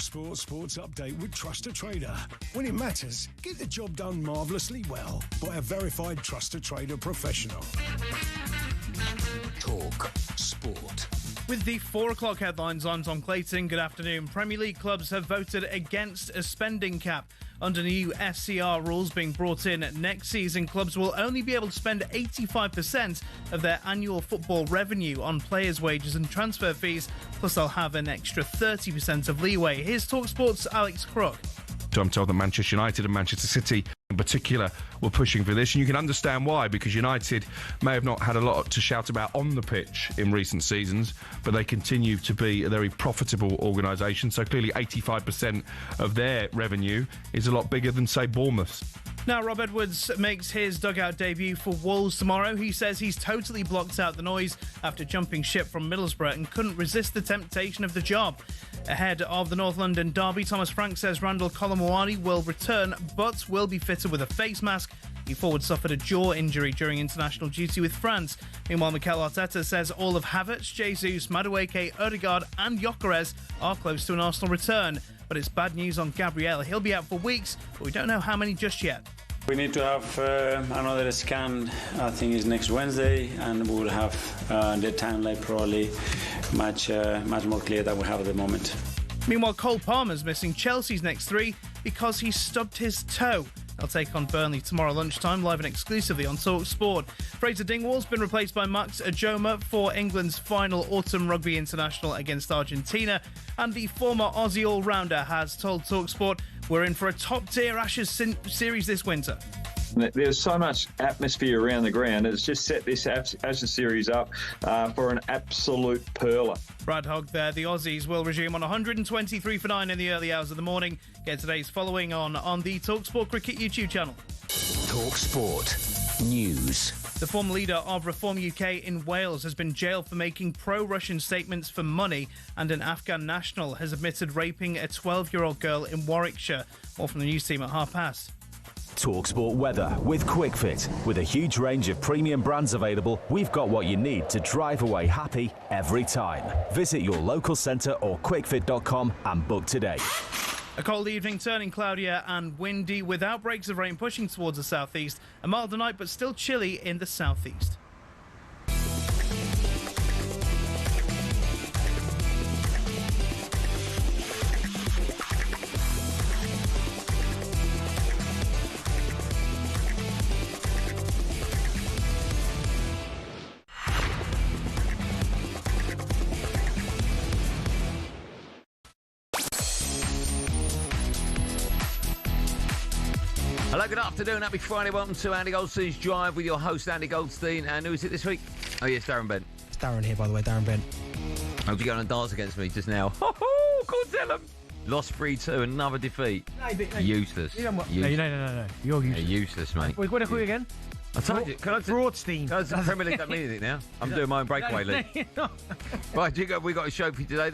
talkSPORT Sports Update with Trust a Trader. When it matters, get the job done marvellously well by a verified Trust a Trader professional. talkSPORT. With the 4 o'clock headlines, I'm Tom Clayton. Good afternoon. Premier League clubs have voted against a spending cap. Under new SCR rules being brought in next season, clubs will only be able to spend 85% of their annual football revenue on players' wages and transfer fees, plus they'll have an extra 30% of leeway. Here's talkSPORT's Alex Crook. So I'm told that Manchester United and Manchester City in particular were pushing for this, and you can understand why, because United may have not had a lot to shout about on the pitch in recent seasons, but they continue to be a very profitable organisation, so clearly 85% of their revenue is a lot bigger than, say, Bournemouth's. Now, Rob Edwards makes his dugout debut for Wolves tomorrow. He says he's totally blocked out the noise after jumping ship from Middlesbrough and couldn't resist the temptation of the job. Ahead of the North London derby, Thomas Frank says Randall Colomwani will return, but will be fitted with a face mask. The forward suffered a jaw injury during international duty with France. Meanwhile, Mikel Arteta says all of Havertz, Jesus, Madueke, Odegaard and Gyökeres are close to an Arsenal return. But it's bad news on Gabriel. He'll be out for weeks, but we don't know how many just yet. We need to have another scan, I think it's next Wednesday, and we will have the timeline probably much more clear than we have at the moment. Meanwhile, Cole Palmer's missing Chelsea's next 3 because he stubbed his toe. They'll take on Burnley tomorrow lunchtime, live and exclusively on talkSPORT. Fraser Dingwall's been replaced by Max Ajoma for England's final autumn rugby international against Argentina. And the former Aussie all-rounder has told talkSPORT we're in for a top-tier Ashes series this winter. There's so much atmosphere around the ground. It's just set this Ashes series up for an absolute perler. Brad Hogg there. The Aussies will resume on 123 for 9 in the early hours of the morning. Get today's following on the talkSPORT Cricket YouTube channel. talkSPORT News. The former leader of Reform UK in Wales has been jailed for making pro-Russian statements for money, and an Afghan national has admitted raping a 12-year-old girl in Warwickshire. More from the news team at past. talkSPORT weather with QuickFit. With a huge range of premium brands available, we've got what you need to drive away happy every time. Visit your local centre or quickfit.com and book today. A cold evening turning cloudier and windy with outbreaks of rain pushing towards the southeast. A milder night but still chilly in the southeast. Hello, good afternoon, happy Friday. Welcome to Andy Goldstein's Drive with your host, Andy Goldstein. And who is it this week? Oh, yes, Darren Bent. It's Darren here, by the way, Darren Bent. How'd you go on and dance against me just now? Can't tell him. Lost 3-2, another defeat. Useless. No. You're useless. Useless, mate. What do you call you again? I told you. Broadstein. The Premier League don't mean anything now. I'm doing my own breakaway league. Right, we got a show for you today.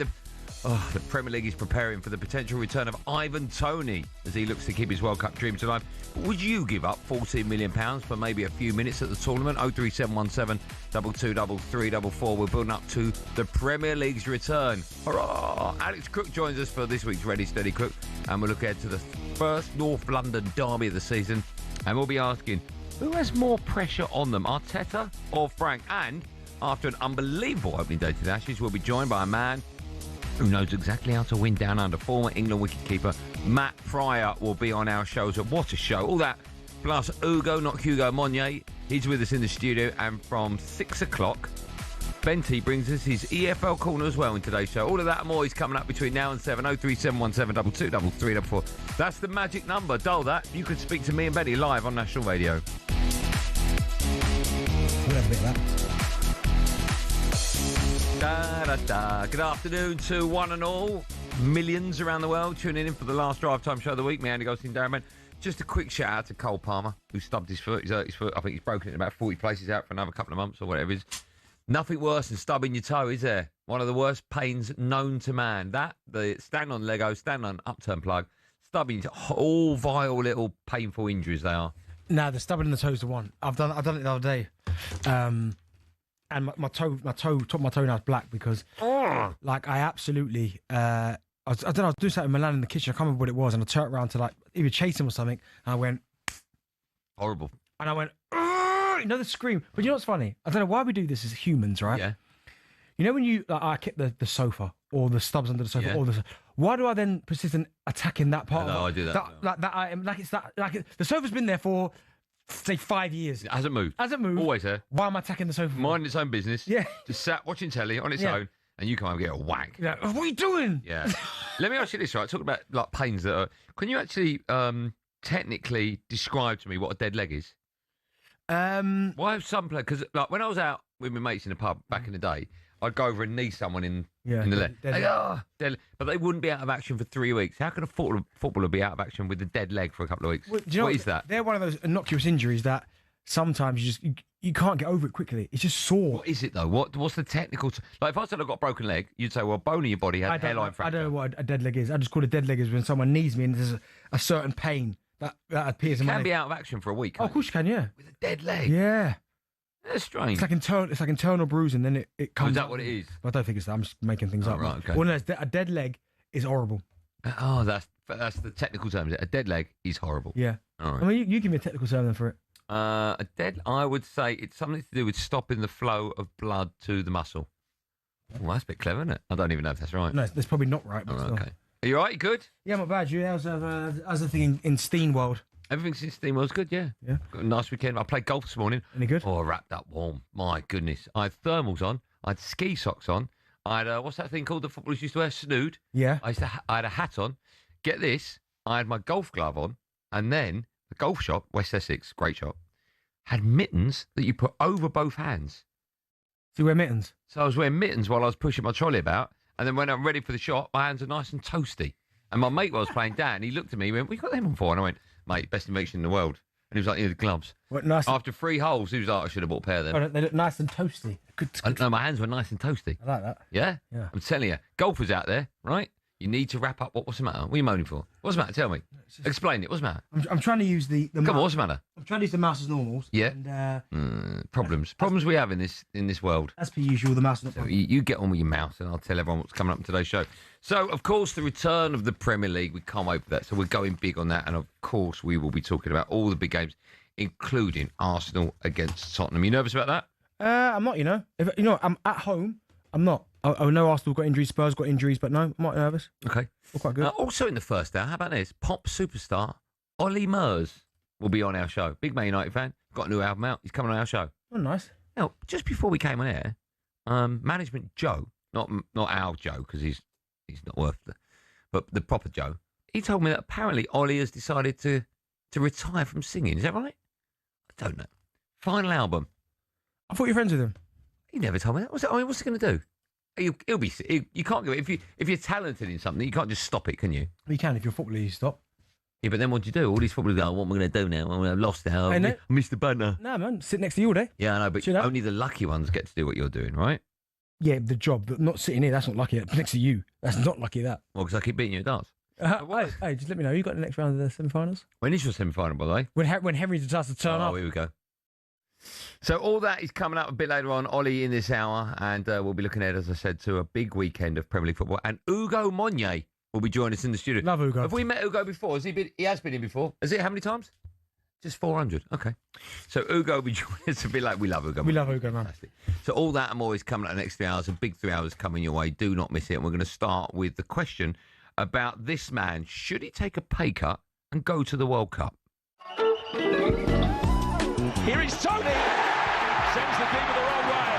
The Premier League is preparing for the potential return of Ivan Toney as he looks to keep his World Cup dreams alive. Would you give up £14 million for maybe a few minutes at the tournament? 03717 223344. We're building up to the Premier League's return. Hurrah! Alex Crook joins us for this week's Ready Steady Cook, and we'll look ahead to the first North London derby of the season, and we'll be asking who has more pressure on them, Arteta or Frank? And after an unbelievable opening day to the Ashes, we'll be joined by a man who knows exactly how to win down under. Former England wicketkeeper Matt Fryer will be on our show. So what a show. All that, plus Hugo Monye. He's with us in the studio. And from 6 o'clock, Benty brings us his EFL corner as well in today's show. All of that and more is coming up between now and 7. 03717 223344. That's the magic number. Dial that. You could speak to me and Benty live on National Radio. We'll have a bit of that. Good afternoon to one and all. Millions around the world tuning in for the last drive time show of the week. Me, Andy Goldstein Darren Bent. Just a quick shout out to Cole Palmer, who stubbed his foot. He's hurt his foot. I think he's broken it in about 40 places, out for another couple of months or whatever it is. Nothing worse than stubbing your toe, is there? One of the worst pains known to man. The stand on Lego, stand on upturn plug, stubbing your toe, all vile little painful injuries they are. No, the stubbing in the toe's the one. I've done it the other day. And my toe, top of my toe now is black because, like, I absolutely, I I don't know, I was doing something in Milan in the kitchen. I can't remember what it was, and I turned around to like either chase him or something, and I went horrible, and I went, you know, the scream. But you know what's funny? I don't know why we do this as humans, right? Yeah. You know when you I kick the sofa or the stubs under the sofa, or why do I then persist in attacking that part? No, I do that. Like that item, the sofa's been there for say 5 years. It hasn't moved. Always there. Why am I attacking the sofa? Minding its own business. Yeah. Just sat watching telly on its own, and you come and get a whack. Yeah. What are you doing? Yeah. Let me ask you this, right? Talking about like pains that are. Can you actually technically describe to me what a dead leg is? Why have some players? Because like when I was out with my mates in the pub back in the day, I'd go over and knee someone in the leg. Dead, but they wouldn't be out of action for 3 weeks. How can a footballer be out of action with a dead leg for a couple of weeks? Well, what is that? They're one of those innocuous injuries that sometimes you can't get over it quickly. It's just sore. What is it though? What's the technical? Like if I said I got a broken leg, you'd say, well, bone in your body had hairline fracture. I don't know what a dead leg is. I just call it a dead leg is when someone knees me and there's a certain pain that appears in my leg. You can be out of action for a week. Oh, of course you can, yeah. With a dead leg. Yeah. That's strange. It's like internal bruising, then it comes. Is that what it is? I don't think it's that. I'm just making things up. Right, okay. Well, no, a dead leg is horrible. Oh, that's the technical term. Is it? A dead leg is horrible. Yeah. All right. I mean, you give me a technical term then for it. I would say it's something to do with stopping the flow of blood to the muscle. Well, that's a bit clever, isn't it? I don't even know if that's right. No, that's probably not right. But all right, okay. Are you all right? You good? Yeah, not bad. You? How's the thing in Steam World? Everything's in Steam World's good, yeah. Yeah. Got a nice weekend. I played golf this morning. Any good? Oh, I wrapped up warm. My goodness. I had thermals on. I had ski socks on. I had, what's that thing called the footballers used to wear? Snood. Yeah. I had a hat on. Get this. I had my golf glove on. And then the golf shop, West Essex, great shop, had mittens that you put over both hands. So you wear mittens? So I was wearing mittens while I was pushing my trolley about. And then when I'm ready for the shot, my hands are nice and toasty. And my mate, while I was playing Dan, he looked at me and went, what you got them on for? And I went, mate, best invention in the world. And he was like, the gloves. What, nice After 3 holes, he was like, I should have bought a pair of them. Oh, they look nice and toasty. Good. No, my hands were nice and toasty. I like that. Yeah? Yeah. I'm telling you, golfers out there, right? You need to wrap up. What's the matter? What are you moaning for? What's the matter? Tell me. Explain it. What's the matter? I'm trying to use the Come on, what's the matter? I'm trying to use the mouse as normals. Yeah. And, problems we have in this world. As per usual, the mouse. So you get on with your mouse, and I'll tell everyone what's coming up in today's show. So, of course, the return of the Premier League. We can't wait for that. So we're going big on that, and of course, we will be talking about all the big games, including Arsenal against Tottenham. You nervous about that? I'm not. I'm at home. I'm not. I know Arsenal got injuries, Spurs got injuries, but no, I'm not nervous. Okay. We're quite good. Also in the first hour, how about this? Pop superstar Ollie Murs will be on our show. Big Man United fan. Got a new album out. He's coming on our show. Oh, nice. Now, just before we came on air, management Joe, not our Joe, because he's not worth it, but the proper Joe, he told me that apparently Ollie has decided to retire from singing. Is that right? I don't know. Final album. I thought you were friends with him. He never told me that. What's he going to do? You can't go if you're talented in something, you can't just stop it, can you? You can if you're a footballer, you stop. Yeah, but then what do you do? All these footballers go, what am I going to do now? I'm lost now. I missed the banner. No, man, sit next to you all day. Yeah, I know, but only the lucky ones get to do what you're doing, right? Yeah, the job, but not sitting here. That's not lucky. Next to you, that's not lucky. That. Well, because I keep beating you at darts. Hey, just let me know. You got the next round of the semi-finals? When is your semi-final, by the way? When Henry decides to turn up. Oh, here we go. So all that is coming up a bit later on, Ollie, in this hour, and we'll be looking ahead, as I said, to a big weekend of Premier League football. And Ugo Monye will be joining us in the studio. Love Ugo. Have we met Ugo before? Has he been? He has been in before. Has it? How many times? Just 400. Okay. So Ugo will be joining us a bit like we love Ugo. We love Ugo, man. Fantastic. So all that and more is coming up in the next 3 hours. A big 3 hours coming your way. Do not miss it. And we're going to start with the question about this man. Should he take a pay cut and go to the World Cup? Here is Tony. Sends the keeper the wrong way.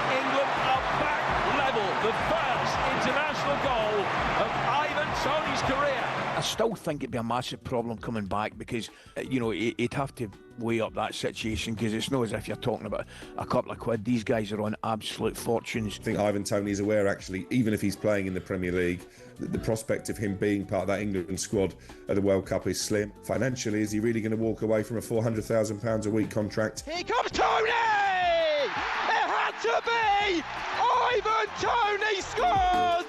And England are back level. The first international goal of Ivan Toney's career. I still think it'd be a massive problem coming back because, he'd have to weigh up that situation because it's not as if you're talking about a couple of quid. These guys are on absolute fortunes. I think Ivan Toney is aware, actually, even if he's playing in the Premier League, that the prospect of him being part of that England squad at the World Cup is slim. Financially, is he really going to walk away from a £400,000 a week contract? Here comes Toney! It had to be! Ivan Toney scores!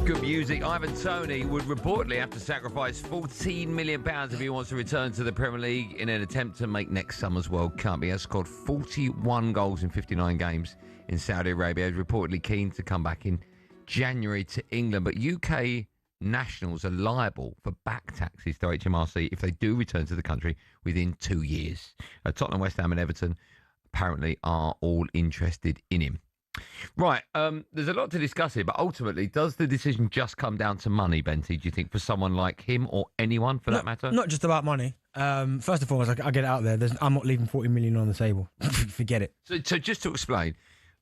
Good music. Ivan Toney would reportedly have to sacrifice £14 million if he wants to return to the Premier League in an attempt to make next summer's World Cup. He has scored 41 goals in 59 games in Saudi Arabia. He's reportedly keen to come back in January to England, but UK nationals are liable for back taxes to HMRC if they do return to the country within 2 years. Tottenham, West Ham and Everton apparently are all interested in him. Right, there's a lot to discuss here, but ultimately, does the decision just come down to money, Benty, do you think, for someone like him or anyone for that matter? Not just about money. First and foremost, I get it out there. I'm not leaving 40 million on the table. Forget it. So just to explain,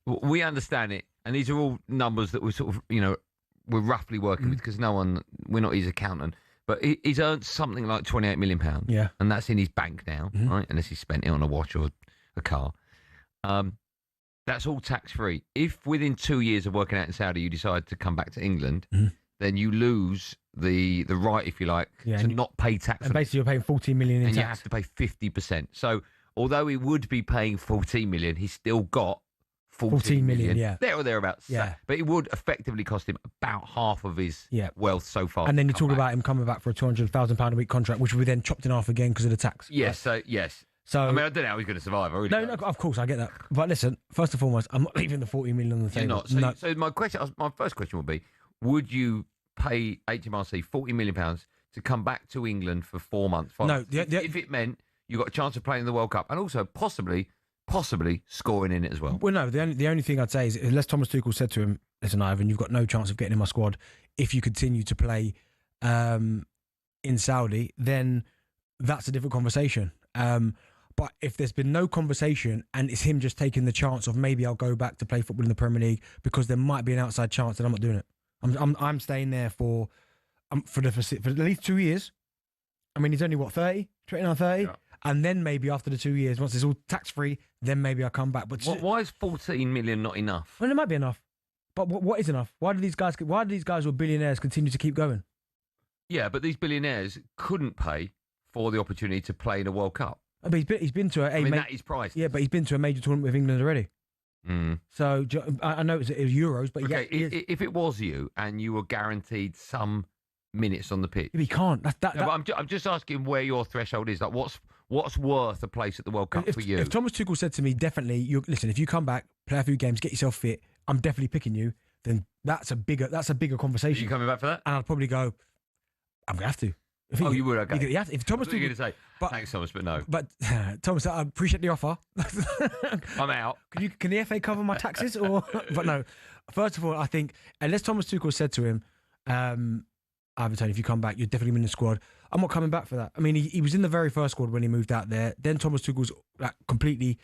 we understand it, and these are all numbers that we're sort of, we're roughly working with because we're not his accountant, but he's earned something like £28 million. Yeah. And that's in his bank now, right? Unless he spent it on a watch or a car. That's all tax-free. If within 2 years of working out in Saudi you decide to come back to England, then you lose the right, if you like, to not pay tax. And basically you're paying 14 million in tax. And you tax. have to pay 50%. So although he would be paying 14 million, he's still got 14 million, there or thereabouts. Yeah. But it would effectively cost him about half of his wealth so far. And then you talk about him coming back for a £200,000 a week contract, which will be then chopped in half again because of the tax. Yes, yes. So, I mean, I don't know how he's going to survive. I really no, of course, I get that. But listen, first and foremost, I'm not leaving the 40 million on the table. You're not. So my first question would be, would you pay HMRC £40 million to come back to England for 4 months? No. If it meant you got a chance of playing in the World Cup and also possibly scoring in it as well. Well, no, the only thing I'd say is unless Thomas Tuchel said to him, listen, Ivan, you've got no chance of getting in my squad if you continue to play in Saudi, then that's a different conversation. But if there's been no conversation and it's him just taking the chance of maybe I'll go back to play football in the Premier League because there might be an outside chance, then I'm not doing it. I'm staying there for at least 2 years. I mean, he's only, 30? 29, 30? Yeah. And then maybe after the 2 years, once it's all tax-free, then maybe I'll come back. But why is 14 million not enough? Well, it might be enough. But what is enough? Why do these guys who are billionaires continue to keep going? Yeah, but these billionaires couldn't pay for the opportunity to play in a World Cup. But he's been to that is priceless. Yeah, but he's been to a major tournament with England already. So I know it was Euros, but okay, if it was you and you were guaranteed some minutes on the pitch, he can't. But I'm just asking where your threshold is. Like, what's worth a place at the World Cup for you? If Thomas Tuchel said to me, definitely, listen, if you come back, play a few games, get yourself fit, I'm definitely picking you. Then that's a bigger conversation. Are you coming back for that? And I'd probably go, I'm gonna have to. You would, okay. If Thomas Tuchel, you're going to say, thanks, Thomas, but no. But Thomas, I appreciate the offer. I'm out. Can the FA cover my taxes? But no. First of all, I think unless Thomas Tuchel said to him, Ivan Toney, if you come back, you're definitely in the squad. I'm not coming back for that. I mean, he was in the very first squad when he moved out there. Then Thomas Tuchel's completely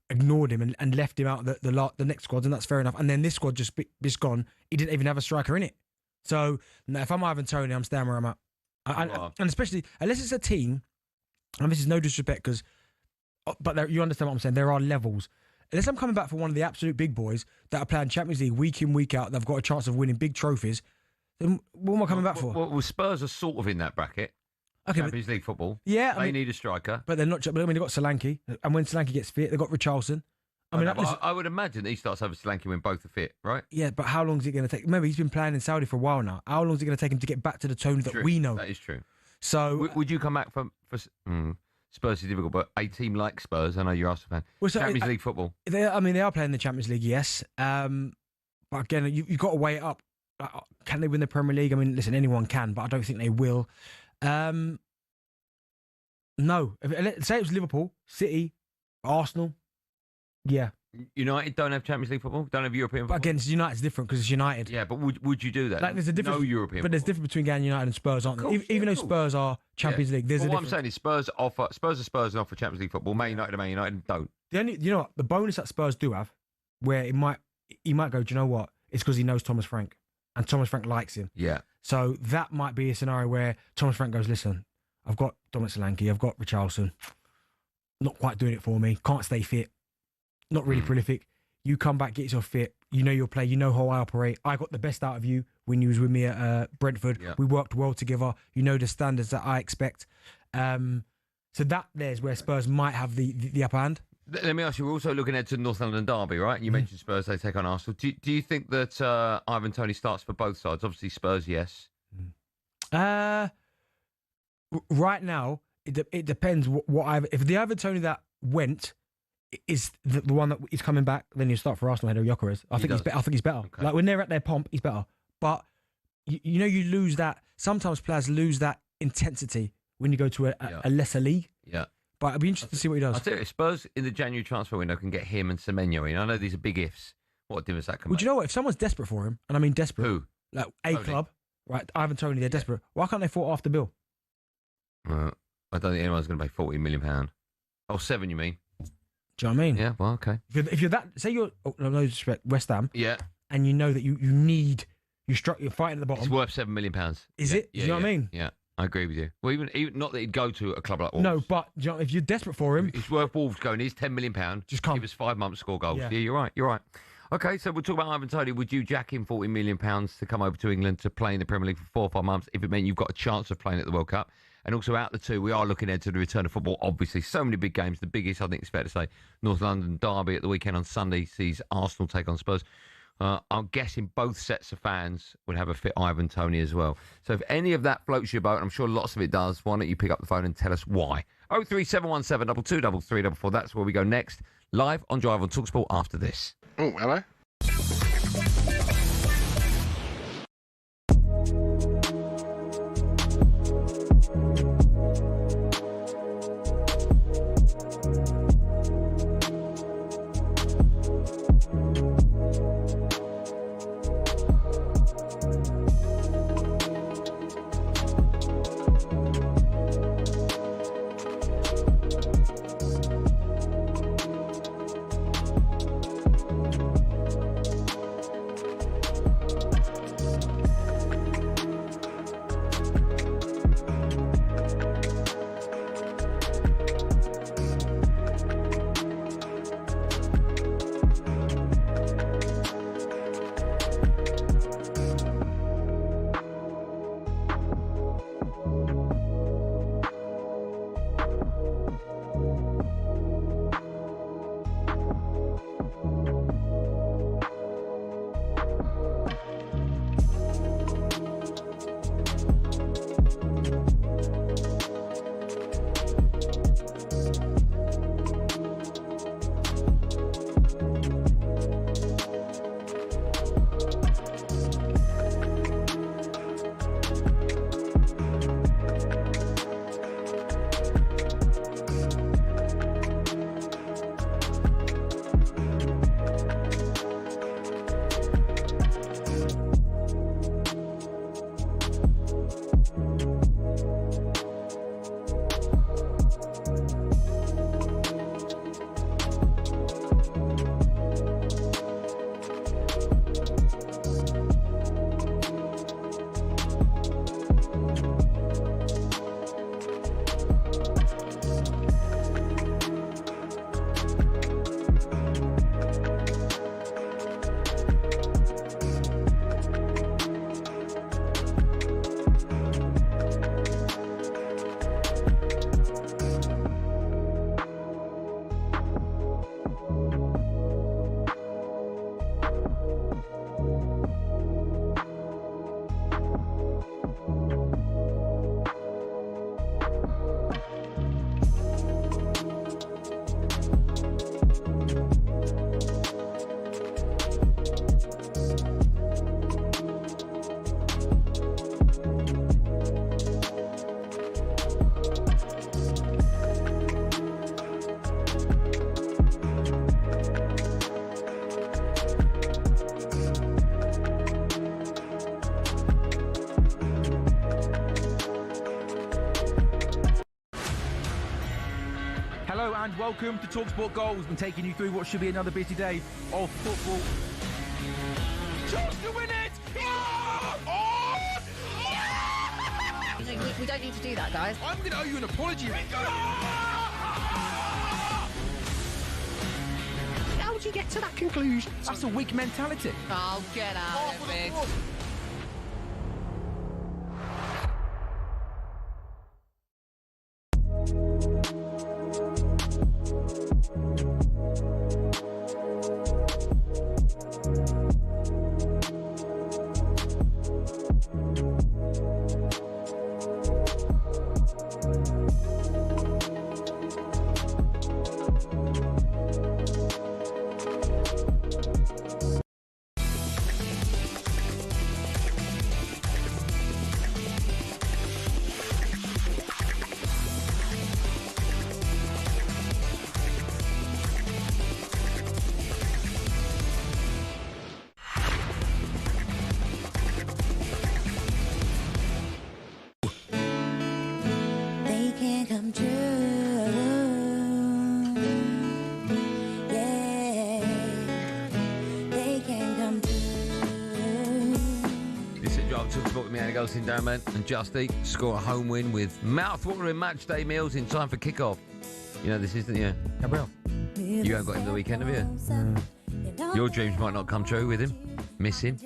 ignored him and left him out the next squad, and that's fair enough. And then this squad just gone. He didn't even have a striker in it. So no, if I'm Ivan Toney, I'm staying where I'm at. And especially, unless it's a team, and this is no disrespect, but you understand what I'm saying, there are levels. Unless I'm coming back for one of the absolute big boys that are playing Champions League week in, week out, they've got a chance of winning big trophies, then what am I coming back for? Well, Spurs are sort of in that bracket. Okay, Champions League football. Yeah. They need a striker. But they're not. But I mean, they've got Solanke, and when Solanke gets fit, they've got Richarlison. I would imagine he starts over Solanke when both are fit, right? Yeah, but how long is it going to take? Remember, he's been playing in Saudi for a while now. How long is it going to take him to get back to the tone that we know? That is true. So, would you come back for Spurs is difficult, but a team like Spurs, I know you're Arsenal fan. Champions League football. They are playing the Champions League, yes. But again, you've got to weigh it up. Can they win the Premier League? I mean, listen, anyone can, but I don't think they will. No. Say it was Liverpool, City, Arsenal. Yeah. United don't have Champions League football, don't have European football. But again, United's different because it's United. Yeah, but would you do that? Like, there's a difference. No European. But there's difference between getting United and Spurs, aren't there? Even though Spurs are Champions League, there's a difference. What I'm saying is Spurs are Spurs and offer Champions League football. Man United and Man United don't. The bonus that Spurs do have, where he might go, do you know what? It's because he knows Thomas Frank, and Thomas Frank likes him. Yeah. So that might be a scenario where Thomas Frank goes, listen, I've got Dominic Solanke, I've got Richarlison, not quite doing it for me, can't stay fit, not really prolific. You come back, get yourself fit. You know your play. You know how I operate. I got the best out of you when you was with me at Brentford. Yeah. We worked well together. You know the standards that I expect. So there's where Spurs might have the upper hand. Let me ask you, we're also looking ahead to North London derby, right? You mentioned Spurs, they take on Arsenal. Do you think that Ivan Toney starts for both sides? Obviously Spurs, yes. Right now, it depends if the Ivan Toney that went is the one that is coming back, then you start for Arsenal ahead of Gyökeres. I think he's better. Okay. Like when they're at their pomp, he's better. But you know, you lose that. Sometimes players lose that intensity when you go to a lesser league. Yeah. But it'll be interesting to see what he does. I'll tell you, Spurs in the January transfer window can get him and Semenyo in. I know these are big ifs. What difference that can make? Well, do you know what? If someone's desperate for him, and I mean desperate, who? Like a club, right? Ivan Toney, they're desperate. Why can't they fall after Bill? I don't think anyone's going to pay £40 million. Oh, 7, you mean? Do you know what I mean? Yeah, well, okay. If you're that, say you're, no disrespect, West Ham, yeah, and you know that you're fighting at the bottom. It's worth £7 million. Is it? Do you know what I mean? Yeah, I agree with you. Well, even not that he'd go to a club like Wolves. No, but do you know, if you're desperate for him, it's worth Wolves going. He's £10 million. Just come. Give us 5 months, score goals. Yeah. Yeah, you're right. You're right. Okay, so we'll talk about Ivan Toney. Would you jack him £40 million to come over to England to play in the Premier League for 4 or 5 months if it meant you've got a chance of playing at the World Cup? And also out the two, we are looking ahead to the return of football. Obviously, so many big games. The biggest, I think it's fair to say, North London derby at the weekend on Sunday sees Arsenal take on Spurs. I'm guessing both sets of fans would have a fit Ivan Toney as well. So if any of that floats your boat, and I'm sure lots of it does, why don't you pick up the phone and tell us why? 03717 22 334. That's where we go next. Live on Drive on talkSPORT after this. Oh, hello. Hello and welcome to talkSPORT Goals and taking you through what should be another busy day of football. Chance to win it! We don't need to do that, guys. I'm going to owe you an apology. How would you get to that conclusion? That's a weak mentality. Oh, get out of it. Talk Sport with me, Andy Goldstein Darren Bent and Justy. Score a home win with mouth-watering match-day meals in time for kick-off. You know this, isn't you? Gabriel. You haven't got him the weekend, have you? Your dreams might not come true with him. Miss him.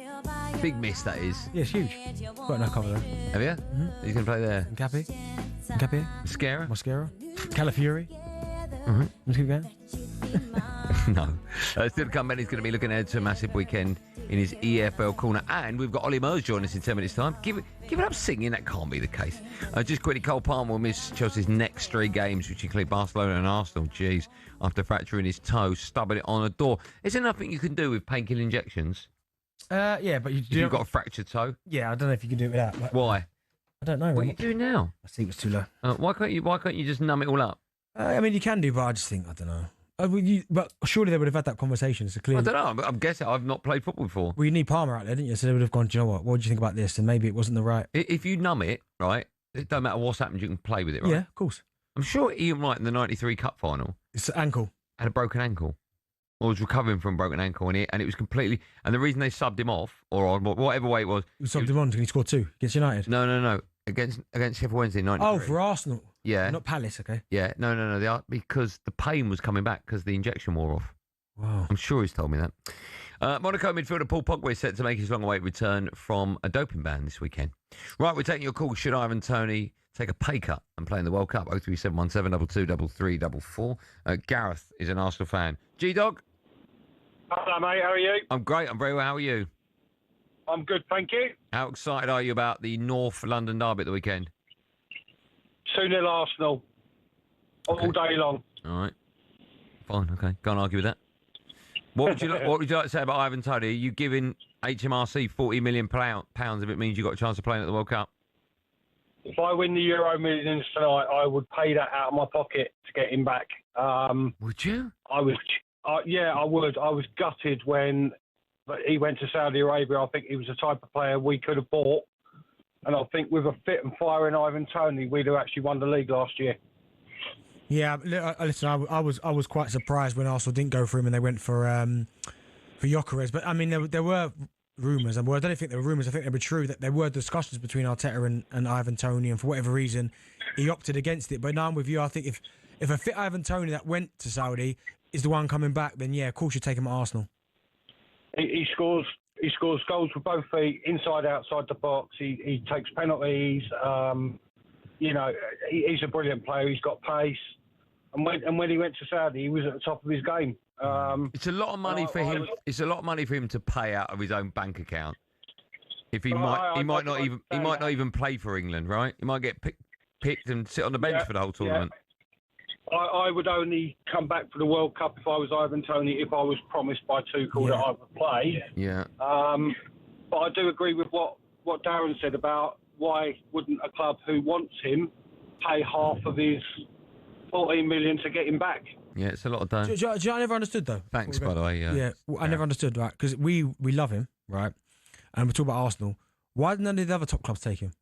Big miss, that is. Yeah, it's huge. Got no cover there. Have you? Mm-hmm. He's going to play there. Cappy. Mascara. Calafiori. Mm-hmm. Let's keep going. No. Still to come, Benny's going to be looking ahead to a massive weekend in his EFL corner. And we've got Ollie Murs joining us in 10 minutes' time. Give it up singing, that can't be the case. Just quickly, Cole Palmer will miss Chelsea's next 3 games, which include Barcelona and Arsenal. Jeez, after fracturing his toe, stubbing it on a door. Is there nothing you can do with painkiller injections? Yeah, but you've got a fractured toe? Yeah, I don't know if you can do it with that. Why? I don't know. What are you doing now? I think it's too low. Why can't you just numb it all up? I mean, you can do, but I just think, I don't know. But surely they would have had that conversation. It's a clear. I don't know. I'm guessing I've not played football before. Well, you need Palmer out there, didn't you? So they would have gone, do you know what? What do you think about this? And maybe it wasn't the right. If you numb it, right, it don't matter what's happened, you can play with it, right? Yeah, of course. I'm sure Ian Wright in the 93 Cup final. It's an ankle. Had a broken ankle. Or was recovering from a broken ankle, and it was completely. And the reason they subbed him off, or on whatever way it was. You subbed him on because he scored 2 against United? No. Against Sheffield Wednesday 93. Oh, for Arsenal. Yeah. Not Palace, okay. Yeah, no. Because the pain was coming back because the injection wore off. Wow. I'm sure he's told me that. Monaco midfielder Paul Pogba is set to make his long-awaited return from a doping ban this weekend. Right, we're taking your call. Should Ivan Toney take a pay cut and play in the World Cup? 03717 22 33 Gareth is an Arsenal fan. G-Dog? Hello, mate. How are you? I'm great. I'm very well. How are you? I'm good, thank you. How excited are you about the North London derby at the weekend? 2-0 Arsenal. All day long. All right. Fine, okay. Can't argue with that. What would you like to say about Ivan Toney? Are you giving HMRC £40 million if it means you've got a chance of playing at the World Cup? If I win the Euro Millions tonight, I would pay that out of my pocket to get him back. Would you? Yeah, I would. I was gutted when he went to Saudi Arabia. I think he was the type of player we could have bought. And I think with a fit and firing Ivan Toney, we'd have actually won the league last year. Yeah, listen, I was quite surprised when Arsenal didn't go for him and they went for Gyökeres. But I mean, there were rumours, and I don't think they were rumours. I think they were true that there were discussions between Arteta and Ivan Toney, and for whatever reason, he opted against it. But now I'm with you. I think if a fit Ivan Toney that went to Saudi is the one coming back, then yeah, of course you take him at Arsenal. He scores goals with both feet, inside, outside the box. He takes penalties. He's a brilliant player. He's got pace. And when he went to Saudi, he was at the top of his game. It's a lot of money for him. It's a lot of money for him to pay out of his own bank account. If he might not even play for England, right? He might get picked and sit on the bench for the whole tournament. I would only come back for the World Cup if I was Ivan Toney, if I was promised by Tuchel that I would play. Yeah. But I do agree with what Darren said about why wouldn't a club who wants him pay half of his 14 million to get him back? Yeah, it's a lot of dough. Do you know, I never understood though. Thanks, by the way. Yeah, I never understood, right? Because we love him, right? And we talk about Arsenal. Why did none of the other top clubs take him?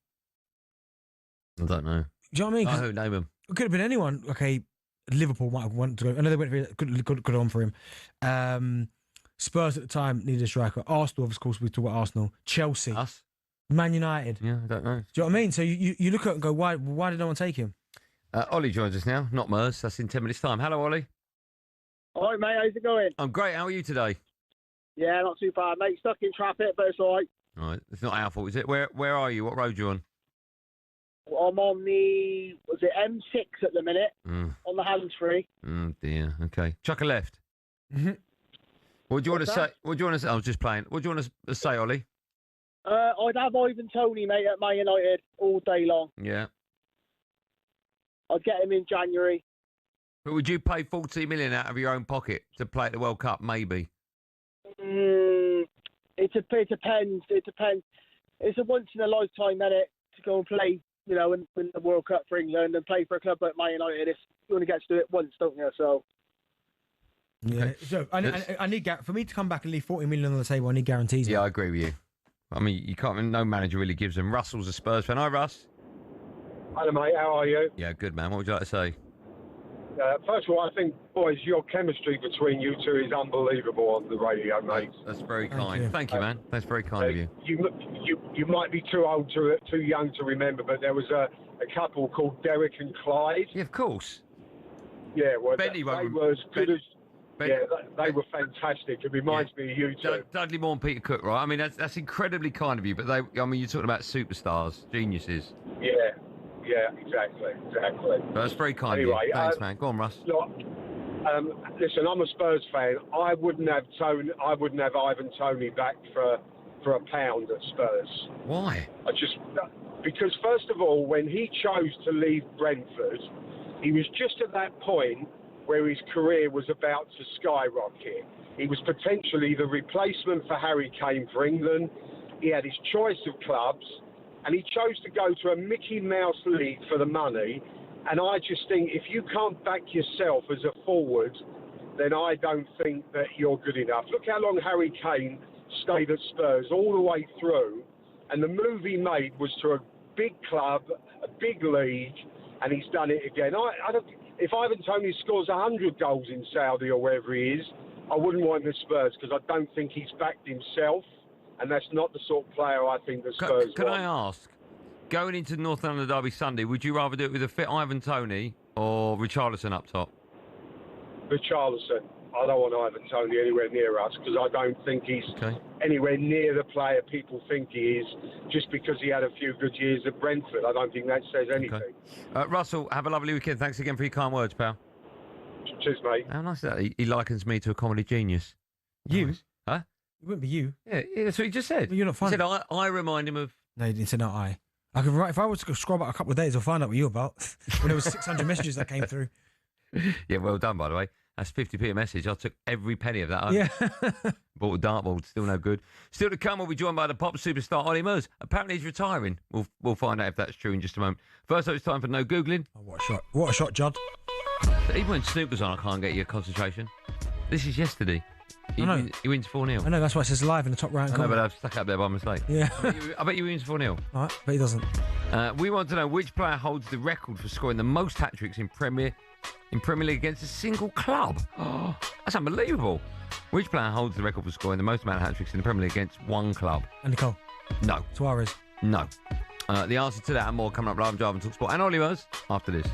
I don't know. Do you know what I mean? Who name him? It could have been anyone. Okay, Liverpool might have wanted to go. I know they went for good on for him. Spurs at the time needed a striker. Arsenal, of course, we talk about Arsenal. Chelsea. Us? Man United. Yeah, I don't know. Do you know what I mean? So you look at it and go, why did no one take him? Ollie joins us now, not Murs. That's in 10 minutes' time. Hello, Ollie. All right, mate. How's it going? I'm great. How are you today? Yeah, not too bad, mate. Stuck in traffic, but it's all right. All right. It's not our fault, is it? Where are you? What road are you on? I'm on the M6 at the minute, on the hands-free. Oh, dear. Okay. Chuck a left. Mm-hmm. What do you want to say? What do you want to say? I was just playing. What do you want to say, Ollie? I'd have Ivan Toney, mate, at Man United all day long. Yeah. I'd get him in January. But would you pay 40 million out of your own pocket to play at the World Cup? Maybe. It depends. It depends. It's a once in a lifetime, innit, to go and play, and win the World Cup for England and play for a club like Man United. You only get to do it once, don't you? So. Yeah. Okay. So I need for me to come back and leave 40 million on the table. I need guarantees. Yeah, I agree with you. I mean, you can't. No manager really gives them. Russell's a Spurs fan. Hi, Russ. Hello, mate. How are you? Yeah, good, man. What would you like to say? First of all, I think, boys, your chemistry between you two is unbelievable on the radio, mate. That's very kind. Thank you, man. That's very kind of you. You might be too young to remember, but there was a couple called Derek and Clyde. Yeah, of course. Yeah, well, Benny they were as good as. Ben- they were fantastic. It reminds me of you two. Dudley Moore and Peter Cook, right? I mean, that's incredibly kind of you. But you're talking about superstars, geniuses. Yeah, exactly. That's very kind of you. Thanks, man. Go on, Russ. Look, listen, I'm a Spurs fan. I wouldn't have Ivan Toney back for £1 at Spurs. Why? Because first of all, when he chose to leave Brentford, he was just at that point where his career was about to skyrocket. He was potentially the replacement for Harry Kane for England. He had his choice of clubs, and he chose to go to a Mickey Mouse league for the money. And I just think if you can't back yourself as a forward, then I don't think that you're good enough. Look how long Harry Kane stayed at Spurs all the way through, and the move he made was to a big club, a big league, and he's done it again. If Ivan Toney scores 100 goals in Saudi or wherever he is, I wouldn't want him at Spurs because I don't think he's backed himself, and that's not the sort of player I think the Spurs want. Can I ask, going into North London Derby Sunday, would you rather do it with a fit Ivan Toney or Richarlison up top? Richarlison. I don't want Ivan Toney anywhere near us because I don't think he's anywhere near the player people think he is just because he had a few good years at Brentford. I don't think that says anything. Russell, have a lovely weekend. Thanks again for your kind words, pal. Cheers, mate. How nice is that? He likens me to a comedy genius. You? Nice. Huh? It wouldn't be you. Yeah, that's what he just said. Well, you're not funny. He said I remind him of... No, he didn't say not I. If I was to scroll back a couple of days, I'll find out what you're about. When there was 600 messages that came through. Yeah, well done, by the way. That's 50p a message. I took every penny of that home. Yeah. Bought a dartboard, still no good. Still to come, we'll be joined by the pop superstar Ollie Murs. Apparently he's retiring. We'll find out if that's true in just a moment. First up, it's time for No Googling. Oh, what a shot. What a shot, Judd. Even when Snoop was on, I can't get your concentration. This is yesterday. He wins 4-0. I know, that's why it says live in the top right. I know, but I've stuck up there by mistake. Yeah. I bet you wins 4-0. All right, but he doesn't. We want to know which player holds the record for scoring the most hat-tricks in Premier League against a single club. Oh, that's unbelievable. Which player holds the record for scoring the most amount of hat-tricks in the Premier League against one club? Andy Cole. No. Suarez. No. The answer to that and more coming up live on Drive and talkSPORT and Ollie Murs after this.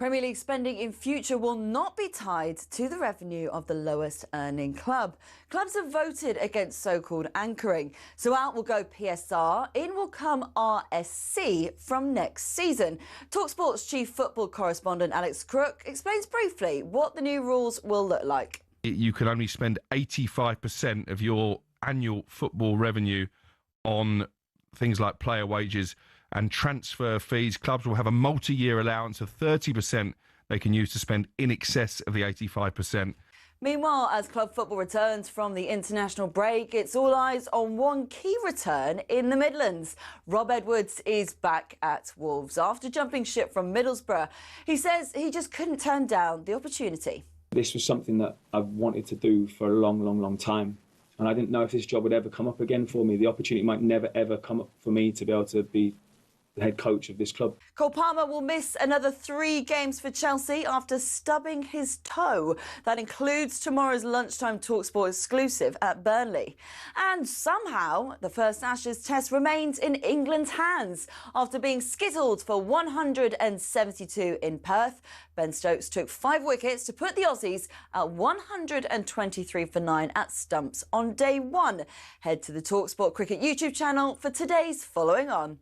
Premier League spending in future will not be tied to the revenue of the lowest earning club. Clubs have voted against so-called anchoring. So out will go PSR, in will come RSC from next season. talkSPORT's chief football correspondent Alex Crook explains briefly what the new rules will look like. You can only spend 85% of your annual football revenue on things like player wages and transfer fees. Clubs will have a multi-year allowance of 30% they can use to spend in excess of the 85%. Meanwhile, as club football returns from the international break, it's all eyes on one key return in the Midlands. Rob Edwards is back at Wolves after jumping ship from Middlesbrough. He says he just couldn't turn down the opportunity. This was something that I've wanted to do for a long time. And I didn't know if this job would ever come up again for me. The opportunity might never, ever come up for me to be able to be the head coach of this club. Cole Palmer will miss another 3 games for Chelsea after stubbing his toe. That includes tomorrow's lunchtime talkSPORT exclusive at Burnley. And somehow, the first Ashes test remains in England's hands. After being skittled for 172 in Perth, Ben Stokes took 5 wickets to put the Aussies at 123 for 9 at stumps on day 1. Head to the talkSPORT Cricket YouTube channel for today's Following On.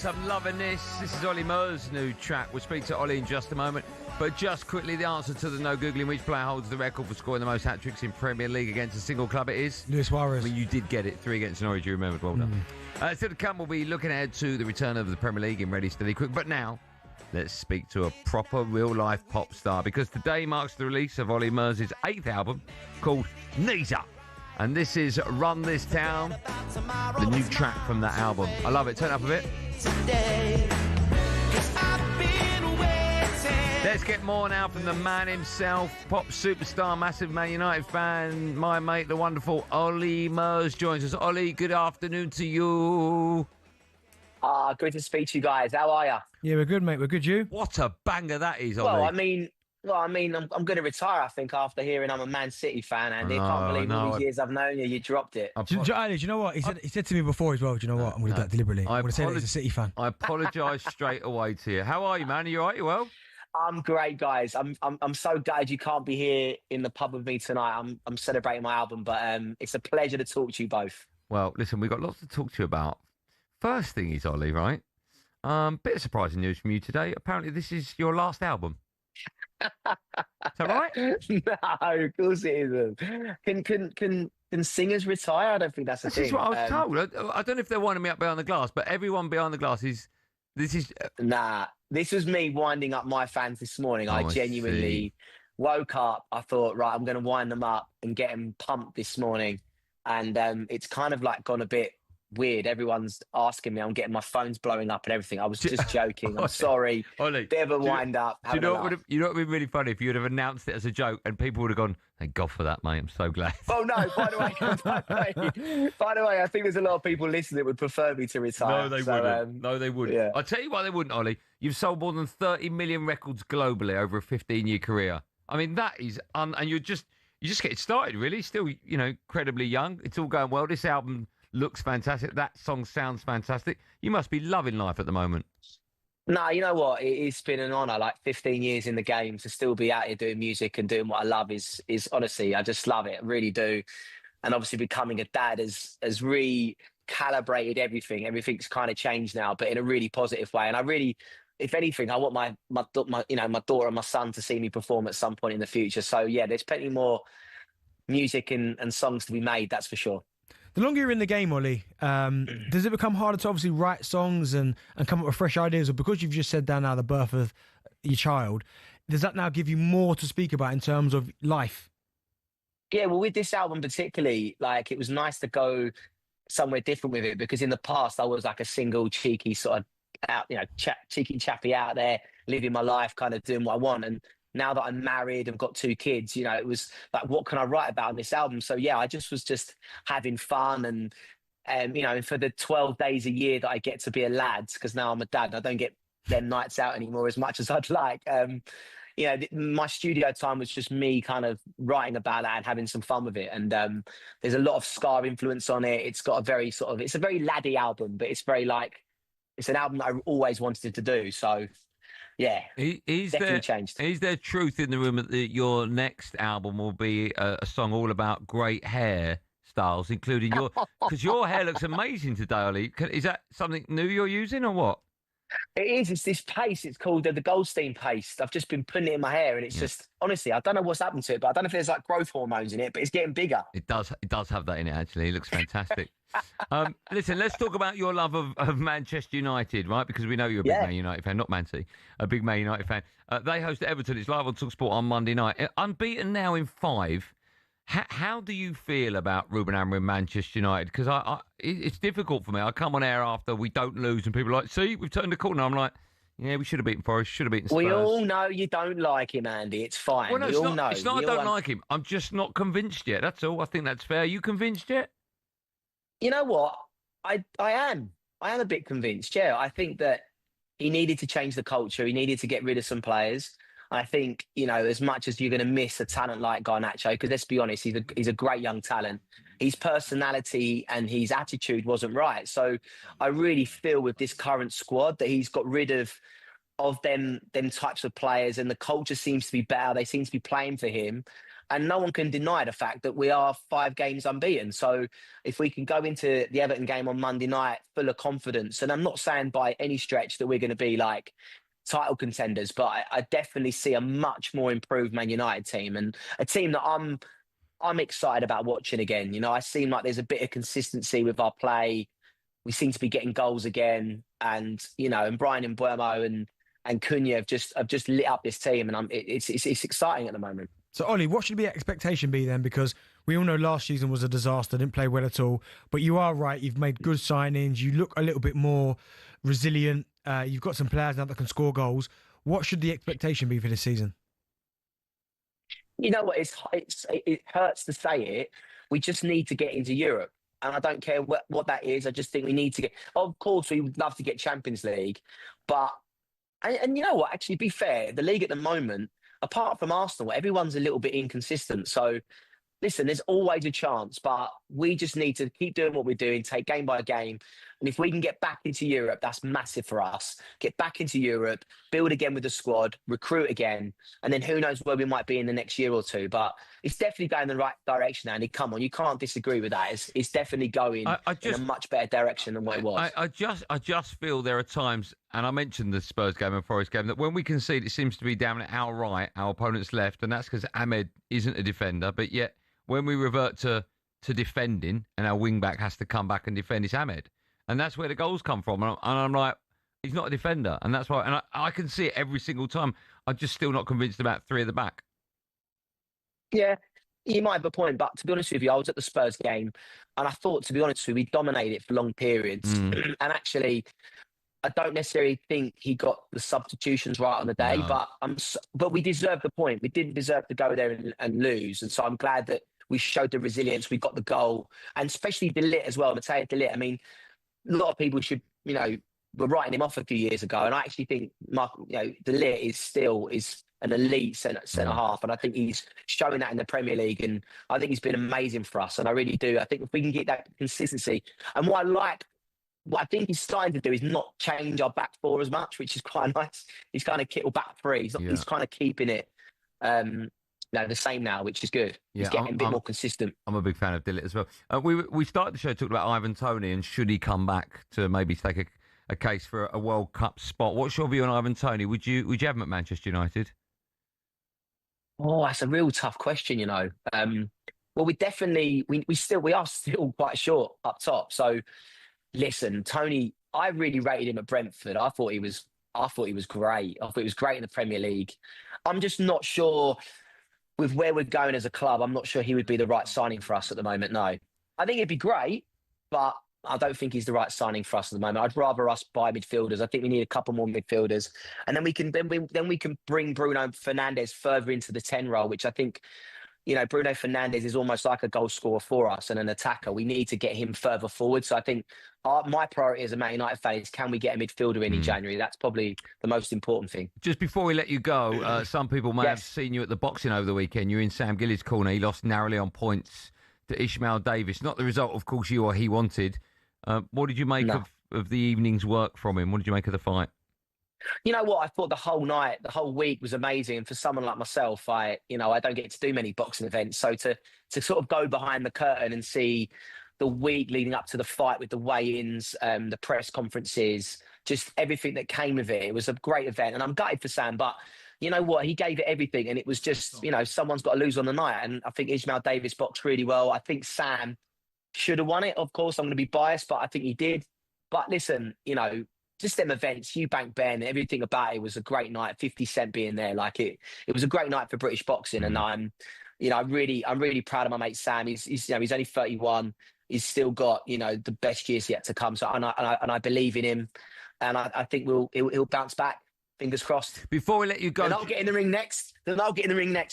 I'm loving this. This is Ollie Murs' new track. We'll speak to Ollie in just a moment. But just quickly, the answer to the no Googling which player holds the record for scoring the most hat-tricks in Premier League against a single club, it is Luis Suarez. I mean, you did get it. 3 against Norwich, you remembered. Well done. Still to come, we'll be looking ahead to the return of the Premier League in Ready, Steady, Quick. But now, let's speak to a proper real-life pop star, because today marks the release of Ollie Murs' 8th album called Knees Up. And this is Run This Town, the new track from that album. I love it. Turn it up a bit. Let's get more now from the man himself, pop superstar, massive Man United fan, my mate, the wonderful Ollie Murs joins us. Ollie, good afternoon to you. Good to speak to you guys. How are you? Yeah, we're good, mate. We're good, you? What a banger that is, Ollie. I'm going to retire, I think, after hearing I'm a Man City fan, Andy. I can't believe all these years I've known you, you dropped it. Do you know what? He said to me before as well, do you know what? I'm going to do that deliberately. I'm going to say that he's a City fan. I apologise straight away to you. How are you, man? Are you all right? You well? I'm great, guys. I'm so gutted you can't be here in the pub with me tonight. I'm celebrating my album, but it's a pleasure to talk to you both. Well, listen, we've got lots to talk to you about. First thing is, Ollie, right? Bit of surprising news from you today. Apparently, this is your last album. Is that right? No, of course it isn't. Can singers retire? I don't think that's a thing. This is what I was told. I don't know if they're winding me up behind the glass, but everyone behind the glass is. This is. Nah, this was me winding up my fans this morning. I genuinely woke up. I thought, right, I'm going to wind them up and get them pumped this morning, and it's kind of like gone a bit weird. Everyone's asking me. I'm getting my phone's blowing up and everything. I was just joking. I'm sorry. Ollie, bit of a wind up. You know what would have been really funny if you would have announced it as a joke and people would have gone, "Thank God for that, mate. I'm so glad." Oh no! By the way, I think there's a lot of people listening that would prefer me to retire. No, they wouldn't. No, they wouldn't. Yeah. I'll tell you why they wouldn't, Ollie. You've sold more than 30 million records globally over a 15-year career. I mean, that is and you're just getting started, really. Still, incredibly young. It's all going well. This album looks fantastic. That song sounds fantastic. You must be loving life at the moment. No, you know what? It's been an honour, like 15 years in the game, to still be out here doing music and doing what I love is honestly, I just love it. I really do. And obviously becoming a dad has recalibrated everything. Everything's kind of changed now, but in a really positive way. And I really, if anything, I want my my daughter and my son to see me perform at some point in the future. So yeah, there's plenty more music and songs to be made, that's for sure. The longer you're in the game, Ollie, does it become harder to obviously write songs and come up with fresh ideas? Or because you've just said down now the birth of your child, does that now give you more to speak about in terms of life? Yeah, well, with this album particularly, like it was nice to go somewhere different with it, because in the past I was like a single cheeky sort of out, cheeky chappy out there living my life, kind of doing what I want. And now that I'm married and got 2 kids, it was like, what can I write about on this album? So yeah, I just was just having fun and for the 12 days a year that I get to be a lad, because now I'm a dad, I don't get them nights out anymore as much as I'd like. My studio time was just me kind of writing about that and having some fun with it. And there's a lot of Scar influence on it. It's got a very it's a very laddie album, but it's very it's an album that I always wanted to do. So yeah, definitely changed. Is there truth in the rumor that your next album will be a song all about great hair styles, including because your hair looks amazing today, Ollie. Is that something new you're using or what? It is. It's this paste. It's called the Goldstein paste. I've just been putting it in my hair, and it's just, honestly, I don't know what's happened to it, but I don't know if there's like growth hormones in it, but it's getting bigger. It does have that in it, actually. It looks fantastic. Listen, let's talk about your love of Manchester United, right? Because we know you're a big Man United fan, not Manty, a big Man United fan. They host Everton. It's live on talkSPORT on Monday night. Unbeaten now in 5. How do you feel about Ruben Amorim Manchester United? Because it's difficult for me. I come on air after we don't lose, and people are like, see, we've turned the corner. I'm like, yeah, we should have beaten Forest, should have beaten Spurs. We all know you don't like him, Andy. It's fine. Well, no, we all know. It's not I don't like him. I'm just not convinced yet. That's all. I think that's fair. Are you convinced yet? You know what? I am. I am a bit convinced, yeah. I think that he needed to change the culture. He needed to get rid of some players. I think, as much as you're going to miss a talent like Garnacho, because let's be honest, he's a great young talent, his personality and his attitude wasn't right. So I really feel with this current squad that he's got rid of them types of players, and the culture seems to be better. They seem to be playing for him. And no one can deny the fact that we are 5 games unbeaten. So if we can go into the Everton game on Monday night full of confidence, and I'm not saying by any stretch that we're going to be like title contenders, but I definitely see a much more improved Man United team, and a team that I'm excited about watching again. I seem like there's a bit of consistency with our play. We seem to be getting goals again, and and Brian Mbeumo and Cunha have just lit up this team, and it's exciting at the moment. So, Ollie, what should the expectation be then? Because we all know last season was a disaster, didn't play well at all. But you are right, you've made good signings. You look a little bit more resilient. You've got some players now that can score goals. What should the expectation be for this season? You know what? It hurts to say it. We just need to get into Europe. And I don't care what that is. I just think we need to get... Of course, we would love to get Champions League. But... And you know what? Actually, be fair, the league at the moment, apart from Arsenal, everyone's a little bit inconsistent. So, listen, there's always a chance, but we just need to keep doing what we're doing, take game by game. And if we can get back into Europe, that's massive for us. Get back into Europe, build again with the squad, recruit again, and then who knows where we might be in the next year or two. But it's definitely going in the right direction, Andy. Come on, you can't disagree with that. It's definitely going in a much better direction than what it was. I just feel there are times, and I mentioned the Spurs game and Forest game, that when we concede, it seems to be down at our right, our opponent's left, and that's because Ahmed isn't a defender. But yet, when we revert to defending and our wing-back has to come back and defend, it's Ahmed. And that's where the goals come from. And I'm like, he's not a defender. And that's why. And I can see it every single time. I'm just still not convinced about 3 at the back. Yeah, you might have a point. But to be honest with you, I was at the Spurs game and I thought, to be honest with you, we dominated it for long periods. And actually, I don't necessarily think he got the substitutions right on the day. No. But we deserved the point. We didn't deserve to go there and lose. And so I'm glad that we showed the resilience. We got the goal. And especially De Ligt as well. Mateo De Ligt. I mean, a lot of people should, were writing him off a few years ago, and I actually think De Ligt is an elite centre half, and I think he's showing that in the Premier League, and I think he's been amazing for us, and I really do. I think if we can get that consistency, and what I like what I think he's starting to do is not change our back four as much, which is quite nice. He's kind of or back three. He's kind of keeping it the same now, which is good. He's getting a bit more consistent. I'm a big fan of Dillett as well. We started the show talking about Ivan Toney and should he come back to maybe take a case for a World Cup spot. What's your view on Ivan Toney? Would you have him at Manchester United? Oh, that's a real tough question, you know. Well, we are still quite short up top. So, listen, Toney, I really rated him at Brentford. I thought he was great. I thought he was great in the Premier League. I'm just not sure with where we're going as a club. I'm not sure he would be the right signing for us at the moment. No, I think it'd be great, but I don't think he's the right signing for us at the moment. I'd rather us buy midfielders. I think we need a couple more midfielders, and then we can bring Bruno Fernandes further into the 10 role, which I think, you know, Bruno Fernandes is almost like a goal scorer for us and an attacker. We need to get him further forward. So I think my priority as a Man United fan is, can we get a midfielder in January? That's probably the most important thing. Just before we let you go, some people may have seen you at the boxing over the weekend. You're in Sam Gillies' corner. He lost narrowly on points to Ishmael Davis. Not the result, of course, you or he wanted. What did you make of the evening's work from him? What did you make of the fight? You know what? I thought the whole week was amazing. And for someone like myself, I don't get to do many boxing events. So to sort of go behind the curtain and see the week leading up to the fight with the weigh-ins, the press conferences, just everything that came of it. It was a great event. And I'm gutted for Sam, but you know what? He gave it everything. And it was just, someone's got to lose on the night. And I think Ishmael Davis boxed really well. I think Sam should have won it. Of course, I'm going to be biased, but I think he did. But listen, just them events, Eubank Ben, everything about it was a great night. 50 Cent being there, it was a great night for British boxing. And I'm really proud of my mate Sam. He's only 31. He's still got the best years yet to come. So and I believe in him, and I think he'll bounce back. Fingers crossed. Before we let you go, then I'll get in the ring next.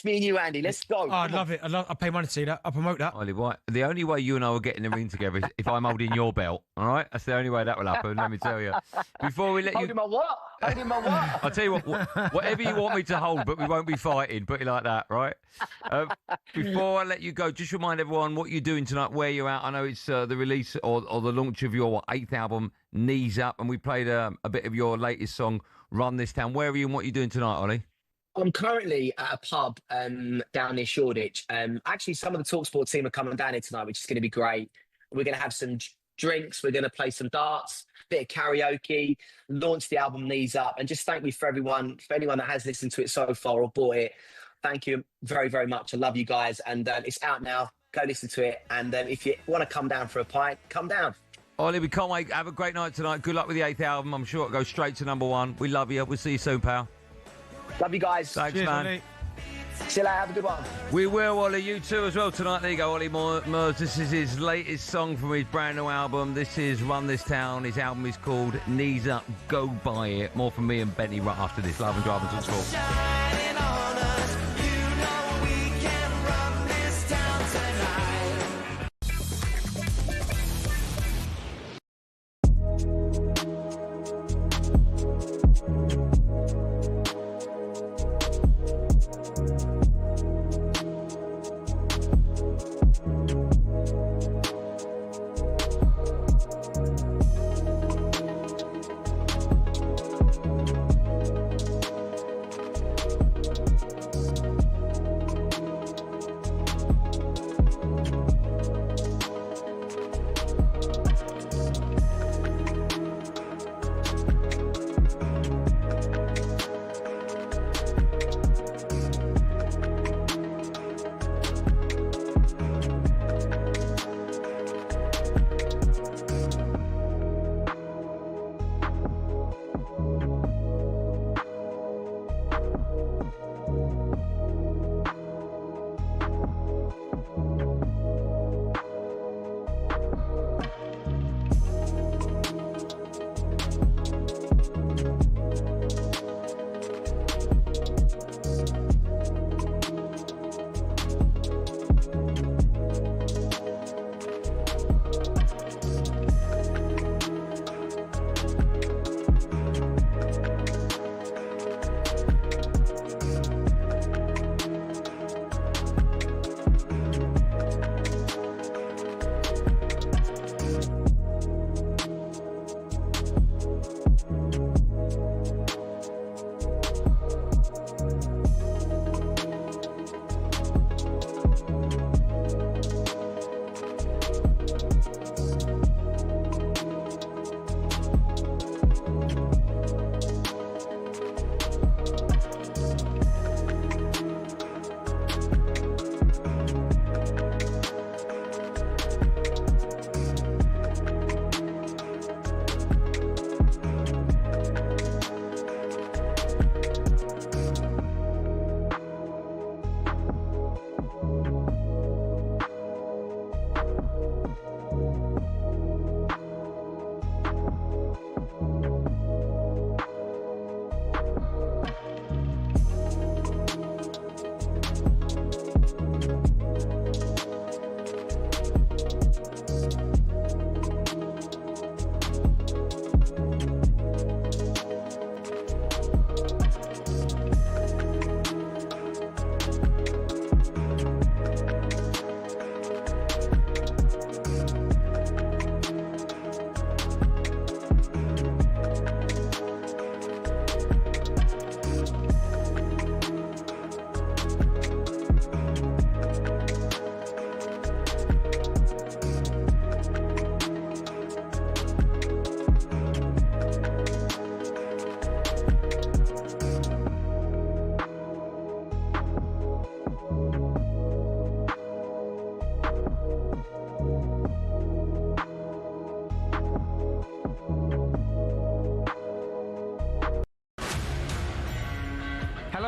Me and you, Andy. Let's go. Oh, I'd love it. I'll pay money to see that. I'll promote that. Ollie, what? The only way you and I will get in the ring together is if I'm holding your belt. All right, that's the only way that will happen. Let me tell you. Before we let holding my what? Holding my what? I'll tell you whatever you want me to hold, but we won't be fighting. Put it like that, right? Before I let you go, just remind everyone what you're doing tonight, where you're at. I know it's the release or the launch of your 8th album, Knees Up, and we played a bit of your latest song, Run This Town. Where are you and what are you doing tonight, Ollie? I'm currently at a pub down near Shoreditch. Actually, some of the talkSPORT team are coming down here tonight, which is going to be great. We're going to have some drinks. We're going to play some darts, a bit of karaoke, launch the album Knees Up, and just thank you for anyone that has listened to it so far or bought it. Thank you very, very much. I love you guys. And it's out now. Go listen to it. And if you want to come down for a pint, come down. Ollie, we can't wait. Have a great night tonight. Good luck with the 8th album. I'm sure it'll go straight to #1. We love you. We'll see you soon, pal. Love you guys. Thanks, Cheers, man. Ollie. See you later. Have a good one. We will, Ollie. You too as well tonight. There you go, Ollie Murs. This is his latest song from his brand new album. This is Run This Town. His album is called Knees Up. Go buy it. More from me and Benny right after this. Love and Drive and talkSPORT.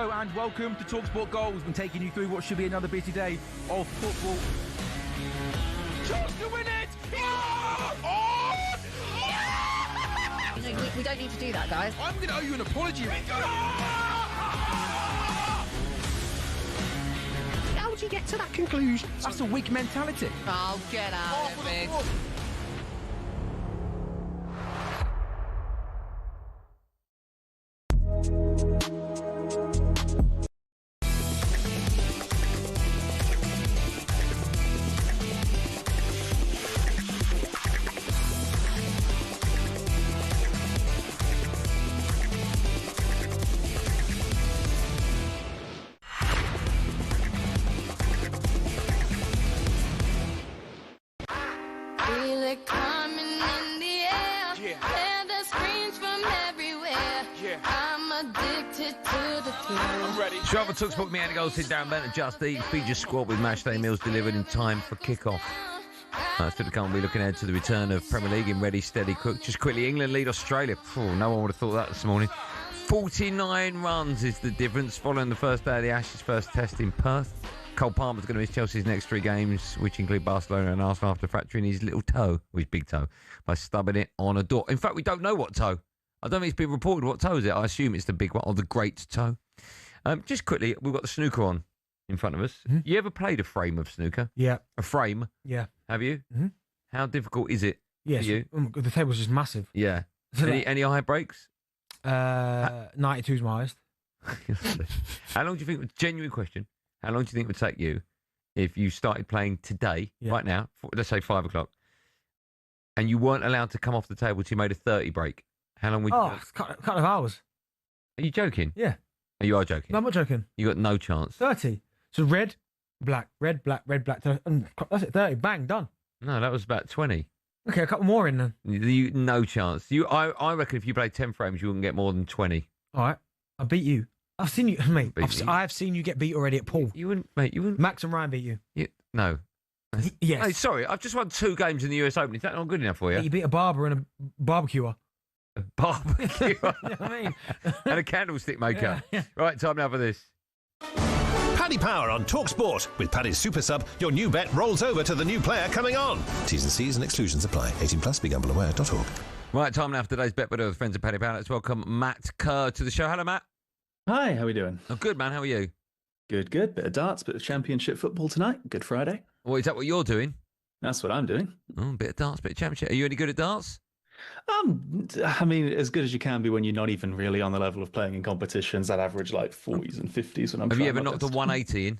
Hello and welcome to talkSPORT Goals. We've been taking you through what should be another busy day of football. Chance to win it! We don't need to do that, guys. I'm going to owe you an apology. How would you get to that conclusion? That's a weak mentality. Oh, get out of it. Feel it coming in the air. Hear the screams from everywhere. I'm addicted to the thrill. I'm ready. Travel talkSPORT with me, Andy Goldstein Darren Bent and Just Eat. Feed your squad with matchday meals delivered in time for kick-off. Still to come, we're looking ahead to the return of Premier League in ready, steady, cook. Just quickly, England lead Australia. No one would have thought that this morning. 49 runs is the difference following the first day of the Ashes first test in Perth. Cole Palmer's going to miss Chelsea's next 3 games, which include Barcelona and Arsenal, after fracturing his little toe, or his big toe, by stubbing it on a door. In fact, we don't know what toe. I don't think it's been reported what toe is it. I assume it's the big one, or the great toe. Just quickly, we've got the snooker on in front of us. Mm-hmm. You ever played a frame of snooker? Yeah. A frame? Yeah. Have you? Mm-hmm. How difficult is it for you? The table's just massive. Yeah. Any high breaks? 92 is my highest. How long do you think, genuine question, how long do you think it would take you if you started playing today, right now, let's say 5 o'clock, and you weren't allowed to come off the table till you made a 30 break? How long would you... Oh, a couple of hours. Are you joking? Yeah. Oh, you are joking? No, I'm not joking. You got no chance. 30. So red, black, red, black, and that's it, 30. Bang, done. No, that was about 20. Okay, a couple more in then. No chance. I reckon if you played 10 frames, you wouldn't get more than 20. All right. I beat you. I've seen you, mate. I've seen you get beat already at pool. You wouldn't, mate. You wouldn't. Max and Ryan beat you. No. Yes. Hey, sorry, I've just won 2 games in the US Open. Is that not good enough for you? Yeah, you beat a barber and a barbecuer. A barbecuer? You know what I mean? And a candlestick maker. Yeah. Right, time now for this. Paddy Power on talkSPORT. With Paddy's Super Sub, your new bet rolls over to the new player coming on. T's and C's and exclusions apply. 18 plus, begambleaware.org. Right, time now for today's bet with friends of Paddy Power. Let's welcome Matt Kerr to the show. Hello, Matt. Hi, how are we doing? Oh, good, man. How are you? Good. Bit of darts, bit of championship football tonight. Good Friday. Well, is that what you're doing? That's what I'm doing. Oh, bit of darts, bit of championship. Are you any good at darts? I mean, as good as you can be when you're not even really on the level of playing in competitions. I'd average like 40s and 50s when I'm. Have you ever knocked a 180 in?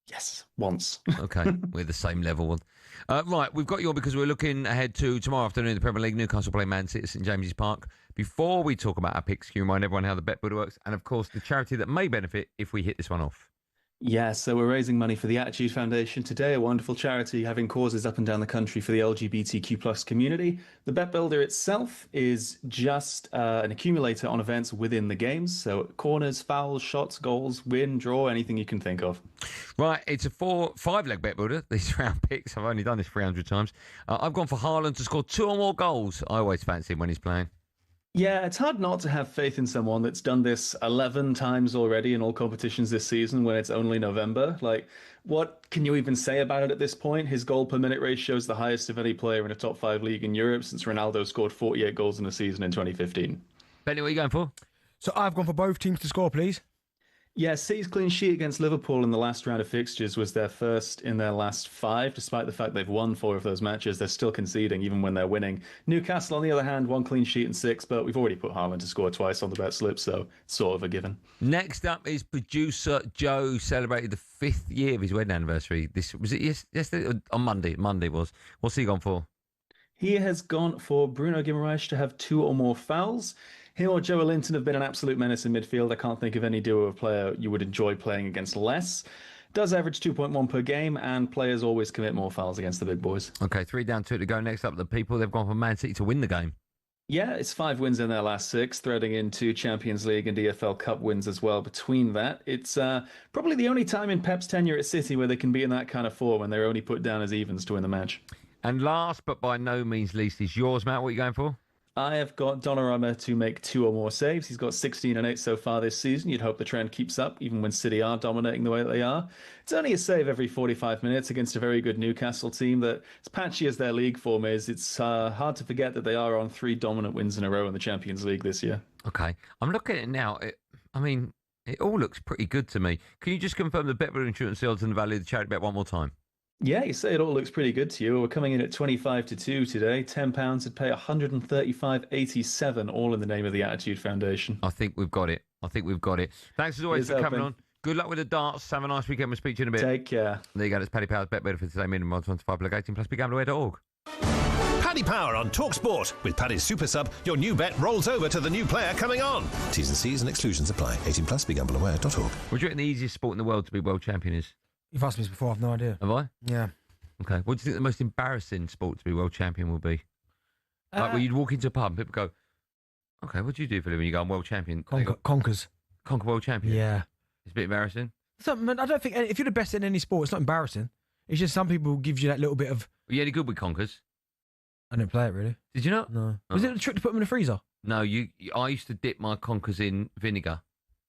Yes, once. Okay, we're the same level. Right, we've got you on because we're looking ahead to tomorrow afternoon in the Premier League. Newcastle play Man City at St James's Park. Before we talk about our picks, can you remind everyone how the bet works? And of course, the charity that may benefit if we hit this one off. Yeah, so we're raising money for the Attitude Foundation today, a wonderful charity having causes up and down the country for the LGBTQ plus community. The Bet Builder itself is just an accumulator on events within the games. So corners, fouls, shots, goals, win, draw, anything you can think of. Right, it's a 5-leg Bet Builder, these round picks. I've only done this 300 times. I've gone for Haaland to score 2 or more goals. I always fancy him when he's playing. Yeah, it's hard not to have faith in someone that's done this 11 times already in all competitions this season when it's only November. Like, what can you even say about it at this point? His goal per minute ratio is the highest of any player in a top 5 league in Europe since Ronaldo scored 48 goals in a season in 2015. Benny, what are you going for? So I've gone for both teams to score, please. Yeah, City's clean sheet against Liverpool in the last round of fixtures was their first in their last 5. Despite the fact they've won 4 of those matches, they're still conceding even when they're winning. Newcastle, on the other hand, 1 clean sheet in 6, but we've already put Haaland to score twice on the bet slip, so it's sort of a given. Next up is producer Joe, celebrated the 5th year of his wedding anniversary. Was it yesterday? On Monday. Monday was. What's he gone for? He has gone for Bruno Guimaraes to have 2 or more fouls. Him or Joe Linton have been an absolute menace in midfield. I can't think of any duo of player you would enjoy playing against less. Does average 2.1 per game, and players always commit more fouls against the big boys. Okay, 3 down, 2 to go. Next up, the people, they've gone for Man City to win the game. Yeah, it's 5 wins in their last 6, threading into Champions League and EFL Cup wins as well between that. It's probably the only time in Pep's tenure at City where they can be in that kind of form when they're only put down as evens to win the match. And last, but by no means least, is yours, Matt. What are you going for? I have got Donnarumma to make 2 or more saves. He's got 16 and 8 so far this season. You'd hope the trend keeps up, even when City are dominating the way that they are. It's only a save every 45 minutes against a very good Newcastle team that, as patchy as their league form is, it's hard to forget that they are on 3 dominant wins in a row in the Champions League this year. Okay, I'm looking at it now. It all looks pretty good to me. Can you just confirm the Bet Insurance odds and the value of the charity bet one more time? Yeah, you say it all looks pretty good to you. We're coming in at 25-2 today. £10 would pay 135.87, all in the name of the Attitude Foundation. I think we've got it. Thanks as always for coming on. Good luck with the darts. Have a nice weekend. We'll speak to you in a bit. Take care. There you go. That's Paddy Power's Bet Better for today. Minimum odds 1 to 5 plug 18 plus begambleaware.org. Paddy Power on talkSPORT. With Paddy's Super Sub, your new bet rolls over to the new player coming on. T's and C's and exclusions apply. 18 plus begambleaware.org. What do you reckon the easiest sport in the world to be world champion is? You've asked me this before, I've no idea. Have I? Yeah. Okay. What do you think the most embarrassing sport to be world champion will be? Like when you'd walk into a pub and people go, okay, what do you do for a living? You go, I'm world champion. Conkers. Conquer world champion? Yeah. It's a bit embarrassing. I don't think, if you're the best in any sport, it's not embarrassing. It's just some people give you that little bit of... Were you any good with conkers? I didn't play it, really. Did you not? No. Was it a trick to put them in the freezer? No, I used to dip my conkers in vinegar.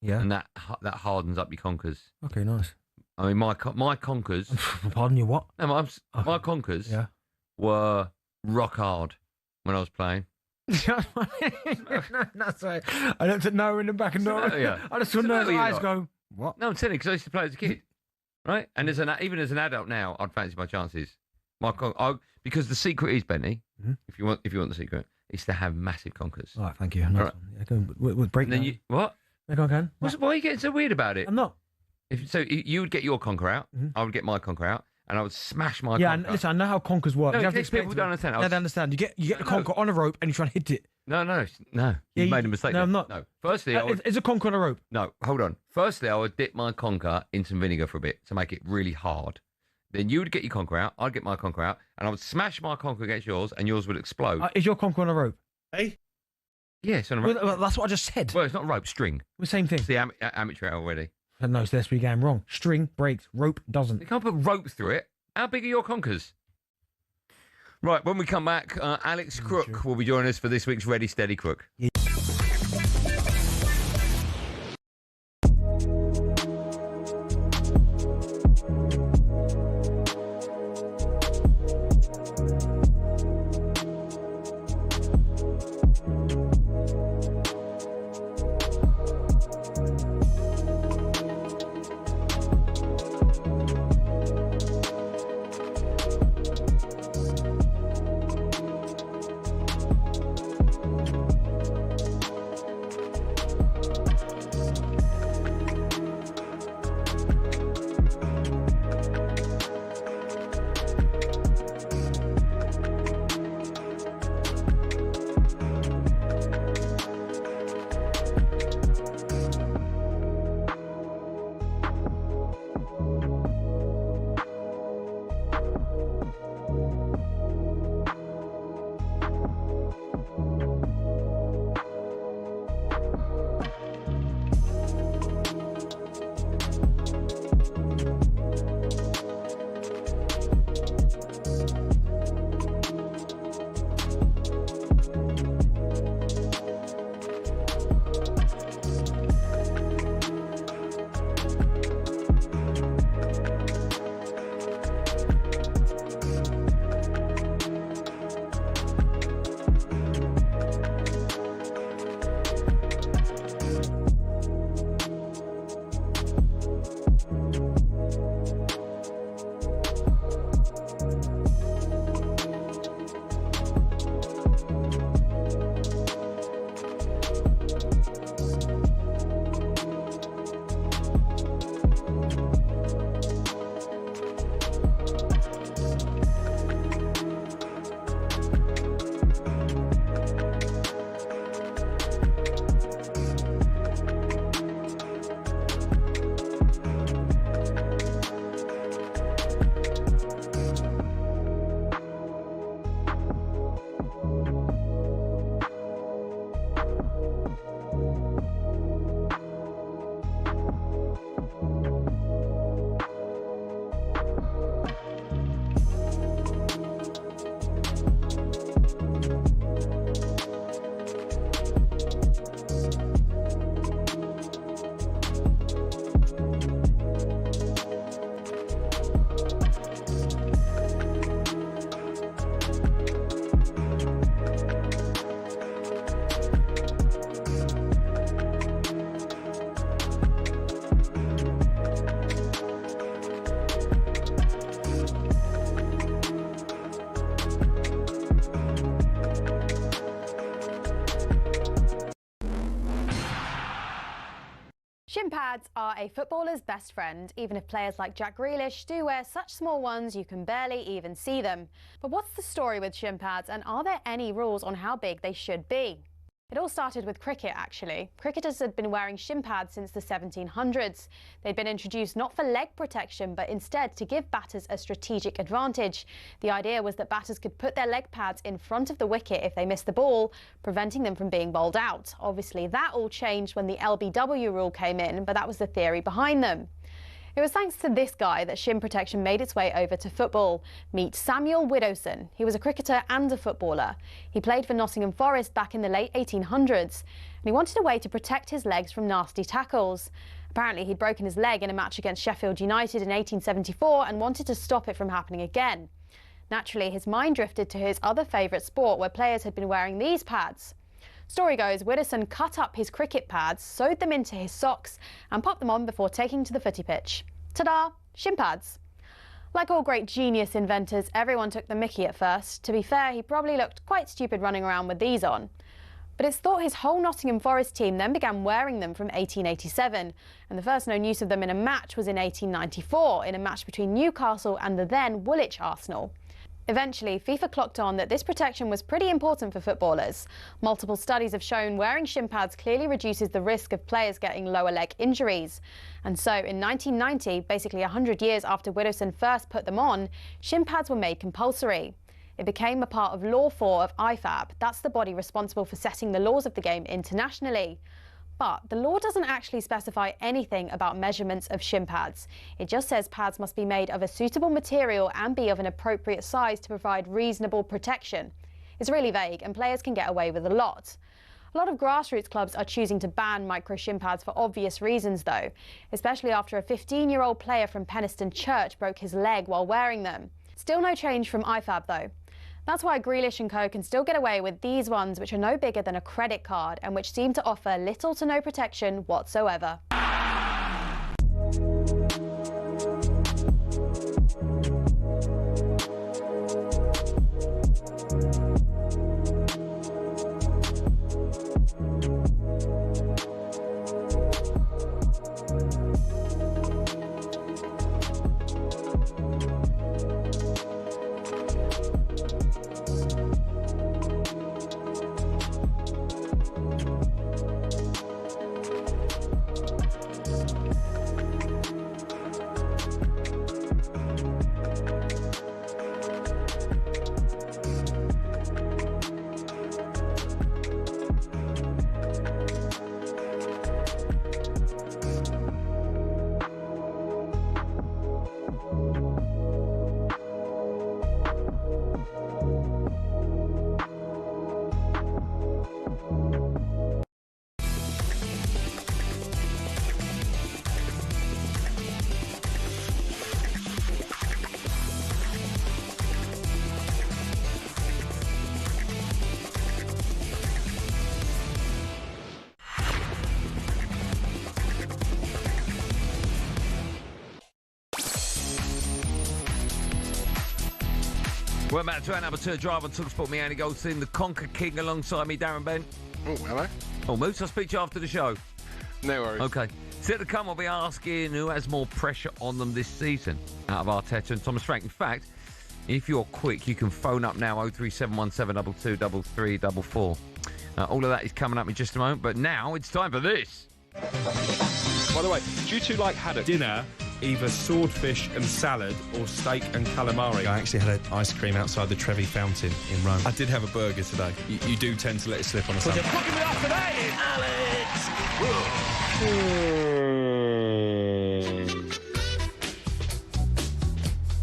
Yeah. And that hardens up your conkers. Okay, nice. I mean, my conkers... Pardon you, what? No, my conkers were rock hard when I was playing. No, that's right. I looked at Noah in the back and Noah. Yeah. I just saw Noah's eyes go, what? No, I'm telling you, because I used to play as a kid. Right? And even as an adult now, I'd fancy my chances. Because the secret is, Benny, if you want the secret, is to have massive conkers. All right, thank you. Nice. Yeah, go with break. Then what? Yeah, go on. Why are you getting so weird about it? I'm not. So you would get your conker out, I would get my conker out, and I would smash my Yeah, conker. and listen, I know how conkers work. No, you have to explain people don't understand. Yeah, they understand. You get the conker on a rope and you try and hit it. No. Yeah, You made a mistake. No, I'm there. not. No. Firstly, is a conker on a rope? No, hold on. Firstly, I would dip my conker in some vinegar for a bit to make it really hard. Then you would get your conker out, I'd get my conker out, and I would smash my conker against yours, and yours would explode. Is your conker on a rope? Hey? Yeah, it's on a rope. Well, that's what I just said. Well, it's not rope, string. The same thing. It's the amateur hour already. No, so that's where you're going wrong. String breaks, rope doesn't. You can't put rope through it. How big are your conkers? Right, when we come back, Alex Crook will be joining us for this week's Ready Steady Crook. Yeah. Shin pads are a footballer's best friend, even if players like Jack Grealish do wear such small ones you can barely even see them. But what's the story with shin pads, and are there any rules on how big they should be? It all started with cricket, actually. Cricketers had been wearing shin pads since the 1700s. They'd been introduced not for leg protection, but instead to give batters a strategic advantage. The idea was that batters could put their leg pads in front of the wicket if they missed the ball, preventing them from being bowled out. Obviously, that all changed when the LBW rule came in, but that was the theory behind them. It was thanks to this guy that shin protection made its way over to football. Meet Samuel Widdowson. He was a cricketer and a footballer. He played for Nottingham Forest back in the late 1800s, and he wanted a way to protect his legs from nasty tackles. Apparently, he'd broken his leg in a match against Sheffield United in 1874 and wanted to stop it from happening again. Naturally, his mind drifted to his other favourite sport, where players had been wearing these pads. Story goes, Widdowson cut up his cricket pads, sewed them into his socks and popped them on before taking to the footy pitch. Ta-da! Shin pads. Like all great genius inventors, everyone took the mickey at first. To be fair, he probably looked quite stupid running around with these on. But it's thought his whole Nottingham Forest team then began wearing them from 1887, and the first known use of them in a match was in 1894, in a match between Newcastle and the then Woolwich Arsenal. Eventually, FIFA clocked on that this protection was pretty important for footballers. Multiple studies have shown wearing shin pads clearly reduces the risk of players getting lower leg injuries. And so in 1990, basically 100 years after Widdowson first put them on, shin pads were made compulsory. It became a part of Law 4 of IFAB. That's the body responsible for setting the laws of the game internationally. But the law doesn't actually specify anything about measurements of shin pads. It just says pads must be made of a suitable material and be of an appropriate size to provide reasonable protection. It's really vague, and players can get away with a lot. A lot of grassroots clubs are choosing to ban micro shin pads for obvious reasons, though, especially after a 15-year-old player from Penistone Church broke his leg while wearing them. Still no change from IFAB, though. That's why Grealish and co can still get away with these ones, which are no bigger than a credit card and which seem to offer little to no protection whatsoever. Well, back to our number 2 drive on talkSPORT. Me, Andy Goldstein, the Conker King, alongside me, Darren Bent. Oh, hello. Oh, Moose, I'll speak to you after the show. No worries. Okay. Still to come, we'll be asking who has more pressure on them this season out of Arteta and Thomas Frank. In fact, if you're quick, you can phone up now, 03717 22 3344. All of that is coming up in just a moment, but now it's time for this. By the way, do you two like haddock? Dinner, either swordfish and salad or steak and calamari. I actually had an ice cream outside the Trevi Fountain in Rome. I did have a burger today. You do tend to let it slip on a Sunday. Looking me up today, Alex!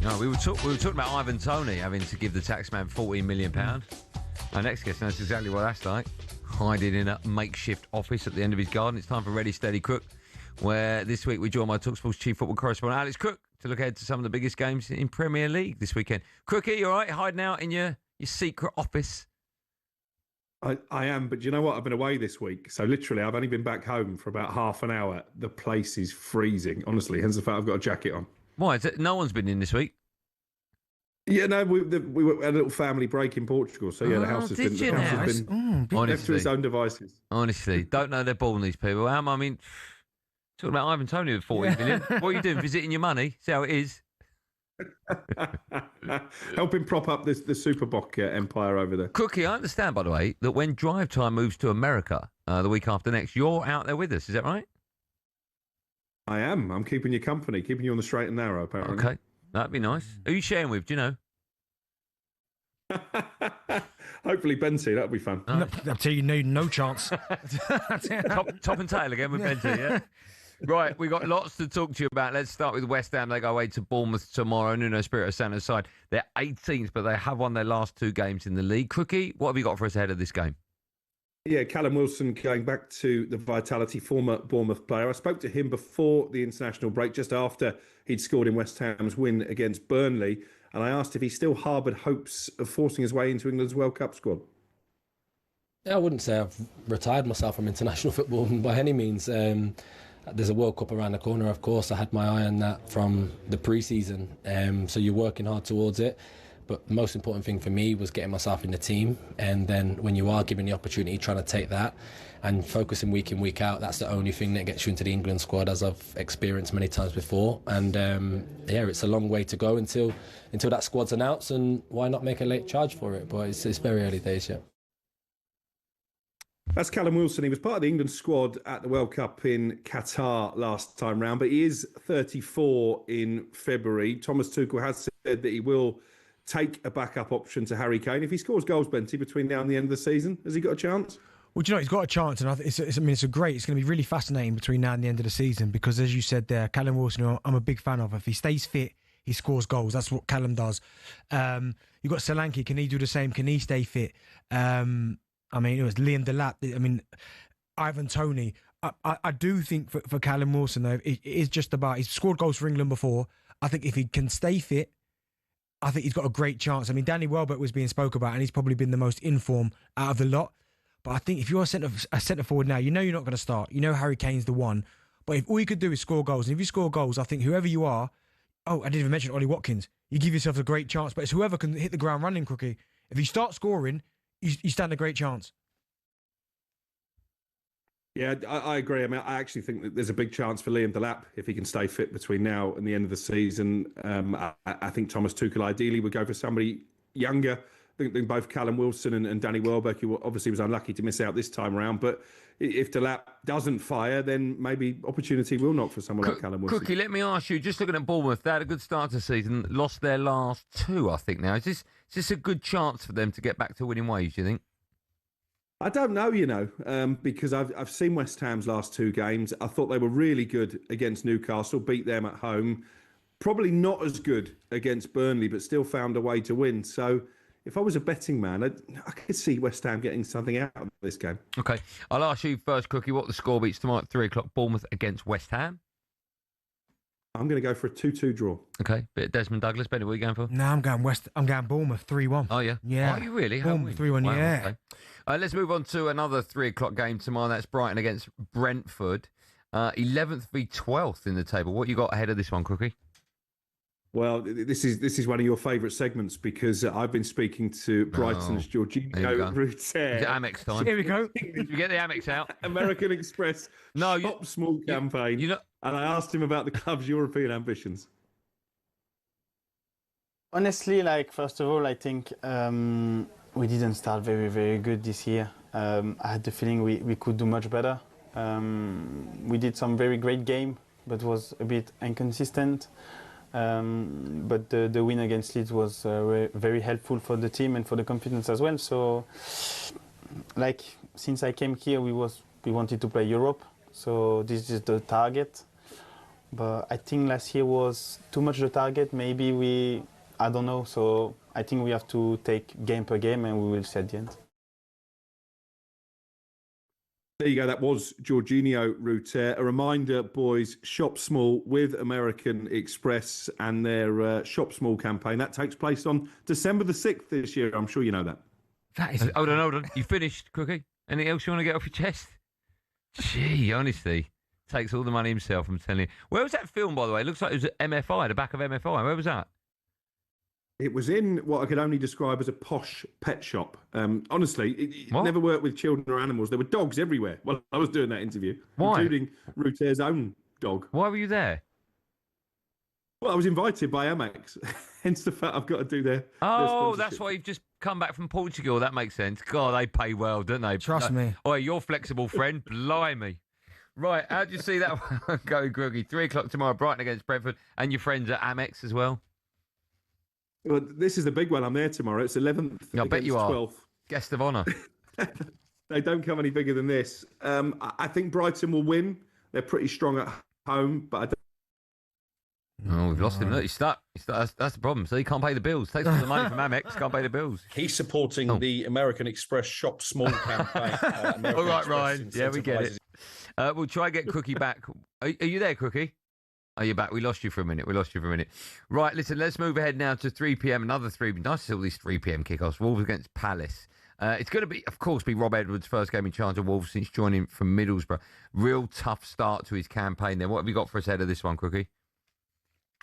No, we were talking about Ivan Toney having to give the taxman £14 million. Our next guest knows exactly what that's like. Hiding in a makeshift office at the end of his garden. It's time for Ready, Steady, Crook, where this week we join my talkSPORT's chief football correspondent, Alex Crook, to look ahead to some of the biggest games in Premier League this weekend. Crookie, you all right? Hiding out in your secret office? I am, but do you know what? I've been away this week. So literally, I've only been back home for about half an hour. The place is freezing, honestly. Hence the fact I've got a jacket on. Why? No one's been in this week? Yeah, no, we were at a little family break in Portugal. So, yeah, the house has been left to its own devices. Honestly, don't know they're born, these people. I mean, Talking about Ivan Toney with 40 million. What are you doing? Visiting your money? See how it is? Help him prop up the Superboc empire over there. Cookie, I understand, by the way, that when Drive Time moves to America the week after next, you're out there with us. Is that right? I am. I'm keeping you company, keeping you on the straight and narrow, apparently. Okay, that'd be nice. Who are you sharing with? Do you know? Hopefully Benty, that'll be fun. No, I'll tell you, no chance. top and tail again with Benty, yeah? Right, we've got lots to talk to you about. Let's start with West Ham. They go away to Bournemouth tomorrow. Nuno Espirito Santo's side. They're 18th, but they have won their last 2 games in the league. Cookie, what have you got for us ahead of this game? Yeah, Callum Wilson going back to the Vitality, former Bournemouth player. I spoke to him before the international break, just after he'd scored in West Ham's win against Burnley, and I asked if he still harboured hopes of forcing his way into England's World Cup squad. Yeah, I wouldn't say I've retired myself from international football by any means. There's a World Cup around the corner, of course. I had my eye on that from the pre-season, so you're working hard towards it. But the most important thing for me was getting myself in the team, and then when you are given the opportunity, trying to take that and focusing week in, week out. That's the only thing that gets you into the England squad, as I've experienced many times before. And yeah, it's a long way to go until that squad's announced, and why not make a late charge for it? But it's very early days yet. That's Callum Wilson. He was part of the England squad at the World Cup in Qatar last time round, but he is 34 in February. Thomas Tuchel has said that he will take a backup option to Harry Kane. If he scores goals, Benty, between now and the end of the season, has he got a chance? Well, do you know, he's got a chance, and it's going to be really fascinating between now and the end of the season, because as you said there, Callum Wilson, who I'm a big fan of, if he stays fit, he scores goals. That's what Callum does. You've got Solanke. Can he do the same? Can he stay fit? I mean, it was Liam Delap. I mean, Ivan Toney. I do think for Callum Wilson, though, it is just about, he's scored goals for England before. I think if he can stay fit, I think he's got a great chance. I mean, Danny Welbeck was being spoke about, and he's probably been the most in form out of the lot. But I think if you're a centre forward now, you know you're not going to start. You know Harry Kane's the one. But if all you could do is score goals, and if you score goals, I think whoever you are, I didn't even mention Ollie Watkins, you give yourself a great chance. But it's whoever can hit the ground running, Cookie. If you start scoring, you stand a great chance. Yeah, I agree. I mean, I actually think that there's a big chance for Liam Delap if he can stay fit between now and the end of the season. I think Thomas Tuchel ideally would go for somebody younger than both Callum Wilson and Danny Welbeck, who obviously was unlucky to miss out this time around. But if Delap doesn't fire, then maybe opportunity will knock for someone like Callum Wilson. Cookie, let me ask you, just looking at Bournemouth, they had a good start to the season, lost their last 2, I think now. Is this a good chance for them to get back to winning ways, do you think? I don't know, because I've seen West Ham's last 2 games. I thought they were really good against Newcastle, beat them at home. Probably not as good against Burnley, but still found a way to win. So if I was a betting man, I could see West Ham getting something out of this game. Okay, I'll ask you first, Cookie, what the score beats tomorrow at 3 o'clock, Bournemouth against West Ham? I'm going to go for a 2-2 draw. Okay, bit of Desmond Douglas. Benny, what are you going for? No, I'm going Bournemouth 3-1. Oh, yeah? Yeah. Are you really? Bournemouth 3-1, wow, yeah. Okay. Let's move on to another 3 o'clock game tomorrow. That's Brighton against Brentford. 11th v 12th in the table. What you got ahead of this one, Cookie? Well, this is one of your favourite segments, because I've been speaking to Brighton's Jorginho Ruter. Is it Amex time? Here we go. Did you get the Amex out? American Express Shop Small campaign. And I asked him about the club's European ambitions. Honestly, first of all, I think we didn't start very, very good this year. I had the feeling we could do much better. We did some very great game, but was a bit inconsistent. But the win against Leeds was very helpful for the team and for the confidence as well. So, since I came here, we wanted to play Europe. So this is the target. But I think last year was too much the target. Maybe I don't know. So I think we have to take game per game, and we will see at the end. There you go. That was Jorginho Ruter. A reminder, boys, shop small with American Express and their Shop Small campaign. That takes place on December the 6th this year. I'm sure you know that. That is... Hold on. You finished, Cookie? Anything else you want to get off your chest? Gee, honestly. Takes all the money himself, I'm telling you. Where was that film, by the way? It looks like it was at MFI, the back of MFI. Where was that? It was in what I could only describe as a posh pet shop. Honestly, it never worked with children or animals. There were dogs everywhere while I was doing that interview, Why? including Ruter's own dog. Why were you there? Well, I was invited by Amex, hence the fact I've got to do their Oh, sponsorship. that's why you've just come back from Portugal. That makes sense. God, they pay well, don't they? Trust me. Oh, you're flexible, friend. Blimey. Right, how do you see that one go, Groggy? 3 o'clock tomorrow, Brighton against Brentford, and your friends at Amex as well. Well, this is the big one. I'm there tomorrow. It's 11th. I bet you are. 12th. Guest of honour. They don't come any bigger than this. I think Brighton will win. They're pretty strong at home, but I don't. Oh, we've lost him. Look, he's stuck. That's the problem. So he can't pay the bills. Takes all the money from Amex, can't pay the bills. He's supporting the American Express Shop Small campaign. All right, Ryan. Yeah, we get it. We'll try and get Crookie back. Are you there, Crookie? Oh, you're back. We lost you for a minute. Right, listen, let's move ahead now to 3 p.m. Another 3 p.m. Nice to see all these 3 p.m. kickoffs. Wolves against Palace. It's going to be, of course, Rob Edwards' first game in charge of Wolves since joining from Middlesbrough. Real tough start to his campaign there. What have you got for us ahead of this one, Crookie?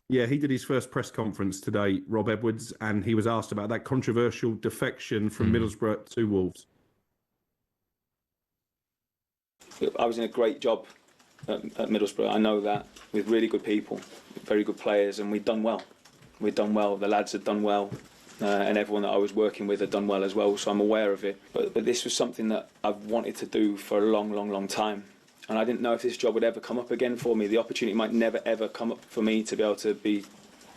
Yeah, he did his first press conference today, Rob Edwards, and he was asked about that controversial defection from Middlesbrough to Wolves. I was in a great job at Middlesbrough. I know that, with really good people, very good players, and we'd done well. The lads had done well, and everyone that I was working with had done well as well, so I'm aware of it. But this was something that I've wanted to do for a long, long, long time. And I didn't know if this job would ever come up again for me. The opportunity might never, ever come up for me to be able to be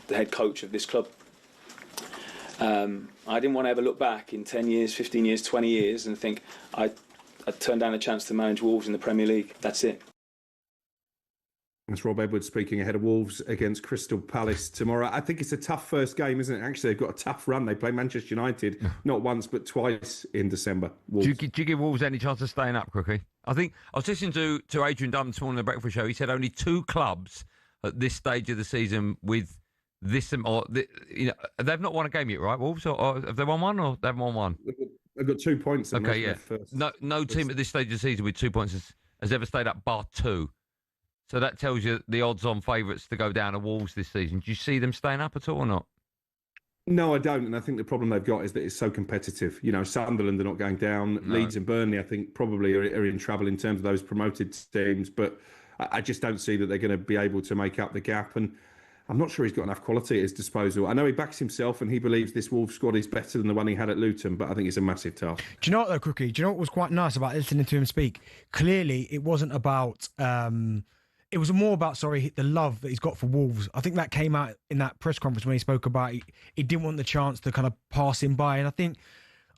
the head coach of this club. I didn't want to ever look back in 10 years, 15 years, 20 years and think I turned down a chance to manage Wolves in the Premier League. That's it. That's Rob Edwards speaking ahead of Wolves against Crystal Palace tomorrow. I think it's a tough first game, isn't it? Actually, they've got a tough run. They play Manchester United not once but twice in December. Do you give Wolves any chance of staying up, Crookie? I think I was listening to Adrian Dunn this morning on the Breakfast Show. He said only 2 clubs at this stage of the season with this, they've not won a game yet, right, Wolves? Or have they won one, or they haven't won one? They've got 2 points. Okay, yeah. No team at this stage of the season with 2 points has ever stayed up, bar 2. So that tells you the odds-on favourites to go down are Wolves this season. Do you see them staying up at all or not? No, I don't. And I think the problem they've got is that it's so competitive. Sunderland are not going down. No. Leeds and Burnley, I think, probably are in trouble in terms of those promoted teams. But I just don't see that they're going to be able to make up the gap. And I'm not sure he's got enough quality at his disposal. I know he backs himself and he believes this Wolves squad is better than the one he had at Luton, but I think it's a massive task. Do you know what, though, Crookie? Do you know what was quite nice about listening to him speak? Clearly, it wasn't about... It was more about, the love that he's got for Wolves. I think that came out in that press conference when he spoke about he didn't want the chance to kind of pass him by. And I think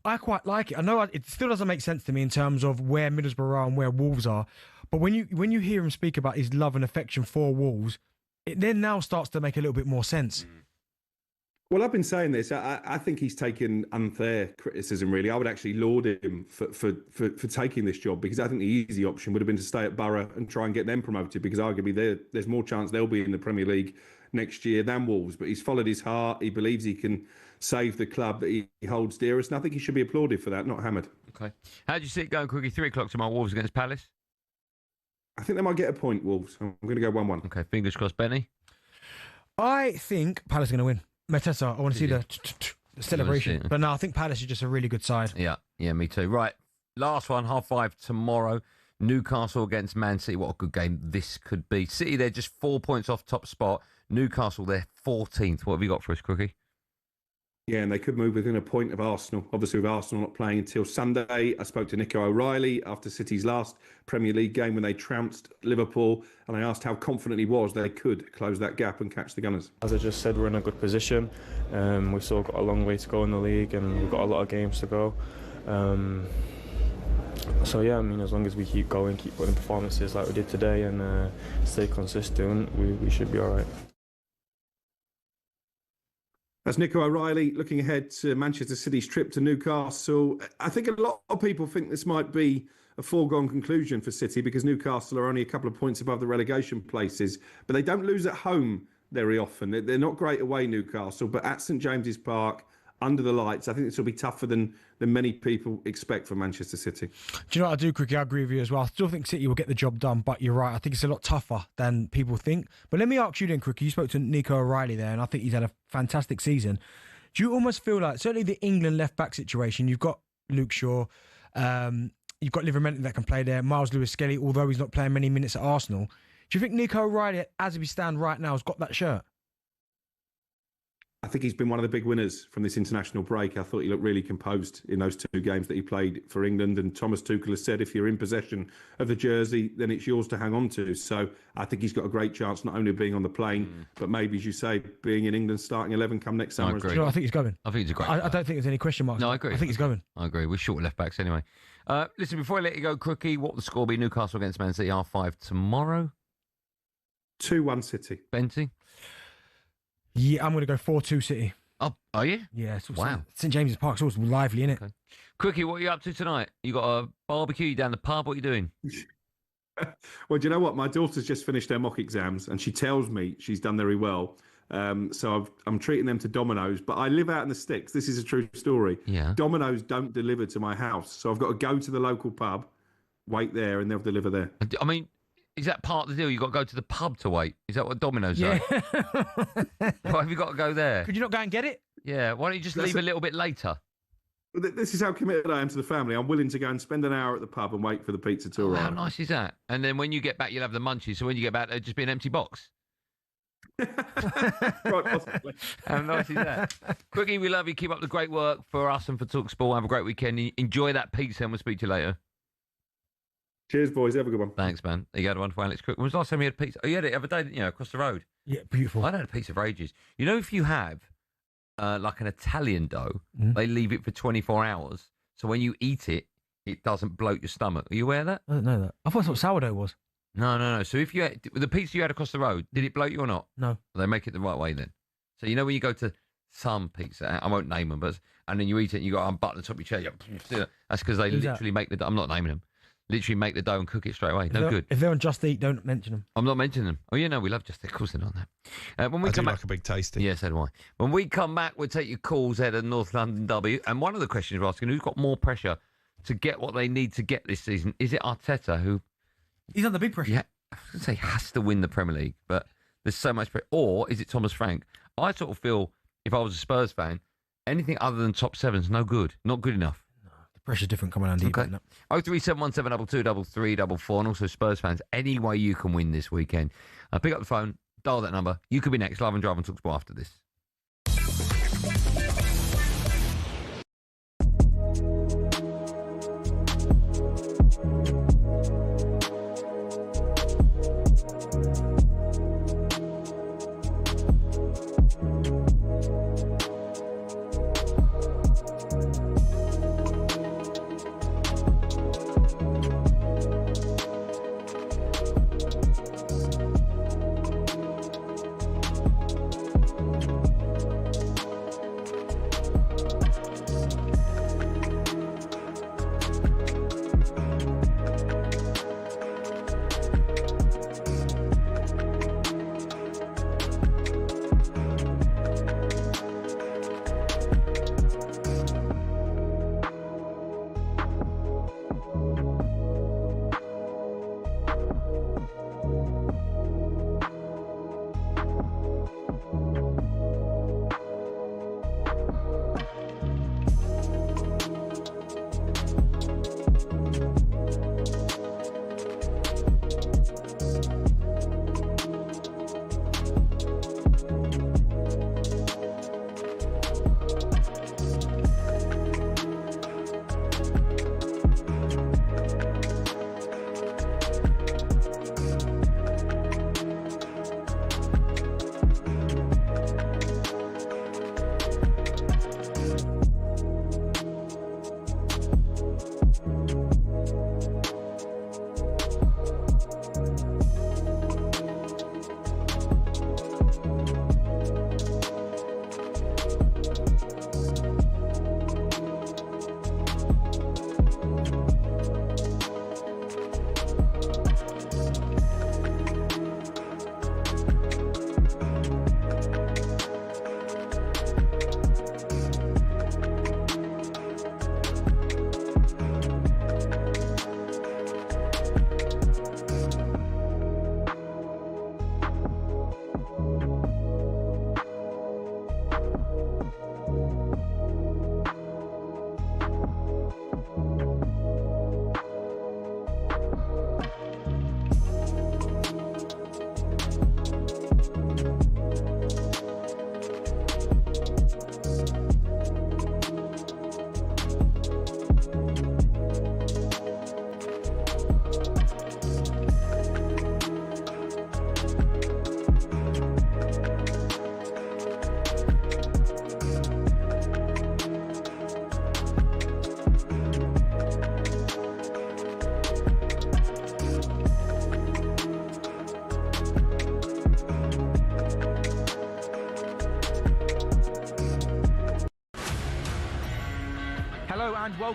I quite like it. I know it still doesn't make sense to me in terms of where Middlesbrough are and where Wolves are. But when you hear him speak about his love and affection for Wolves, it then now starts to make a little bit more sense. Well, I've been saying this. I think he's taken unfair criticism, really. I would actually laud him for taking this job, because I think the easy option would have been to stay at Borough and try and get them promoted, because arguably there's more chance they'll be in the Premier League next year than Wolves. But he's followed his heart. He believes he can save the club that he holds dearest. And I think he should be applauded for that, not hammered. Okay. How do you see it going, Crookie? 3 o'clock tomorrow, Wolves against Palace? I think they might get a point, Wolves. I'm going to go 1-1. Okay, fingers crossed. Benny? I think Palace are going to win. Mateta, I want to see the celebration. But no, I think Palace is just a really good side. Yeah, me too. Right, last one, 5:30 tomorrow. Newcastle against Man City. What a good game this could be. City, they're just 4 points off top spot. Newcastle, they're 14th. What have you got for us, Crookie? Yeah, and they could move within a point of Arsenal. Obviously, with Arsenal not playing until Sunday. I spoke to Nico O'Reilly after City's last Premier League game when they trounced Liverpool, and I asked how confident he was they could close that gap and catch the Gunners. As I just said, we're in a good position. We've still got a long way to go in the league, and we've got a lot of games to go. So yeah, as long as we keep going, keep putting performances like we did today, and stay consistent, we should be all right. That's Nico O'Reilly looking ahead to Manchester City's trip to Newcastle. I think a lot of people think this might be a foregone conclusion for City, because Newcastle are only a couple of points above the relegation places, but they don't lose at home very often. They're not great away, Newcastle, but at St James's Park, under the lights, I think this will be tougher than many people expect for Manchester City. Do you know what I do, Crookie? I agree with you as well. I still think City will get the job done, but you're right. I think it's a lot tougher than people think. But let me ask you then, Crookie. You spoke to Nico O'Reilly there, and I think he's had a fantastic season. Do you almost feel like, certainly the England left-back situation, you've got Luke Shaw, you've got Livermore that can play there, Miles Lewis-Skelly, although he's not playing many minutes at Arsenal. Do you think Nico O'Reilly, as we stand right now, has got that shirt? I think he's been one of the big winners from this international break. I thought he looked really composed in those 2 games that he played for England. And Thomas Tuchel has said if you're in possession of the jersey, then it's yours to hang on to. So I think he's got a great chance not only of being on the plane, but maybe, as you say, being in England's starting 11 come next summer. I agree. I think he's going. I think he's a great I don't think there's any question marks. No, I agree. I think he's going. I agree. We're short left backs anyway. Listen, before I let you go, Crookie, what will the score be? Newcastle against Man City, R5 tomorrow? 2-1 City. Benty? Yeah, I'm going to go 4-2 City. Oh, are you? Yeah. It's wow. St James's Park's always lively, isn't it? Okay. Crookie, what are you up to tonight? You got a barbecue? You down the pub? What are you doing? Well, do you know what? My daughter's just finished her mock exams and she tells me she's done very well. So I'm treating them to Domino's, but I live out in the sticks. This is a true story. Yeah. Domino's don't deliver to my house. So I've got to go to the local pub, wait there, and they'll deliver there. I mean, is that part of the deal? You've got to go to the pub to wait? Is that what Domino's say? Why have you got to go there? Could you not go and get it? Yeah. Why don't you just leave a little bit later? This is how committed I am to the family. I'm willing to go and spend an hour at the pub and wait for the pizza to arrive. How nice is that? And then when you get back, you'll have the munchies. So when you get back, it'll just be an empty box. Quite possibly. How nice is that? Quickie, we love you. Keep up the great work for us and for talkSPORT. Have a great weekend. Enjoy that pizza and we'll speak to you later. Cheers, boys. Have a good one. Thanks, man. You had one for Alex Cook. When was the last time you had pizza? Oh, you had it the other day, didn't you? Across the road. Yeah, beautiful. I hadn't had a pizza for ages. You know, if you have like an Italian dough, they leave it for 24 hours. So when you eat it, it doesn't bloat your stomach. Are you aware of that? I don't know that. I thought that's what sourdough was. No. So if you had the pizza you had across the road, did it bloat you or not? No. They make it the right way then. So you know when you go to some pizza, I won't name them, but and then you eat it and you got to unbutton the top of your chair. That's because they literally make the dough. I'm not naming them. Literally make the dough and cook it straight away. No good. If they're on Just Eat, don't mention them. I'm not mentioning them. Oh, yeah, no, we love Just Eat. Of course they're not that. When we come back, like a big tasty. Yes, so do I. When we come back, we'll take your calls out of North London Derby. And one of the questions we're asking, who's got more pressure to get what they need to get this season? Is it Arteta, who... He's under big pressure. Yeah, I was going to say has to win the Premier League, but there's so much pressure. Or is it Thomas Frank? I sort of feel, if I was a Spurs fan, anything other than top seven is no good. Not good enough. Pressure's different coming on. Okay. 03717223344, and also Spurs fans, any way you can win this weekend. Pick up the phone, dial that number. You could be next. Live and Drive on talkSPORT after this.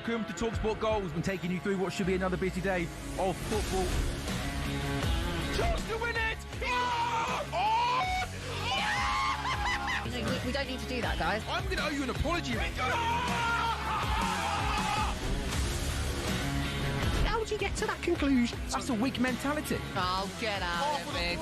welcome to talkSPORT Goals. We're taking you through what should be another busy day of football. Chance to win it! We don't need to do that, guys. I'm going to owe you an apology. How would you get to that conclusion? That's a weak mentality. Oh, get out of it.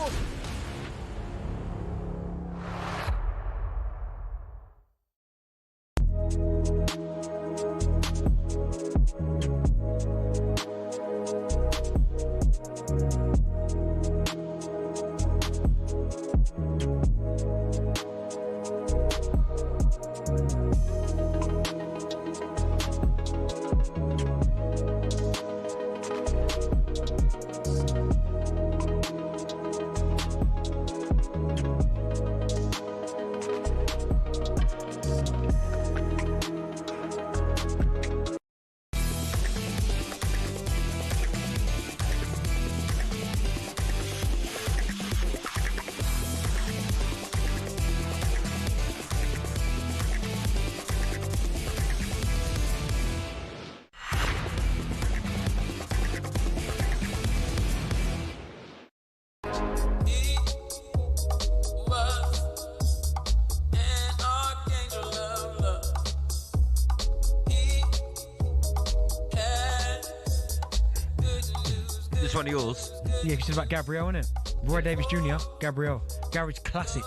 This one of yours? Yeah, because it's about Gabriel, isn't it? Roy Davis Jr., Gabriel. Gary's classic.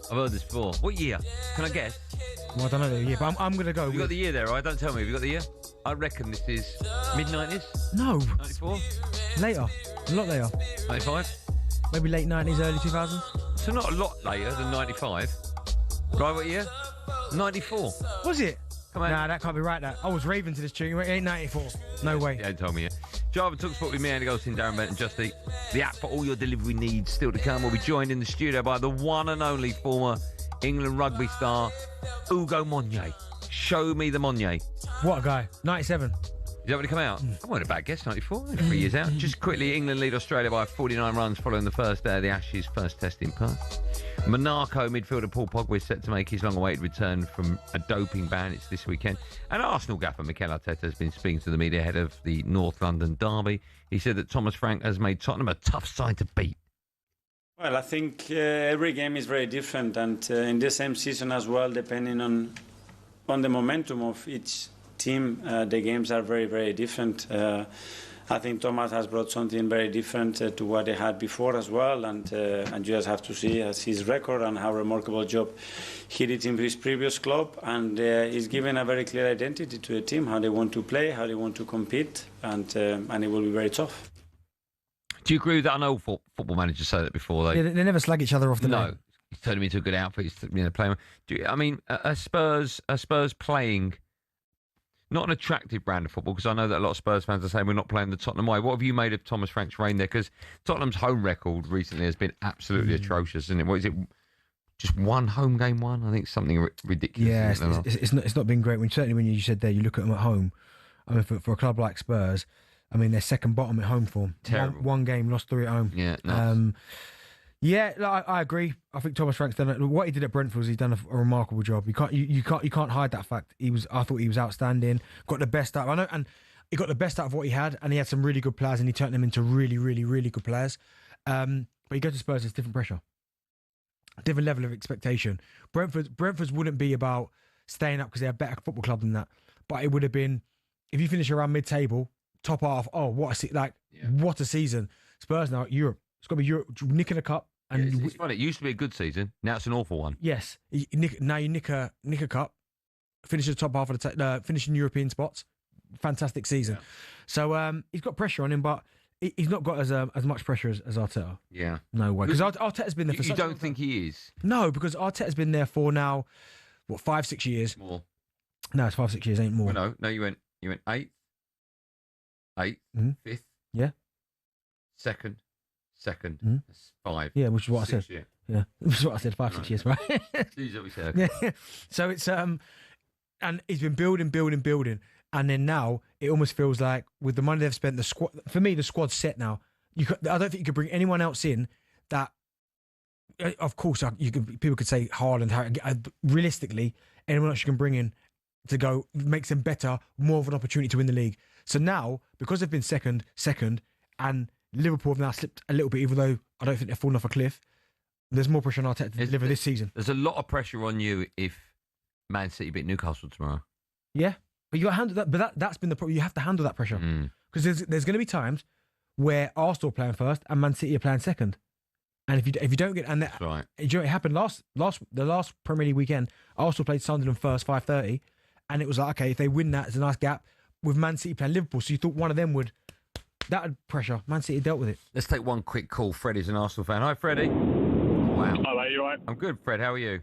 I've heard this before. What year? Can I guess? Well, I don't know the year, but I'm going to go. Have you got the year there, right? Don't tell me. Have you got the year? I reckon this is mid-90s? No. 94? Later. A lot later. 95? Maybe late 90s, early 2000s. So not a lot later than 95. Right, what year? 94. Was it? Come on. Nah, that can't be right, that. I was raving to this tune. It ain't 94. No way. Yeah, told me, yeah. Java talkSPORT with me, Andy Goldstein Darren Bent, and Just Eat. The app for all your delivery needs still to come. We'll be joined in the studio by the one and only former England rugby star, Ugo Monye. Show me the Monye. What a guy. 97. Is that when he come out? I wasn't a bad guess, 94. 3 years out. Just quickly, England lead Australia by 49 runs following the first day of the Ashes first test in Perth. Monaco midfielder Paul Pogba is set to make his long-awaited return from a doping ban. It's this weekend. And Arsenal gaffer Mikel Arteta has been speaking to the media ahead of the North London derby. He said that Thomas Frank has made Tottenham a tough side to beat. Well, I think every game is very different, and in the same season as well, depending on the momentum of each team, the games are very, very different. I think Thomas has brought something very different to what they had before as well, and you just have to see his record and how remarkable job he did in his previous club, and he's given a very clear identity to the team, how they want to play, how they want to compete, and it will be very tough. Do you agree with that? I know football managers say that before. They never slag each other off the No, name. he's turned him into a good outfit. He's playing. I mean, are Spurs playing not an attractive brand of football? Because I know that a lot of Spurs fans are saying we're not playing the Tottenham way. What have you made of Thomas Frank's reign there? Because Tottenham's home record recently has been absolutely atrocious, isn't it? What is it? Just one home game won? I think it's something ridiculous. Yeah, it's not been great. Certainly when you said there, you look at them at home. I mean, for a club like Spurs, I mean, they're second bottom at home form. Terrible. One game, lost 3 at home. Yeah, nice. I agree. I think Thomas Frank's done what he did at Brentford. He's done a remarkable job. You can't hide that fact. I thought he was outstanding. Got the best out. I know, and he got the best out of what he had, and he had some really good players, and he turned them into really, really, really good players. But you go to Spurs, it's different pressure, different level of expectation. Brentford's wouldn't be about staying up because they're a better football club than that. But it would have been if you finish around mid-table, top half. Oh, what a season! Spurs now Europe. It's got to be Europe, nicking a cup. And it's funny. It used to be a good season. Now it's an awful one. Yes. Now you nick a cup, finish the top half of finish in European spots. Fantastic season. Yeah. So he's got pressure on him, but he's not got as much pressure as Arteta. Yeah. No way. Because Arteta's been there for You don't think he is? No, because Arteta's been there for now, 5-6 years? More. No, it's 5-6 years, ain't more. Well, no, you went 8th, 5th. Yeah. Second. That's 5. Yeah, which is what I said. Year. Yeah, which is what I said. 5-6 years, right? These are what we said. Yeah. So it's and he's been building, and then now it almost feels like with the money they've spent, the squad. For me, the squad's set now. I don't think you could bring anyone else in that. Of course, people could say Haaland. Realistically, anyone else you can bring in to go makes them better, more of an opportunity to win the league. So now, because they've been second, and Liverpool have now slipped a little bit, even though I don't think they've fallen off a cliff, there's more pressure on Arteta to deliver this season. There's a lot of pressure on you if Man City beat Newcastle tomorrow. Yeah, but you got to handle that. But that's been the problem. You have to handle that pressure because there's going to be times where Arsenal are playing first and Man City are playing second. And if you don't get That's right. You know, it happened the last Premier League weekend. Arsenal played Sunderland first 5:30, and it was like, okay, if they win that, it's a nice gap with Man City playing Liverpool. So you thought one of them would pressure. Man City dealt with it. Let's take one quick call. Freddie's an Arsenal fan. Hi, Freddie. Wow. Hi, mate. You all right? I'm good, Fred. How are you?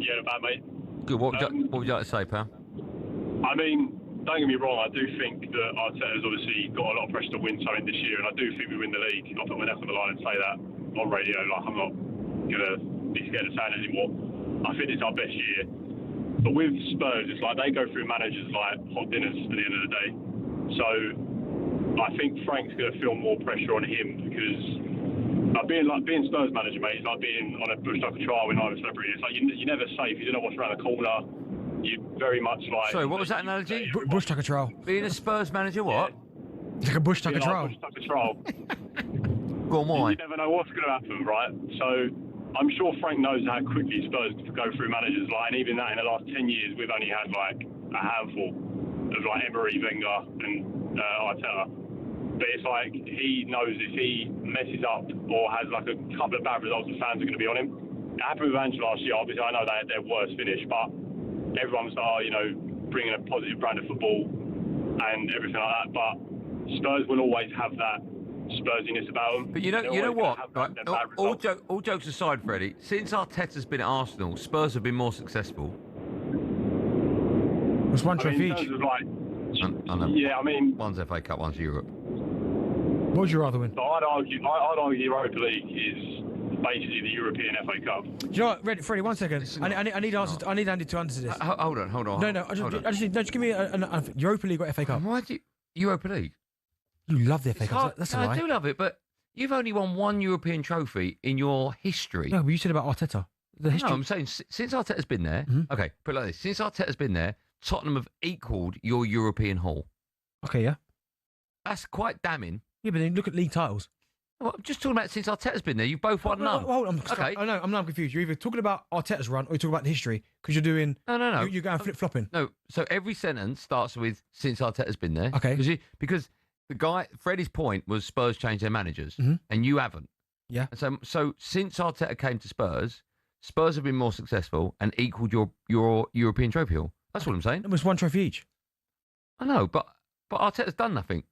Yeah, not bad, mate. Good. What would you like to say, pal? I mean, don't get me wrong. I do think that Arteta's obviously got a lot of pressure to win something this year, and I do think we win the league. I'll put my neck on the line and say that on radio. Like, I'm not going to be scared of saying it anymore. I think it's our best year. But with Spurs, it's like they go through managers like hot dinners at the end of the day. So I think Frank's going to feel more pressure on him because being Spurs manager, mate, it's like being on a bush tucker trial in I'm a Celebrity. It's like you're never safe. You don't know what's around the corner. You very much like. Sorry, what was that analogy? Bush tucker trial. Being a Spurs manager, what? It's like a bush tucker trial. Bush tucker trial. Go on, why? You never know what's going to happen, right? So I'm sure Frank knows how quickly Spurs go through managers. Like, and even that in the last 10 years, we've only had like a handful of like Emery, Wenger, and Arteta. But it's like he knows if he messes up or has like a couple of bad results, the fans are going to be on him. It happened with Angela last year. Obviously, I know they had their worst finish, but everyone was, bringing a positive brand of football and everything like that. But Spurs will always have that Spursiness about them. But you know what? Right? All jokes aside, Freddie, since Arteta's been at Arsenal, Spurs have been more successful. It's one trophy each. Yeah, I mean, one's FA Cup, one's Europe. What would you rather win? So I'd argue Europa League is basically the European FA Cup. Do you know what, Freddie? 1 second. I need answers. I need Andy to answer this. Hold on. No. Just give me a Europa League or FA Cup. Why do you Europa League? You love the FA Cup. That's all right. I do love it, but you've only won one European trophy in your history. No, but you said about Arteta. The history. No, I'm saying since Arteta's been there. Okay, put it like this: since Arteta's been there, Tottenham have equalled your European haul. Okay, yeah. That's quite damning. Yeah, but then look at league titles. Well, I'm just talking about since Arteta's been there. You've both won none. Okay. I know. I'm confused. You're either talking about Arteta's run or you're talking about the history because you're doing. No. You're going flip-flopping. No. So every sentence starts with since Arteta's been there. Okay. Because the guy, Freddie's point was Spurs changed their managers, and you haven't. Yeah. And so since Arteta came to Spurs, Spurs have been more successful and equalled your European trophy haul. That's what I'm saying. It was one trophy each. I know, but Arteta's done nothing.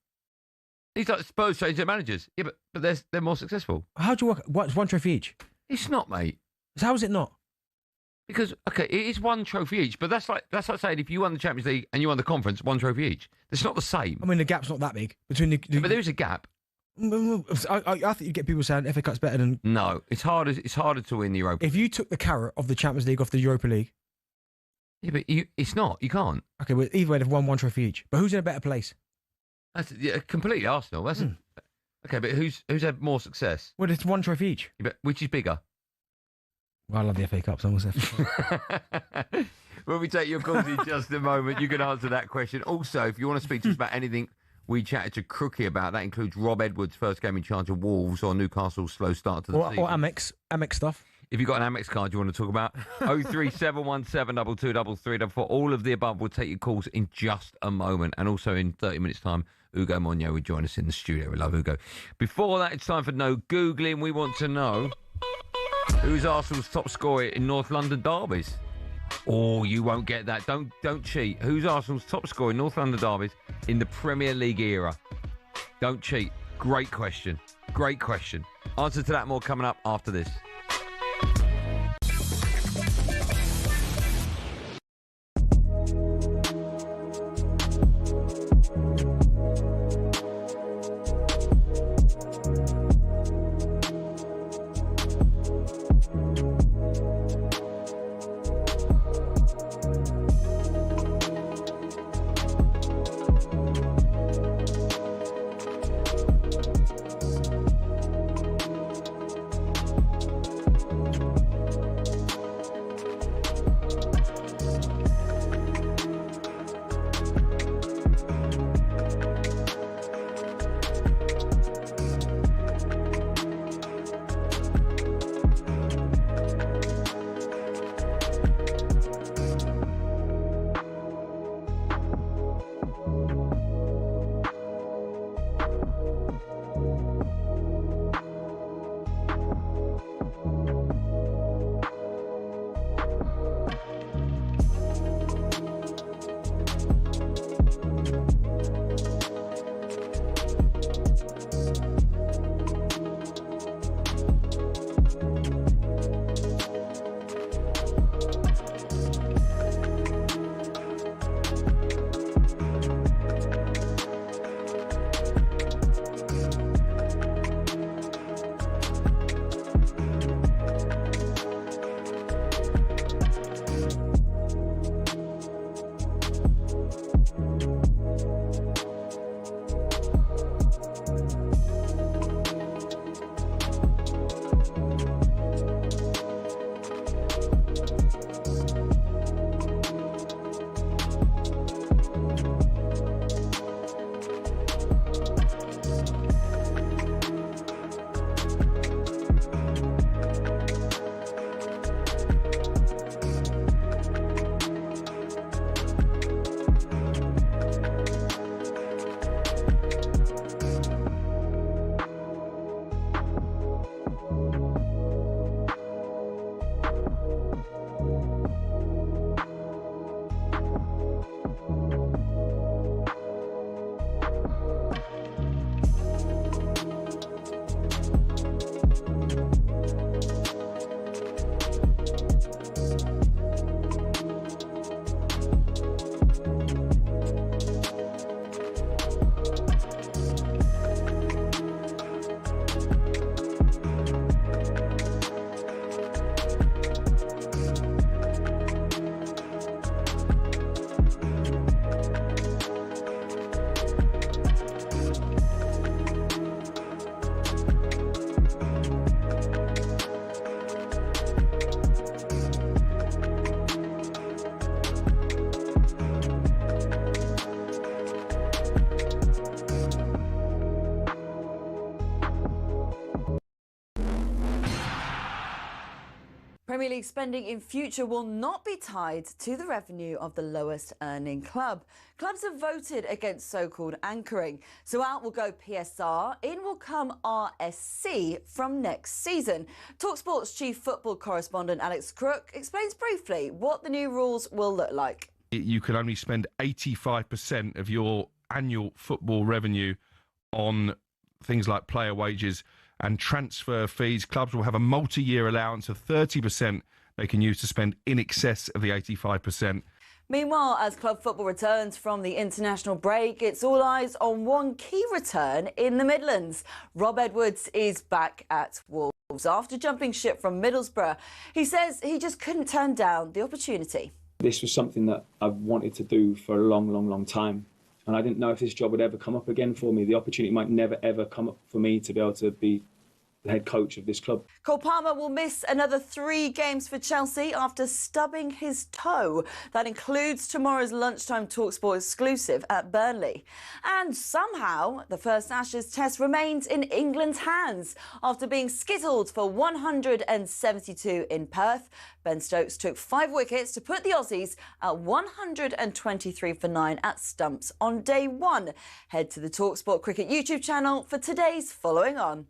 He's like Spurs changed their managers. Yeah, but they're more successful. How do you work? What's one trophy each? It's not, mate. So how is it not? Because it is one trophy each, but that's like saying if you won the Champions League and you won the conference, one trophy each. It's not the same. I mean, the gap's not that big between the but there is a gap. I think you get people saying FA Cup's better than. No, it's harder to win the Europa. If you took the carrot of the Champions League off the Europa League. Yeah, but it's not. You can't. Okay, well, either way, they've won one trophy each. But who's in a better place? That's completely Arsenal. That's okay, but who's had more success? Well, it's one trophy each. Yeah, but which is bigger? Well, I love the FA Cup, so I'm going to say. When we take your calls in just a moment, you can answer that question. Also, if you want to speak to us about anything we chatted to Crookie about, that includes Rob Edwards' first game in charge of Wolves or Newcastle's slow start to the season. Or Amex stuff. If you've got an Amex card you want to talk about, 03717223334. All of the above will take your calls in just a moment. And also in 30 minutes' time, Ugo Monyo will join us in the studio. We love Ugo. Before that, it's time for No Googling. We want to know who's Arsenal's top scorer in North London derbies. Oh, you won't get that. Don't cheat. Who's Arsenal's top scorer in North London derbies in the Premier League era? Don't cheat. Great question. Great question. Answer to that more coming up after this. Premier League spending in future will not be tied to the revenue of the lowest earning club. Clubs have voted against so-called anchoring. So out will go PSR, in will come RSC from next season. talkSPORT's chief football correspondent Alex Crook explains briefly what the new rules will look like. You can only spend 85% of your annual football revenue on things like player wages and transfer fees. Clubs will have a multi-year allowance of 30% they can use to spend in excess of the 85%. Meanwhile, as club football returns from the international break, it's all eyes on one key return in the Midlands. Rob Edwards is back at Wolves after jumping ship from Middlesbrough. He says he just couldn't turn down the opportunity. This was something that I've wanted to do for a long time. And I didn't know if this job would ever come up again for me. The opportunity might never, ever come up for me to be able to be the head coach of this club. Cole Palmer will miss another 3 games for Chelsea after stubbing his toe. That includes tomorrow's lunchtime talkSPORT exclusive at Burnley. And somehow, the first Ashes test remains in England's hands. After being skittled for 172 in Perth, Ben Stokes took 5 wickets to put the Aussies at 123 for 9 at stumps on day 1. Head to the talkSPORT Cricket YouTube channel for today's Following On.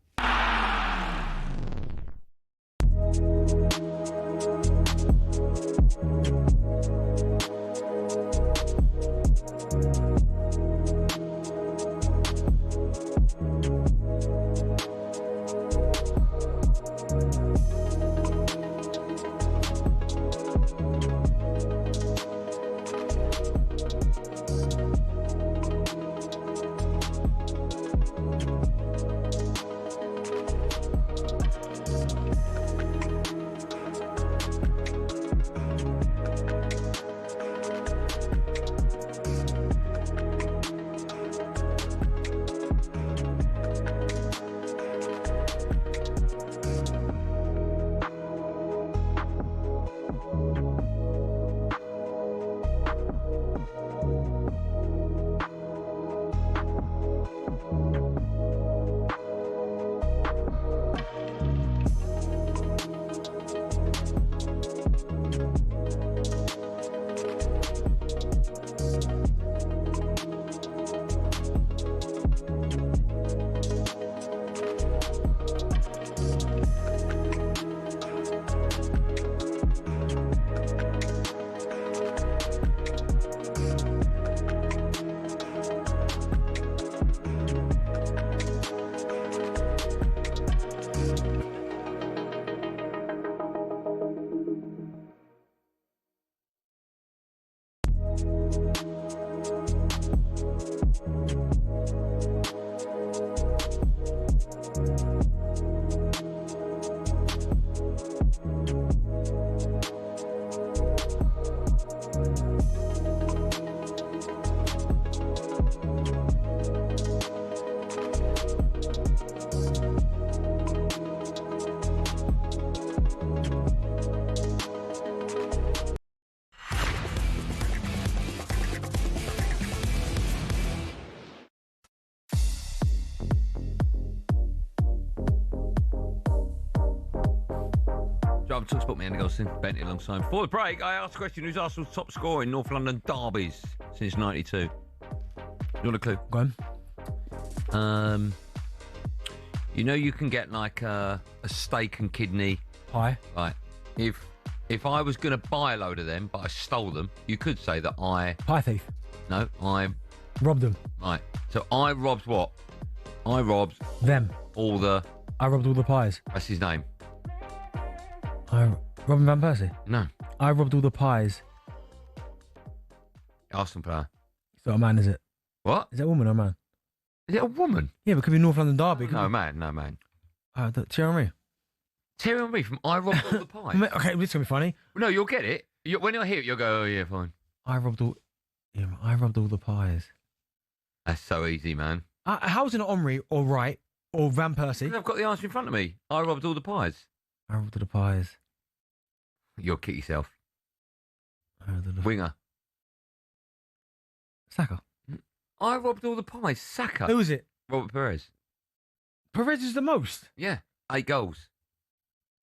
talkSPORT, Andy Goldstein Bent alongside. Before the break, I asked a question: who's Arsenal's top scorer in North London derbies since '92? You want a clue? Go on. You know you can get like a steak and kidney pie. Right. If I was going to buy a load of them, but I stole them, you could say that I pie thief. No, I robbed them. Right. So I robbed what? I robbed them. All the. I robbed all the pies. That's his name. Robin Van Persie? No. I robbed all the pies. Arsenal player. It's not a man, is it? What? Is it a woman or a man? Is it a woman? Yeah, but it could be North London derby. No, man. No, man. Thierry Henry. Thierry Henry from I robbed all the pies. Okay, this is going to be funny. No, you'll get it. When you'll hear it, you'll go, oh, yeah, fine. I robbed all the pies. That's so easy, man. How's it not Henry or Wright or Van Persie? I've got the answer in front of me. I robbed all the pies. I robbed all the pies. You'll kick yourself. Winger. Saka. I robbed all the pies. Saka. Who was it? Robert Perez. Perez is the most? Yeah. 8 goals.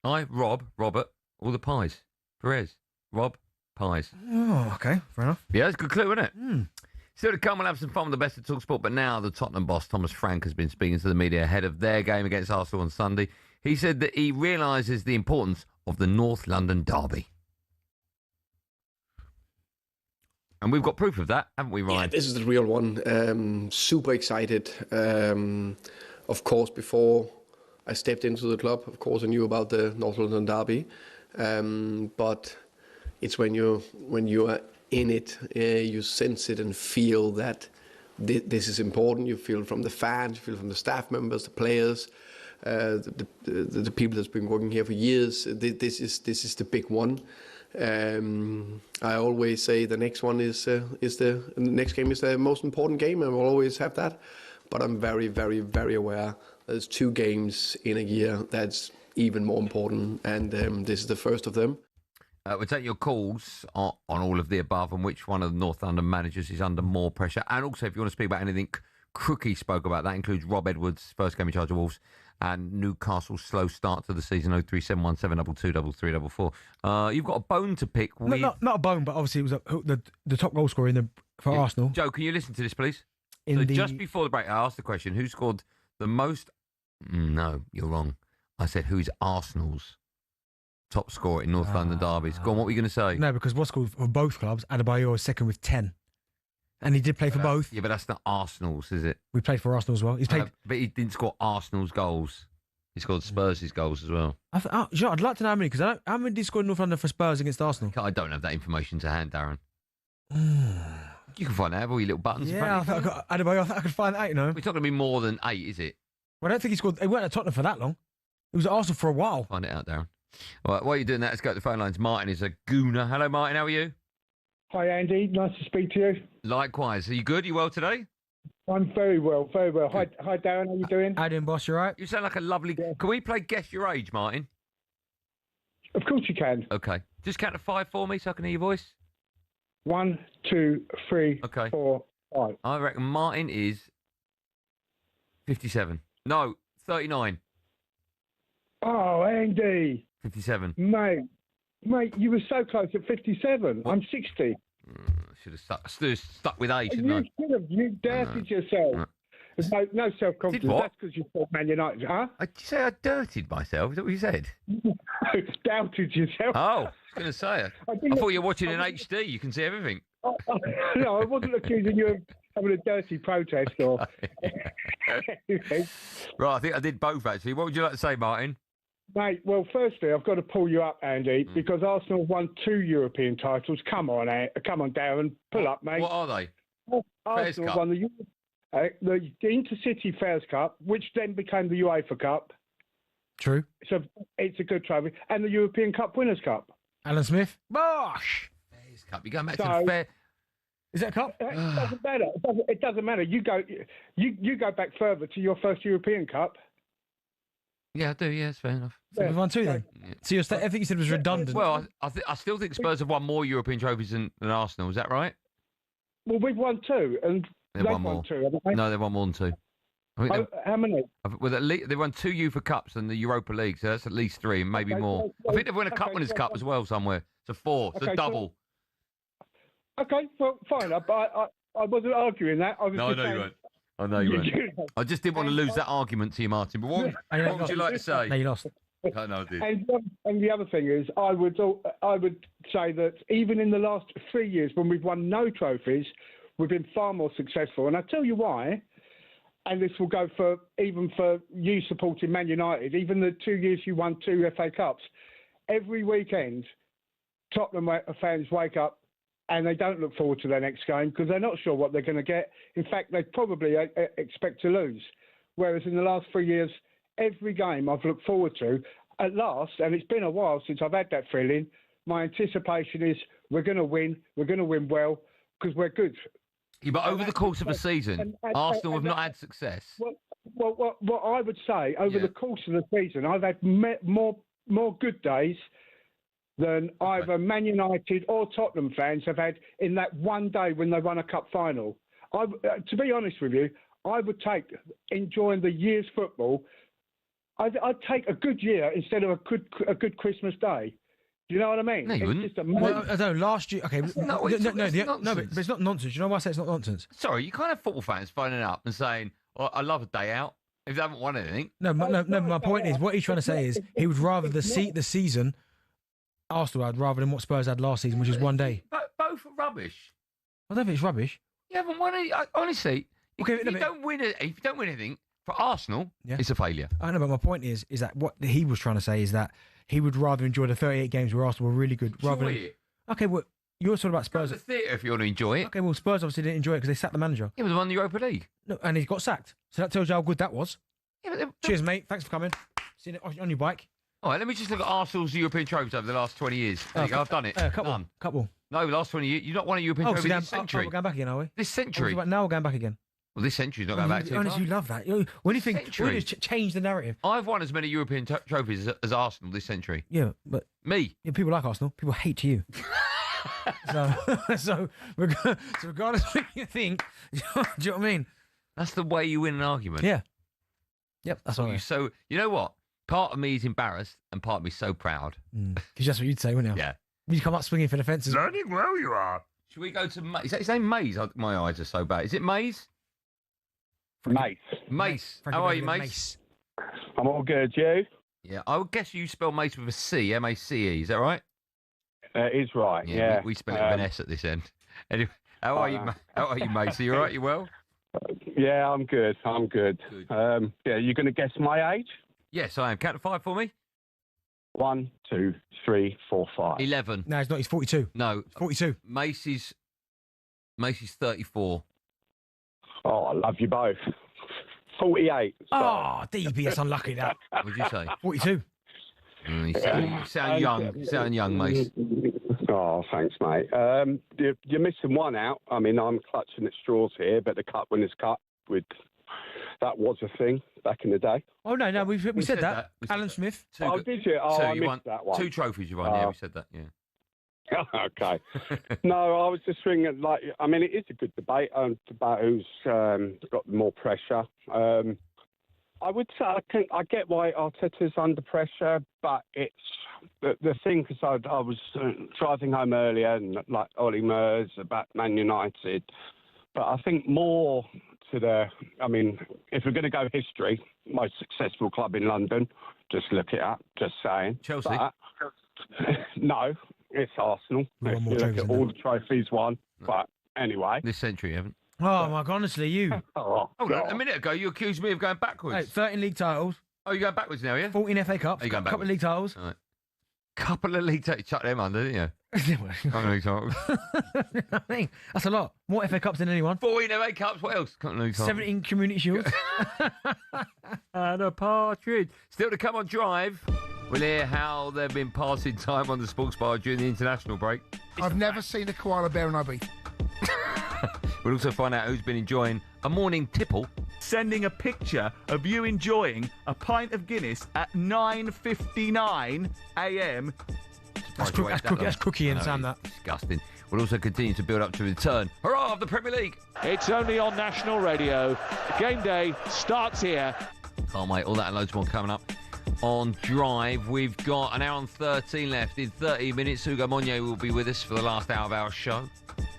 I rob Robert All the pies. Perez, Rob, pies. Oh, okay, fair enough. Yeah, it's a good clue, isn't it? Still to come, we'll have some fun with the best of talkSPORT, but now the Tottenham boss, Thomas Frank, has been speaking to the media ahead of their game against Arsenal on Sunday. He said that he realises the importance of the North London derby. And we've got proof of that, haven't we, Ryan? Yeah, this is the real one. Super excited. Of course, before I stepped into the club, of course, I knew about the North London derby. But it's when you are in it, you sense it and feel that this is important. You feel from the fans, you feel from the staff members, the players, the people that's been working here for years. This is the big one. I always say the next one is the next game is the most important game, and we'll always have that. But I'm very, very, very aware there's 2 games in a year that's even more important, and this is the first of them. We'll take your calls on all of the above and which one of the North London managers is under more pressure. And also, if you want to speak about anything Crookie spoke about, that includes Rob Edwards, first game in charge of Wolves, and Newcastle's slow start to the season, 03717222344. You've got a bone to pick with... Not a bone, but obviously it was the top goal scorer for Arsenal. Joe, can you listen to this, please? Just before the break, I asked the question, who scored the most... No, you're wrong. I said, who's Arsenal's top scorer in North London derbies? Go on, what were you going to say? No, because what's called for both clubs, Adebayor was second with 10. And he did play for both. Yeah, but that's not Arsenal's, is it? We played for Arsenal as well. He's played... but he didn't score Arsenal's goals. He scored Spurs' goals as well. I'd like to know how many, because how many did he score in North London for Spurs against Arsenal? I don't have that information to hand, Darren. You can find out, have all your little buttons. Yeah, I thought I could find that out, you know. It's not going to be more than 8, is it? Well, I don't think he scored... He weren't at Tottenham for that long. He was at Arsenal for a while. Find it out, Darren. All right, while you're doing that, let's go to the phone lines. Martin is a gooner. Hello, Martin. How are you? Hi, Andy. Nice to speak to you. Likewise. Are you good? You well today? I'm very well, very well. Hi, Darren. How you doing? How you doing, boss? You all right? You sound like a lovely... Yeah. Can we play Guess Your Age, Martin? Of course you can. Okay. Just count to 5 for me so I can hear your voice. 1, 2, 3, 4, 5. I reckon Martin is 57. No, 39. Oh, Andy. 57. Mate, you were so close at 57. What? I'm 60. Should have stuck with age, shouldn't you I? Should have. You doubted yourself. No self-confidence. That's because you thought Man United, huh? Did you say I dirtied myself? Is that what you said? Doubted yourself. Oh, I was going to say. I thought you were watching in HD. You can see everything. No, I wasn't accusing you of having a dirty protest or... Right, I think I did both, actually. What would you like to say, Martin? Mate, well, firstly, I've got to pull you up, Andy, because Arsenal have won 2 European titles. Come on, Darren. Pull up, mate. What are they? Arsenal won the Intercity Fairs Cup, which then became the UEFA Cup. True. So it's a good trophy. And the European Cup Winners' Cup. Alan Smith. Bosh! Fairs Cup. You're going back to the fair... Is that a cup? It doesn't matter. It doesn't matter. You go back further to your first European Cup. Yeah, I do. Yeah, it's fair enough. So we've won 2 then. Yeah. So I think you said it was redundant. Well, I still think Spurs have won more European trophies than Arsenal. Is that right? Well, we've won 2, and they've won more. 2, haven't they? No, they've won more than 2. I think how many? Well, they've won 2 UEFA Cups and the Europa League, so that's at least 3, maybe more. I think they've won a Cup Winners' Cup as well somewhere. So 4, so double. Okay, well, fine. I wasn't arguing that. I was no, I know you weren't. I know you weren't. I just didn't want to lose that argument to you, Martin. But what would you like to say? No, you lost. No, I did. And the other thing is, I would say that even in the last 3 years, when we've won no trophies, we've been far more successful. And I'll tell you why. And this will go for you supporting Man United. Even the 2 years you won 2 FA Cups, every weekend, Tottenham fans wake up and they don't look forward to their next game because they're not sure what they're going to get. In fact, they probably expect to lose. Whereas in the last 3 years, every game I've looked forward to, at last, and it's been a while since I've had that feeling, my anticipation is we're going to win well, because we're good. Yeah, but over the course of a season, Arsenal have not had success. Well, what I would say, over the course of the season, I've had more good days than either Man United or Tottenham fans have had in that one day when they won a cup final. To be honest with you, I would take enjoying the year's football. I'd take a good year instead of a good Christmas day. Do you know what I mean? No, you wouldn't. Just a Well, I don't know, last year... Okay, it's but it's not nonsense. You know why I say it's not nonsense? Sorry, you can't have football fans phoning up and saying, "Oh, I love a day out," if they haven't won anything. No, my point is, what he's trying to say is he would rather the season Arsenal had rather than what Spurs had last season, which is one day. Both are rubbish. I don't think it's rubbish. You haven't won any. Honestly, Okay, if you don't win anything for Arsenal, it's a failure. I know, but my point is that what he was trying to say is that he would rather enjoy the 38 games where Arsenal were really good. Rather than, okay, well, you're talking about Spurs. Go to the theatre if you want to enjoy it. Okay, well, Spurs obviously didn't enjoy it because they sacked the manager. Yeah, but they won the Europa League. No, and he got sacked. So that tells you how good that was. Yeah, but cheers, mate. Thanks for coming. See you on your bike. All right, let me just look at Arsenal's European trophies over the last 20 years. There you go, I've done it. Couple. No, the last 20 years. You've not won a European trophy this century. We're going back again, are we? This century. Now we're going back again. Well, this century's not going back too far. Honestly, you love that. When you think, we just change the narrative. I've won as many European trophies as Arsenal this century. Yeah, but me. Yeah, people like Arsenal. People hate you. so regardless of what you think, do you know what I mean? That's the way you win an argument. Yeah. Yep, that's what I mean. So you know what? Part of me is embarrassed, and part of me is so proud. Because that's what you'd say, wouldn't you? Yeah. You come up swinging for the fences. Learning well you are. Should we go to Maze? Is that his name Maze? My eyes are so bad. Is it Maze? Mace. How are you, Mace? I'm all good. You? Yeah, I would guess you spell Mace with a C, M-A-C-E. Is that right? It is right. Yeah. We spell it with an S at this end. Anyway, how are you? How are you, Mace? Are you all right? You well? Yeah, I'm good. Yeah, you're going to guess my age? Yes, I am. Count to 5 for me. 1, 2, 3, 4, 5. 11. No, he's not. He's 42. No, 42. Macy's 34. Oh, I love you both. 48. So. Oh, DB, it's unlucky that. What did you say? 42. You sound young. You sound young, Mace. Oh, thanks, mate. You're missing one out. I mean, I'm clutching at straws here, but the Cup Winners' Cup that was a thing back in the day. Oh no, we said that. Alan Smith. Did you? Oh, I missed that one. 2 trophies you won. Yeah, we said that. Yeah. Okay. No, I was just thinking, it is a good debate about who's got more pressure. I would say I get why Arteta's under pressure, but it's the thing, because I was driving home earlier and like Ollie Murs about Man United, but I think more to if we're going to go history, most successful club in London, just look it up, just saying. Chelsea? But, no. It's Arsenal. If you look at all the trophies won. But anyway. This century, you haven't. Oh, my God, honestly, you. Hold on. A minute ago, you accused me of going backwards. Hey, 13 league titles. Oh, you're going backwards now, yeah? 14 FA Cups. Are you going couple of league titles. All right. Couple of league titles. Chuck them under, didn't you? Couple of league titles. I mean, that's a lot. More FA Cups than anyone. 14 FA Cups. What else? Couple of league titles. 17 Community Shields. And a partridge. Still to come on Drive. We'll hear how they've been passing time on the sports bar during the international break. I've never seen a koala bear in Obi. We'll also find out who's been enjoying a morning tipple. Sending a picture of you enjoying a pint of Guinness at 9:59 a.m. That's Cookie and Sam, that. Disgusting. We'll also continue to build up to return. Hurrah of the Premier League! It's only on national radio. Game day starts here. Can't wait. All that and loads more coming up on Drive. We've got an hour and 13 left. In 30 minutes, Hugo Monye will be with us for the last hour of our show.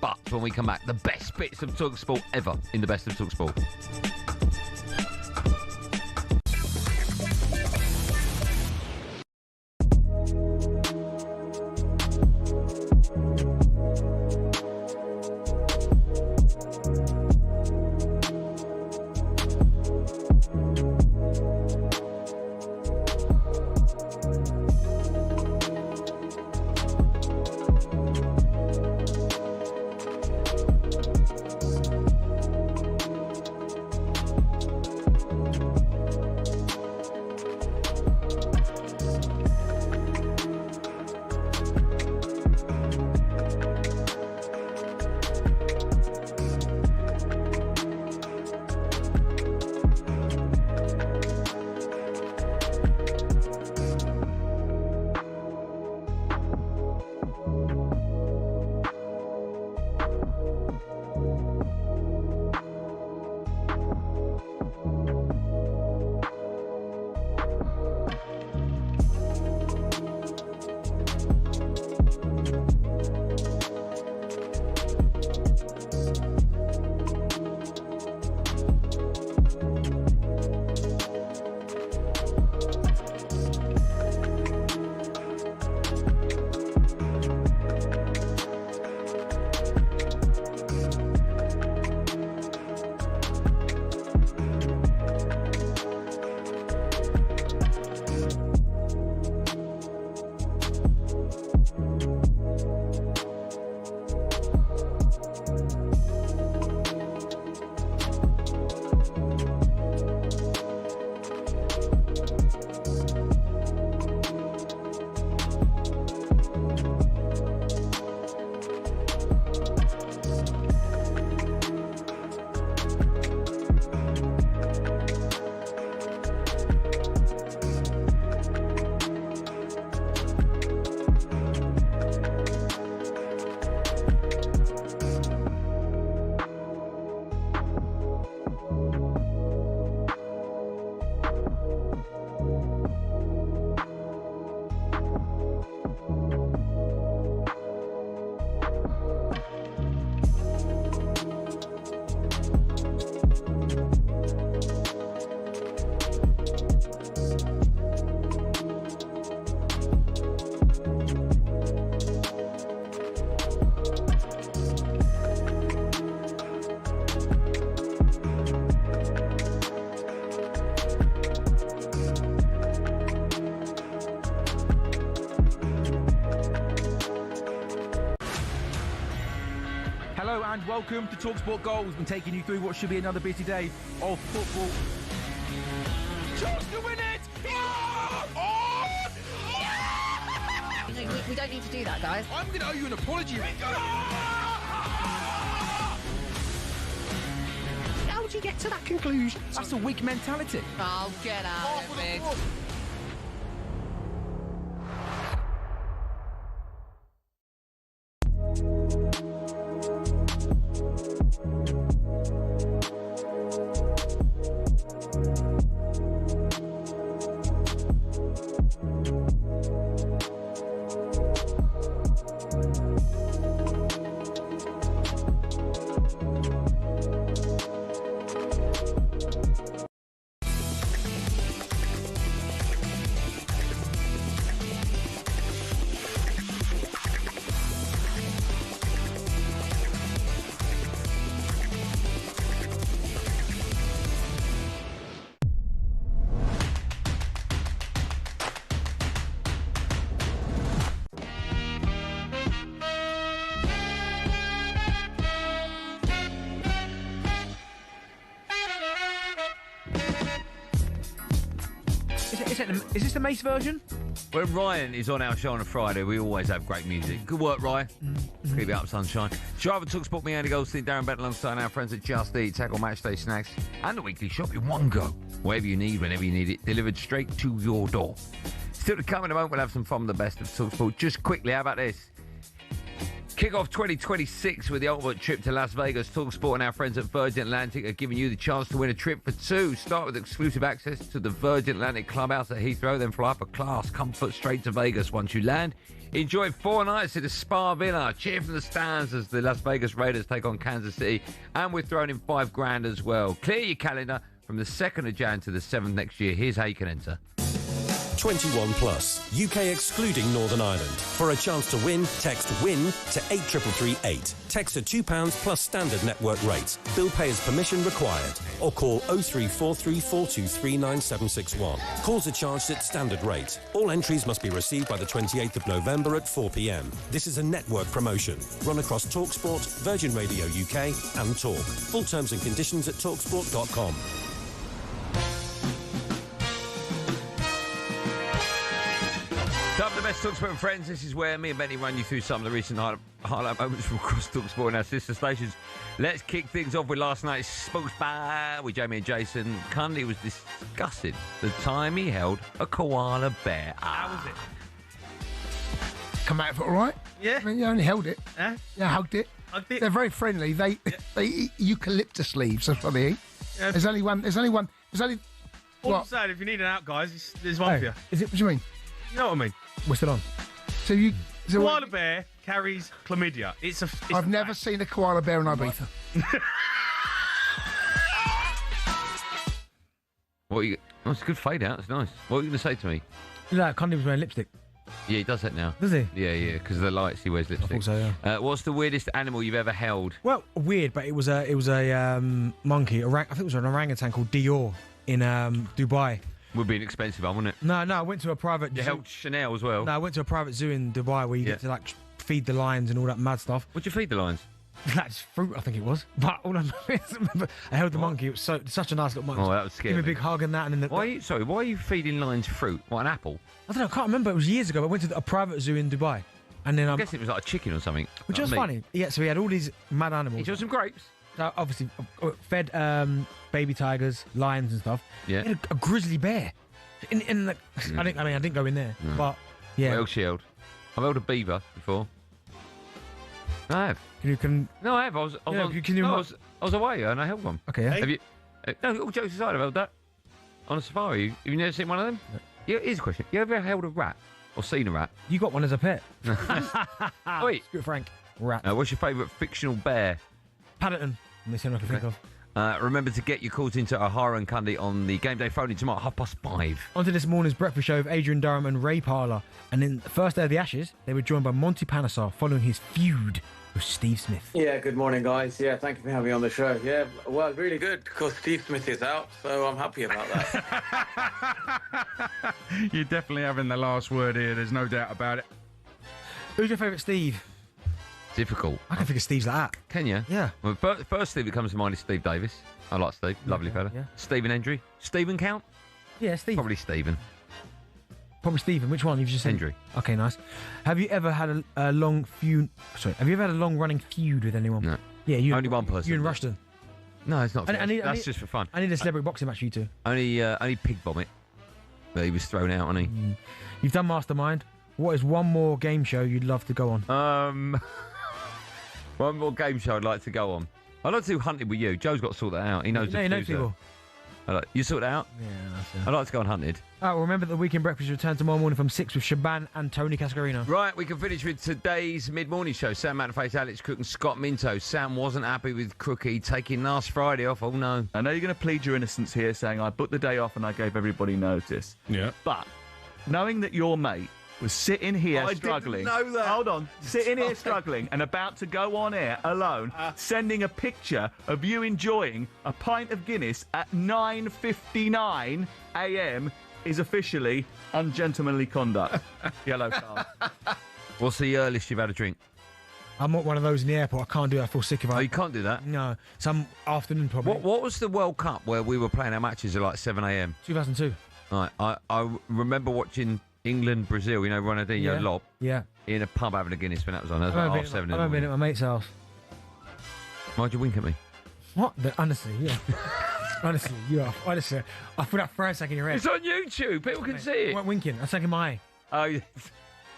But when we come back, the best bits of talkSPORT ever in the best of talkSPORT. welcome to talkSPORT Goals. We've been taking you through what should be another busy day of football. Chance to win it! We don't need to do that, guys. I'm going to owe you an apology. How would you get to that conclusion? That's a weak mentality. Oh, get out of it. Is this the Mace version? When Ryan is on our show on a Friday, we always have great music. Good work, Ryan. Keep it up, sunshine. Driver talkSPORT, me, Andy Goldstein Darren Bent, alongside our friends at Just Eat, tackle matchday snacks and the weekly shop in one go. Wherever you need, whenever you need it, delivered straight to your door. Still to come in a moment, we'll have some fun with the best of talkSPORT. Just quickly, how about this? Kick off 2026 with the ultimate trip to Las Vegas. talkSPORT and our friends at Virgin Atlantic are giving you the chance to win a trip for two. Start with exclusive access to the Virgin Atlantic Clubhouse at Heathrow, then fly for class comfort straight to Vegas once you land. Enjoy 4 nights at the Spa Villa. Cheer from the stands as the Las Vegas Raiders take on Kansas City. And we're throwing in $5,000 as well. Clear your calendar from the 2nd of Jan to the 7th next year. Here's how you can enter. 21 plus, UK excluding Northern Ireland. For a chance to win, text WIN to 83338. Text at £2 plus standard network rates. Bill payer's permission required. Or call 03434239761. Calls are charged at standard rate. All entries must be received by the 28th of November at 4 p.m. This is a network promotion. Run across talkSPORT, Virgin Radio UK and Talk. Full terms and conditions at talksport.com. Time for the best talkSPORT friends. This is where me and Benny run you through some of the recent highlight moments from across talkSPORT and our sister stations. Let's kick things off with last night's Sports Bar with Jamie and Jason. Cundy was discussing the time he held a koala bear. How was it? Come out of it all right? Yeah. I mean, you only held it. Yeah? Yeah, hugged it. Hugged it. They're very friendly. They eat eucalyptus leaves. That's what they eat. Yeah. There's only one. All What? I'm saying, if you need an out, guys, there's one for you. Is it? What do you mean? You know what I mean? We're still on. So you. So Koala bear carries chlamydia. I've never seen a koala bear in Ibiza. What you? Oh, it's a good fade out. It's nice. What were you going to say to me? Like, Cundy was wearing lipstick. Yeah, he does that now. Does he? Yeah, because of the lights, he wears lipstick. I thought so, yeah. What's the weirdest animal you've ever held? Well, weird, but it was a monkey. I think it was an orangutan called Dior in Dubai. Would be an expensive one, wouldn't it? No, I went to a private. You held Chanel as well. No, I went to a private zoo in Dubai where you get to like feed the lions and all that mad stuff. What'd you feed the lions? That's fruit, I think it was. But all I remember, I held the monkey. It was such a nice little monkey. Oh, that was scary. Give me a big hug and that. And then why are you feeding lions fruit? What, an apple? I don't know. I can't remember. It was years ago. I went to a private zoo in Dubai, and then I guess it was like a chicken or something. Which was funny. Yeah, so we had all these mad animals. He took some grapes. So obviously, fed baby tigers, lions, and stuff. Yeah. He had a grizzly bear. I didn't go in there, but yeah. What else you held? I've held a beaver before. I have. No, I have. I was away and I held one. Okay. Yeah. Have you? No, all jokes aside, I've held that on a safari. Have you never seen one of them? Yeah. Here's a question: you ever held a rat or seen a rat? You got one as a pet. Oh, wait, Screw it, Frank. Rat. What's your favourite fictional bear? Paddington. That's the only I can think of. Remember to get your calls into O'Hara and Cundy on the game day phone tomorrow at 5:30. On to this morning's breakfast show with Adrian Durham and Ray Parlour. And in the first day of the Ashes, they were joined by Monty Panesar following his feud with Steve Smith. Yeah, good morning, guys. Yeah, thank you for having me on the show. Yeah, well, really good, because Steve Smith is out, so I'm happy about that. You're definitely having the last word here, there's no doubt about it. Who's your favourite Steve? difficult. I can think of Steve's like that. Can you? Yeah. Well, first Steve that comes to mind is Steve Davis. I like Steve. Lovely fella. Yeah. Stephen Hendry. Stephen count? Yeah, Steve. Probably Stephen. Probably Stephen. Which one you've just said? Hendry. Okay, nice. Have you ever had a long feud? Sorry. Have you ever had a long running feud with anyone? No. Yeah, you. Only one person. You and Rushton. No, it's not. That's just for fun. I need a celebrity boxing match for you two. Only pig vomit. But he was thrown out, wasn't he? You've done Mastermind. What is one more game show you'd love to go on? One more game show I'd like to go on. I'd like to do Hunted with you. Joe's got to sort that out. He knows the producer. people. You sort it out? Yeah, that's it. I'd like to go on Hunted. Well, remember that the Weekend Breakfast returns tomorrow morning from 6 with Shaban and Tony Cascarino. Right, we can finish with today's mid-morning show. Sam Matterface, Alex Cook and Scott Minto. Sam wasn't happy with Crookie taking last Friday off. Oh, no. I know you're going to plead your innocence here, saying I booked the day off and I gave everybody notice. Yeah. But knowing that your mate was sitting here struggling. I didn't know that. Hold on. Sitting here struggling and about to go on air alone, sending a picture of you enjoying a pint of Guinness at 9:59 a.m. is officially ungentlemanly conduct. Yellow card. What's the earliest you've had a drink? I'm not one of those in the airport. I can't do that. I feel sick if I... Oh, you can't do that? No. Some afternoon, probably. What was the World Cup where we were playing our matches at like 7 a.m.? 2002. Right. I remember watching England, Brazil, Ronaldinho lob. Yeah. In a pub having a Guinness when that was on. That was like 7 in the I've been morning. at my mate's house. Why'd you wink at me? What? Honestly, yeah. Honestly, you are. Honestly, I put that for a second in your head. It's on YouTube. People can see it. I weren't winking. I was taking my eye. Oh, yeah.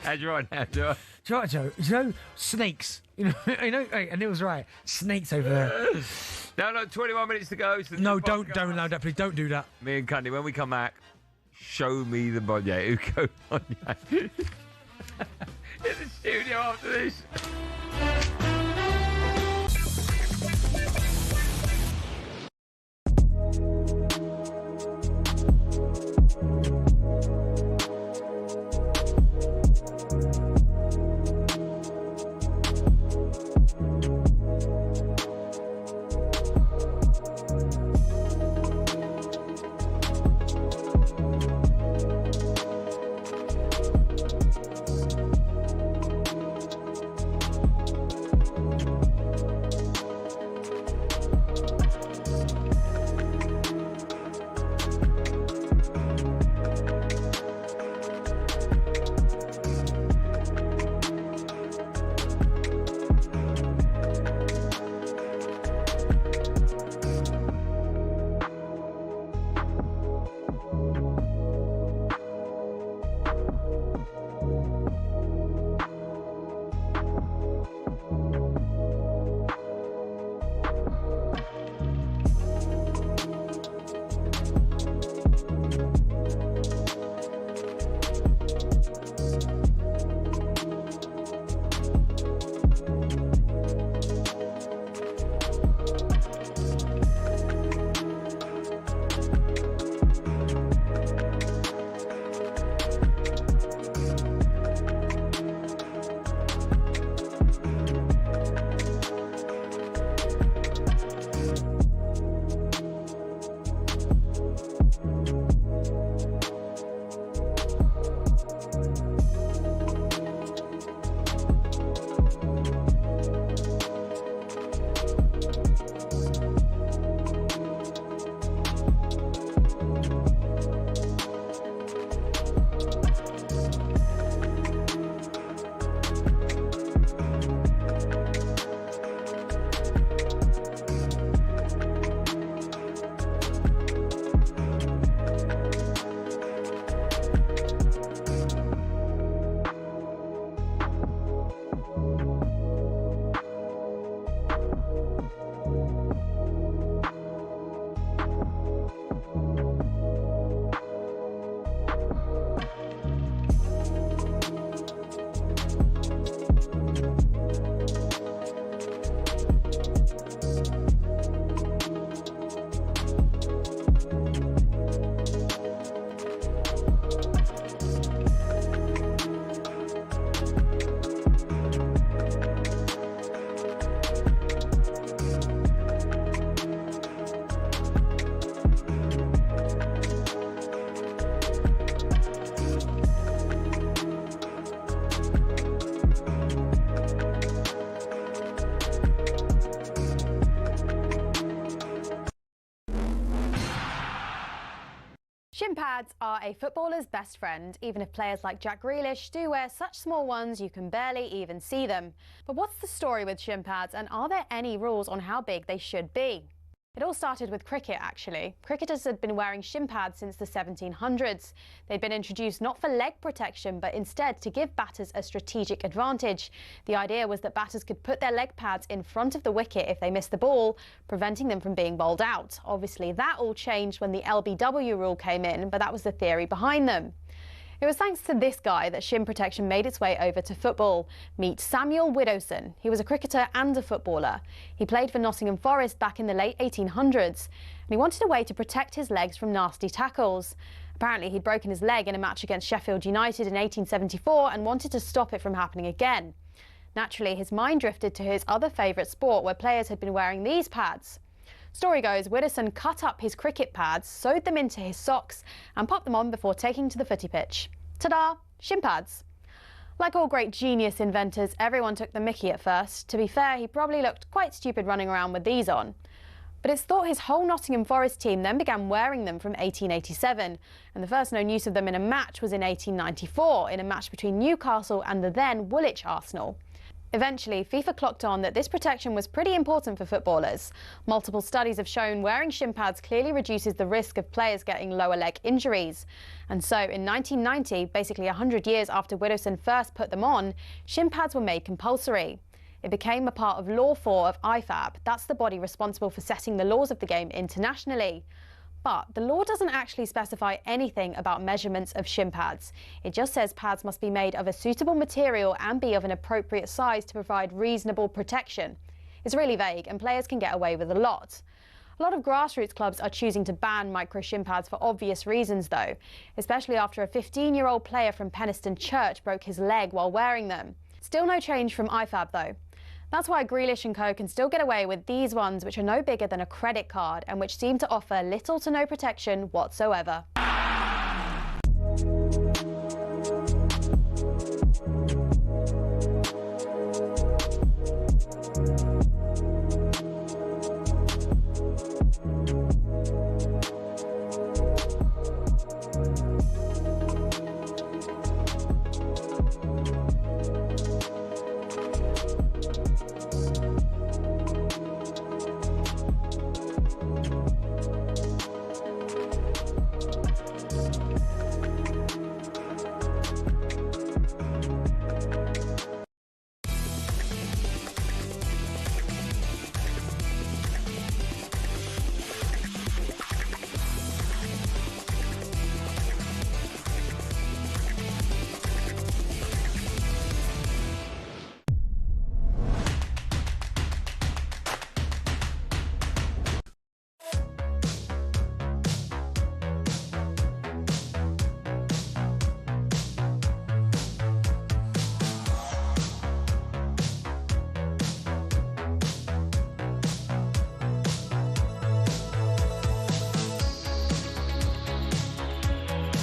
How'd you right now, do I? Do you know what, Joe? You know, snakes. And it was right. Snakes over there. No, 21 minutes to go. No, don't allow that, please. Don't do that. Me and Cundy, when we come back, show me the Monye. Uko Monye. In the studio after this. Shin pads are a footballer's best friend, even if players like Jack Grealish do wear such small ones you can barely even see them. But what's the story with shin pads, and are there any rules on how big they should be? It all started with cricket, actually. Cricketers had been wearing shin pads since the 1700s. They'd been introduced not for leg protection, but instead to give batters a strategic advantage. The idea was that batters could put their leg pads in front of the wicket if they missed the ball, preventing them from being bowled out. Obviously, that all changed when the LBW rule came in, but that was the theory behind them. It was thanks to this guy that shin protection made its way over to football. Meet Samuel Widdowson. He was a cricketer and a footballer. He played for Nottingham Forest back in the late 1800s, and he wanted a way to protect his legs from nasty tackles. Apparently, he'd broken his leg in a match against Sheffield United in 1874 and wanted to stop it from happening again. Naturally, his mind drifted to his other favourite sport, where players had been wearing these pads. Story goes, Widdowson cut up his cricket pads, sewed them into his socks and popped them on before taking to the footy pitch. Ta-da! Shin pads. Like all great genius inventors, everyone took the mickey at first. To be fair, he probably looked quite stupid running around with these on. But it's thought his whole Nottingham Forest team then began wearing them from 1887, and the first known use of them in a match was in 1894, in a match between Newcastle and the then Woolwich Arsenal. Eventually, FIFA clocked on that this protection was pretty important for footballers. Multiple studies have shown wearing shin pads clearly reduces the risk of players getting lower leg injuries. And so in 1990, basically 100 years after Widdowson first put them on, shin pads were made compulsory. It became a part of Law 4 of IFAB. That's the body responsible for setting the laws of the game internationally. But the law doesn't actually specify anything about measurements of shin pads. It just says pads must be made of a suitable material and be of an appropriate size to provide reasonable protection. It's really vague, and players can get away with a lot. A lot of grassroots clubs are choosing to ban micro shin pads for obvious reasons, though, especially after a 15-year-old player from Penistone Church broke his leg while wearing them. Still no change from IFAB, though. That's why Grealish and co can still get away with these ones, which are no bigger than a credit card and which seem to offer little to no protection whatsoever.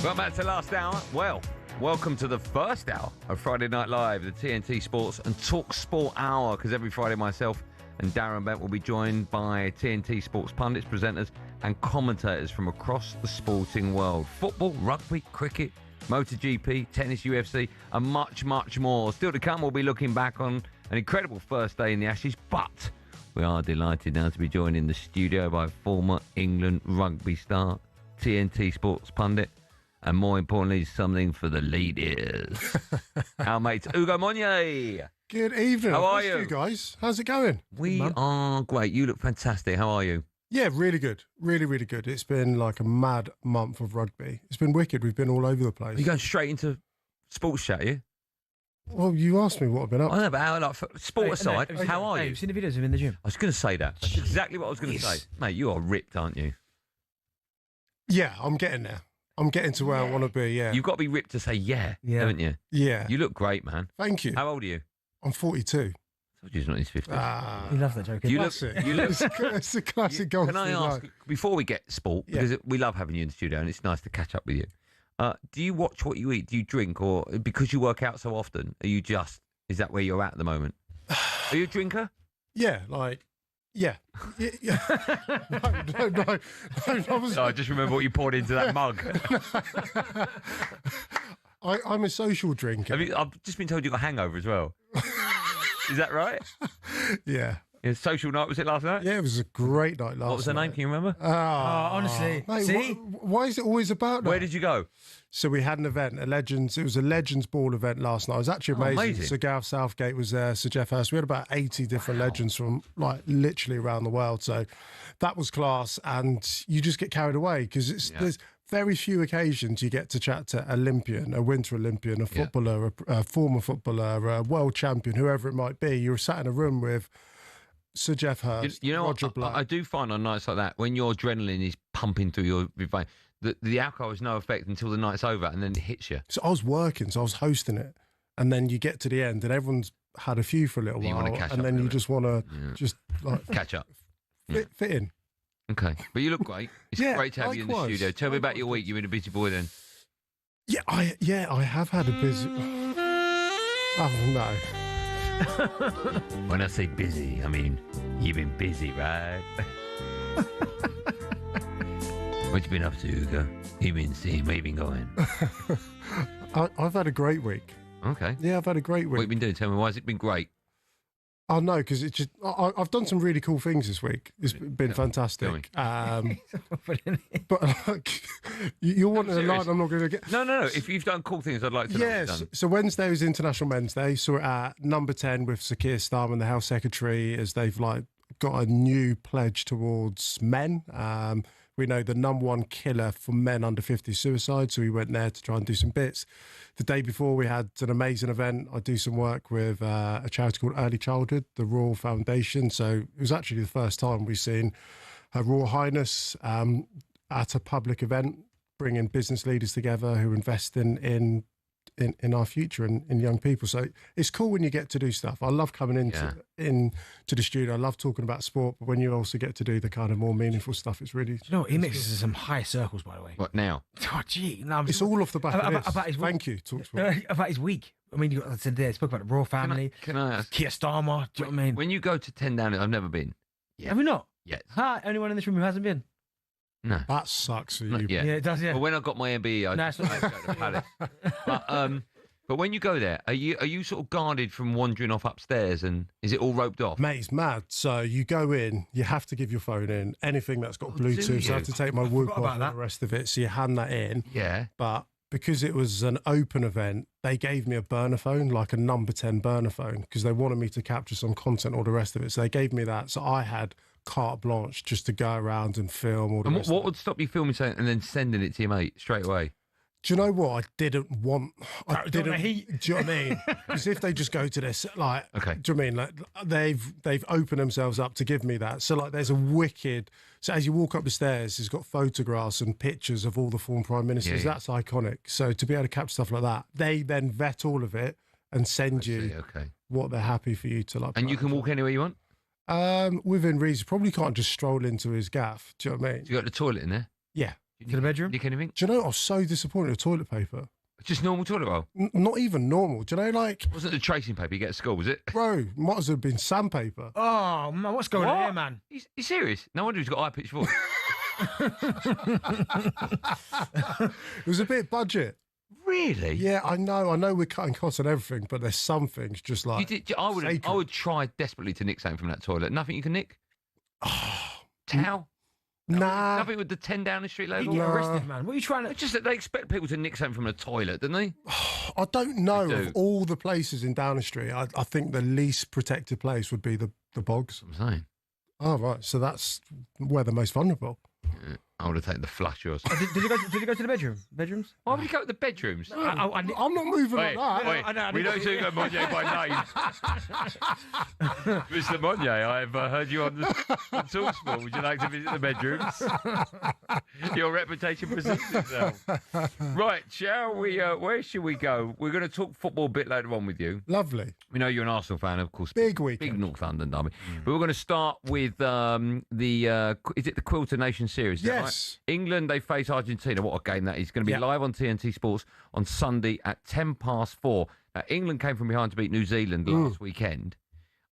Well, back to last hour. Well, welcome to the first hour of Friday Night Live, the TNT Sports and talkSPORT hour, because every Friday myself and Darren Bent will be joined by TNT Sports pundits, presenters and commentators from across the sporting world. Football, rugby, cricket, MotoGP, tennis, UFC and much, much more. Still to come, we'll be looking back on an incredible first day in the Ashes, but we are delighted now to be joined in the studio by former England rugby star, TNT Sports pundit, and more importantly, something for the ladies. Our mate, Ugo Monye. Good evening. How are Nice to you? guys? How's it going? We are great. You look fantastic. How are you? Yeah, really good. Really, really good. It's been like a mad month of rugby. It's been wicked. We've been all over the place. Are you going straight into sports chat, you? Well, you asked me what I've been up to. I know, but how, like, sport aside, how are you? You've seen the videos of him in the gym? I was going to say that. That's exactly what I was going to Yes. say. Mate, you are ripped, aren't you? Yeah, I'm getting there. I'm getting to where I want to be, yeah. You've got to be ripped to say haven't you? Yeah. You look great, man. Thank you. How old are you? I'm 42. I told you he's not in his 50s. He loves that joke. You look, Classic. you look, It's a classic goal. Can I ask, before we get sport, because we love having you in the studio and it's nice to catch up with you, do you watch what you eat? Do you drink? Or because you work out so often, is that where you're at the moment? Are you a drinker? Yeah, like Yeah. Yeah. No. I just remember what you poured into that mug. I'm a social drinker. I've just been told you got a hangover as well. Is that right? Yeah. Yeah, social night, was it last night? Yeah, it was a great night last night. What was the name? Can you remember? Honestly. Mate, See? why is it always about that? Where did you go? So we had an event, it was a Legends Ball event last night. It was actually amazing. Amazing. So Gareth Southgate was there, Sir Geoff Hurst. We had about 80 different legends from literally around the world. So that was class, and you just get carried away because there's very few occasions you get to chat to Olympian, a Winter Olympian, a footballer, a former footballer, a world champion, whoever it might be. You're sat in a room with Sir Geoff Hurst, you know, Roger Black. I do find on nights like that, when your adrenaline is pumping through your veins, the alcohol has no effect until the night's over, and then it hits you. So I was working, so I was hosting it, and then you get to the end, and everyone's had a few for a little while, and then you just want to just like catch up, fit in. Okay, but you look great. It's great to have you in the studio. Tell me about your week. You've been a busy boy then. Yeah, I have had a busy. Oh no. When I say busy, I mean you've been busy, right? What you been up to, Hugo? You been seeing? Where you been going? I've had a great week. Okay. Yeah, I've had a great week. What have you been doing? Tell me, why has it been great? Oh no, because it's just I've done some really cool things this week. It's been fantastic. But you're wanting a line I'm not going to get. No. If you've done cool things, I'd like to know. Yes. So Wednesday was International Men's Day. So we're at number 10 with Sir Keir Starmer, the Health Secretary, as they've got a new pledge towards men. We know the number one killer for men under 50 is suicide, so we went there to try and do some bits. The day before, we had an amazing event. I do some work with a charity called Early Childhood, the Royal Foundation. So it was actually the first time we've seen Her Royal Highness at a public event, bringing business leaders together who invest in our future and in young people. So it's cool when you get to do stuff. I love coming into the studio. I love talking about sport, but when you also get to do the kind of more meaningful stuff, it's really... Do you know what? He mixes some high circles, by the way. What now? Oh, gee. No, it's all off the back of this. About his Thank you, talkSPORT. About his week. I mean, I said there, spoke about the royal family. Can I ask? Keir Starmer. Do you know what I mean? When you go to 10 Downing, I've never been. Yeah. Have we not? Yes. Hi, anyone in this room who hasn't been? No. That sucks for you. Yeah, it does, yeah. Well, when I got my MBE, I just went to the palace. But when you go there, are you sort of guarded from wandering off upstairs, and is it all roped off? Mate, it's mad. So you go in, you have to give your phone in. Anything that's got Bluetooth, so I have to take my Whoop off and the rest of it. So you hand that in. Yeah. But because it was an open event, they gave me a burner phone, like a number 10 burner phone, because they wanted me to capture some content, all the rest of it. So they gave me that. So I had carte blanche just to go around and film all the rest of it. What would stop you filming something and then sending it to your mate straight away? Do you know what? I didn't want. Do you know what I mean? Because if they just go to this, okay. Do you know what I mean? They've opened themselves up to give me that. So there's a wicked. So as you walk up the stairs, it's got photographs and pictures of all the former prime ministers. Yeah. That's iconic. So to be able to capture stuff like that, they then vet all of it and send you what they're happy for you to And you can walk anywhere you want. Within reason. Probably can't just stroll into his gaff. Do you know what I mean? You got the toilet in there. Yeah. To the bedroom? Nick anything? Do you know, I was so disappointed with toilet paper. Just normal toilet roll? Not even normal. Do you know, Wasn't the tracing paper you get at school, was it? Bro, might as well have been sandpaper. Oh, man, what's going on here, man? You serious? No wonder he's got high-pitched voice. It was a bit budget. Really? Yeah, I know we're cutting costs and everything, but there's some things just like... I would try desperately to nick something from that toilet. Nothing you can nick? Towel? Nah. Nothing with the 10 Downing Street label? You get arrested, man. What are you trying to... It's just that they expect people to nick something from the toilet, don't they? I don't know. Of all the places in Downing Street, I think the least protected place would be the bogs. I'm saying. Oh, right. So that's where they're most vulnerable. Yeah, I would have taken the flush or something. Did you go to the bedrooms? Why would you go to the bedrooms? I'm not moving like that. We don't see Monnier by name. Mr. Monnier, I've heard you on talkSPORT. Would you like to visit the bedrooms? Your reputation precedes itself. Right, shall we? Where should we go? We're going to talk football a bit later on with you. Lovely. We know you're an Arsenal fan, of course. Big weekend. Big North London derby. But we're going to start with is it the Quilter Nations Series? Is that Yes. right? England, they face Argentina. What a game that is. Going to be live on TNT Sports on Sunday at 4:10. Now, England came from behind to beat New Zealand last weekend.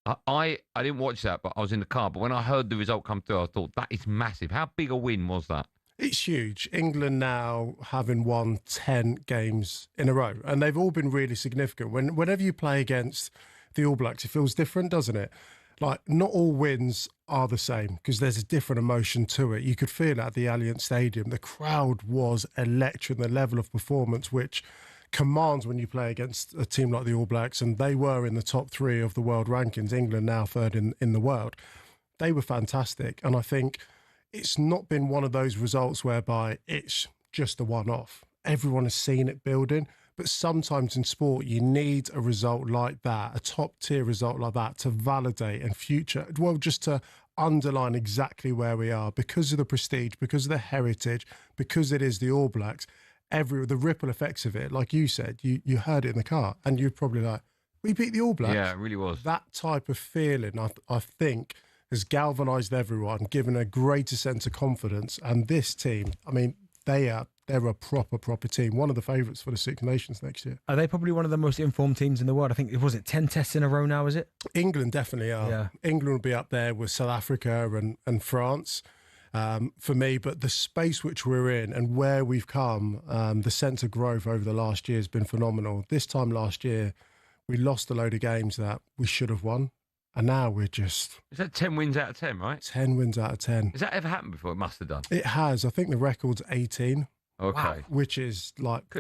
I didn't watch that, but I was in the car. But when I heard the result come through, I thought, that is massive. How big a win was that? It's huge. England now having won 10 games in a row, and they've all been really significant. Whenever you play against the All Blacks, it feels different, doesn't it? Like, not all wins are the same because there's a different emotion to it. You could feel it at the Allianz Stadium. The crowd was electric, the level of performance, which commands when you play against a team like the All Blacks, and they were in the top 3 of the world rankings. England now third in the world. They were fantastic, and I think it's not been one of those results whereby it's just a one-off. Everyone has seen it building, but sometimes in sport you need a result like that, a top-tier result like that, to validate and just to underline exactly where we are because of the prestige, because of the heritage, because it is the All Blacks. The ripple effects of it, like you said, you heard it in the car, and you're probably like, we beat the All Blacks. Yeah, it really was. That type of feeling, I think, has galvanised everyone, given a greater sense of confidence. And this team, I mean, they're a proper team. One of the favourites for the Six Nations next year. Are they probably one of the most informed teams in the world? I think, was it 10 tests in a row now, is it? England definitely are. Yeah. England will be up there with South Africa and France for me. But the space which we're in and where we've come, the sense of growth over the last year has been phenomenal. This time last year, we lost a load of games that we should have won. And now we're just... Is that 10 wins out of 10, right? 10 wins out of 10. Has that ever happened before? It must have done. It has. I think the record's 18. Okay. Wow. Which is,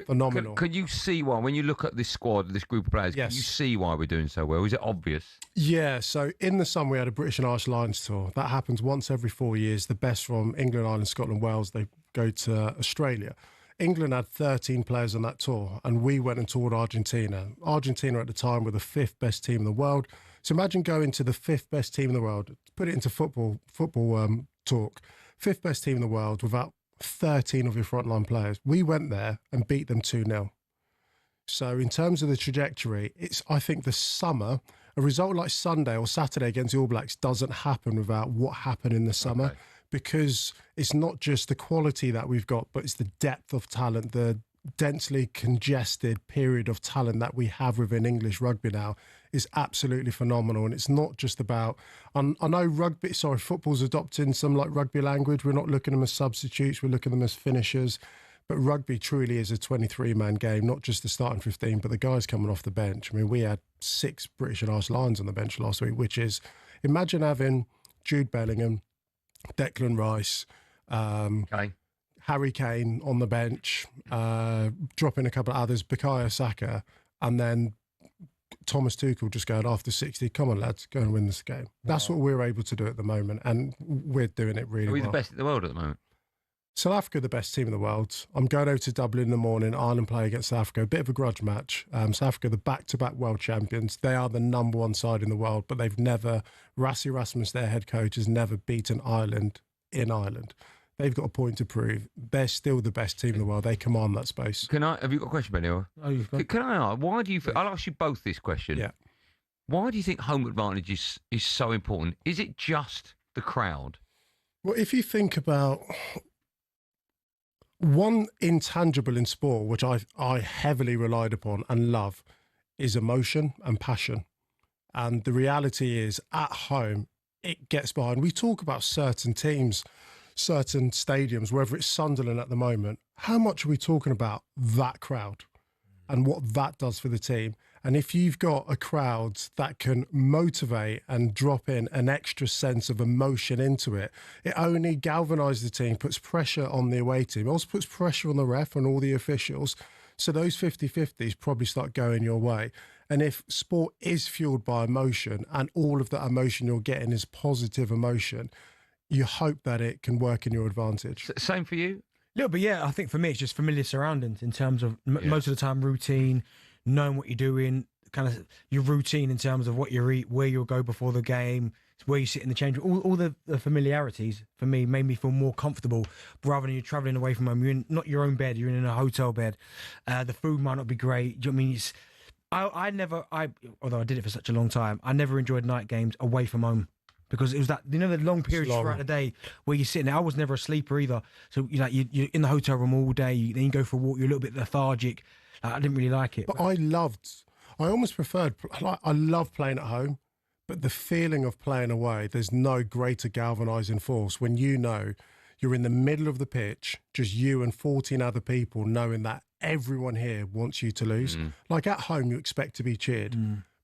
phenomenal. Could you see why, when you look at this squad, this group of players, yes. Can you see why we're doing so well? Is it obvious? Yeah, so in the summer we had a British and Irish Lions tour. That happens once every 4 years. The best from England, Ireland, Scotland, Wales, they go to Australia. England had 13 players on that tour, and we went and toured Argentina. Argentina at the time were the 5th best team in the world. So imagine going to the 5th best team in the world, put it into football talk, 5th best team in the world without 13 of your frontline players. We went there and beat them 2-0. So in terms of the trajectory, I think the summer, a result like Sunday or Saturday against the All Blacks doesn't happen without what happened in the summer. Okay. Because it's not just the quality that we've got, but it's the depth of talent, the densely congested period of talent that we have within English rugby now is absolutely phenomenal. And it's not just about, I know football's adopting some like rugby language. We're not looking at them as substitutes, we're looking at them as finishers. But rugby truly is a 23-man game, not just the starting 15, but the guys coming off the bench. I mean, we had 6 British and Irish Lions on the bench last week, which is, imagine having Jude Bellingham, Declan Rice, Harry Kane on the bench, dropping a couple of others, Bukayo Saka, and then Thomas Tuchel just going after 60, come on lads, go and win this game. That's what we're able to do at the moment, and we're doing it really well. Are we the best in the world at the moment? South Africa are the best team in the world. I'm going over to Dublin in the morning. Ireland play against South Africa. A bit of a grudge match. South Africa, the back-to-back world champions. They are the number 1 side in the world, but they've never, Rassie Rasmus, their head coach, has never beaten Ireland in Ireland. They've got a point to prove. They're still the best team in the world. They command that space. Have you got a question, Benny? Can I ask, why do you I'll ask you both this question. Yeah. Why do you think home advantage is so important? Is it just the crowd? Well, if you think about one intangible in sport, which I heavily relied upon and love, is emotion and passion. And the reality is, at home, it gets behind. We talk about certain teams, certain stadiums, whether it's Sunderland at the moment. How much are we talking about that crowd and what that does for the team? And if you've got a crowd that can motivate and drop in an extra sense of emotion into it, it only galvanises the team, puts pressure on the away team, also puts pressure on the ref and all the officials. So those 50-50s probably start going your way. And if sport is fueled by emotion and all of that emotion you're getting is positive emotion, you hope that it can work in your advantage. Same for you? No, but yeah, I think for me it's just familiar surroundings in terms of most of the time routine, knowing what you're doing, kind of your routine in terms of what you eat, where you'll go before the game, where you sit in the change room. All the familiarities for me made me feel more comfortable rather than you're travelling away from home. You're in not your own bed, you're in a hotel bed. The food might not be great. Do you know what I mean? Although I did it for such a long time, I never enjoyed night games away from home. Because it was that, the long periods throughout the day where you're sitting there. I was never a sleeper either. So you're in the hotel room all day, then you go for a walk, you're a little bit lethargic. I didn't really like it. But I almost preferred, I love playing at home, But the feeling of playing away, there's no greater galvanising force when you know you're in the middle of the pitch, just you and 14 other people knowing that everyone here wants you to lose. Like at home, you expect to be cheered.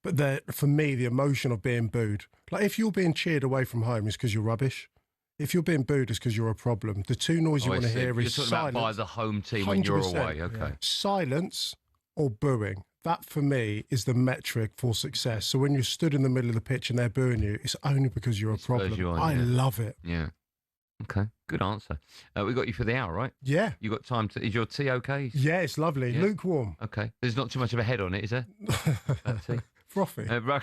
But for me, the emotion of being booed, like if you're being cheered away from home, it's because you're rubbish. If you're being booed, it's because you're a problem. The two noises you want to hear is silence. You're talking about by the home team when you're 100%. away, okay. Silence or booing. That, for me, is the metric for success. So when you're stood in the middle of the pitch and they're booing you, it's only because you're a problem. I love it. Yeah. Okay, good answer. We got you for the hour, right? Yeah. You got time to... Is your tea okay? Yeah, it's lovely. Yeah? Lukewarm. Okay. There's not too much of a head on it, is there? Tea? Frothy. Go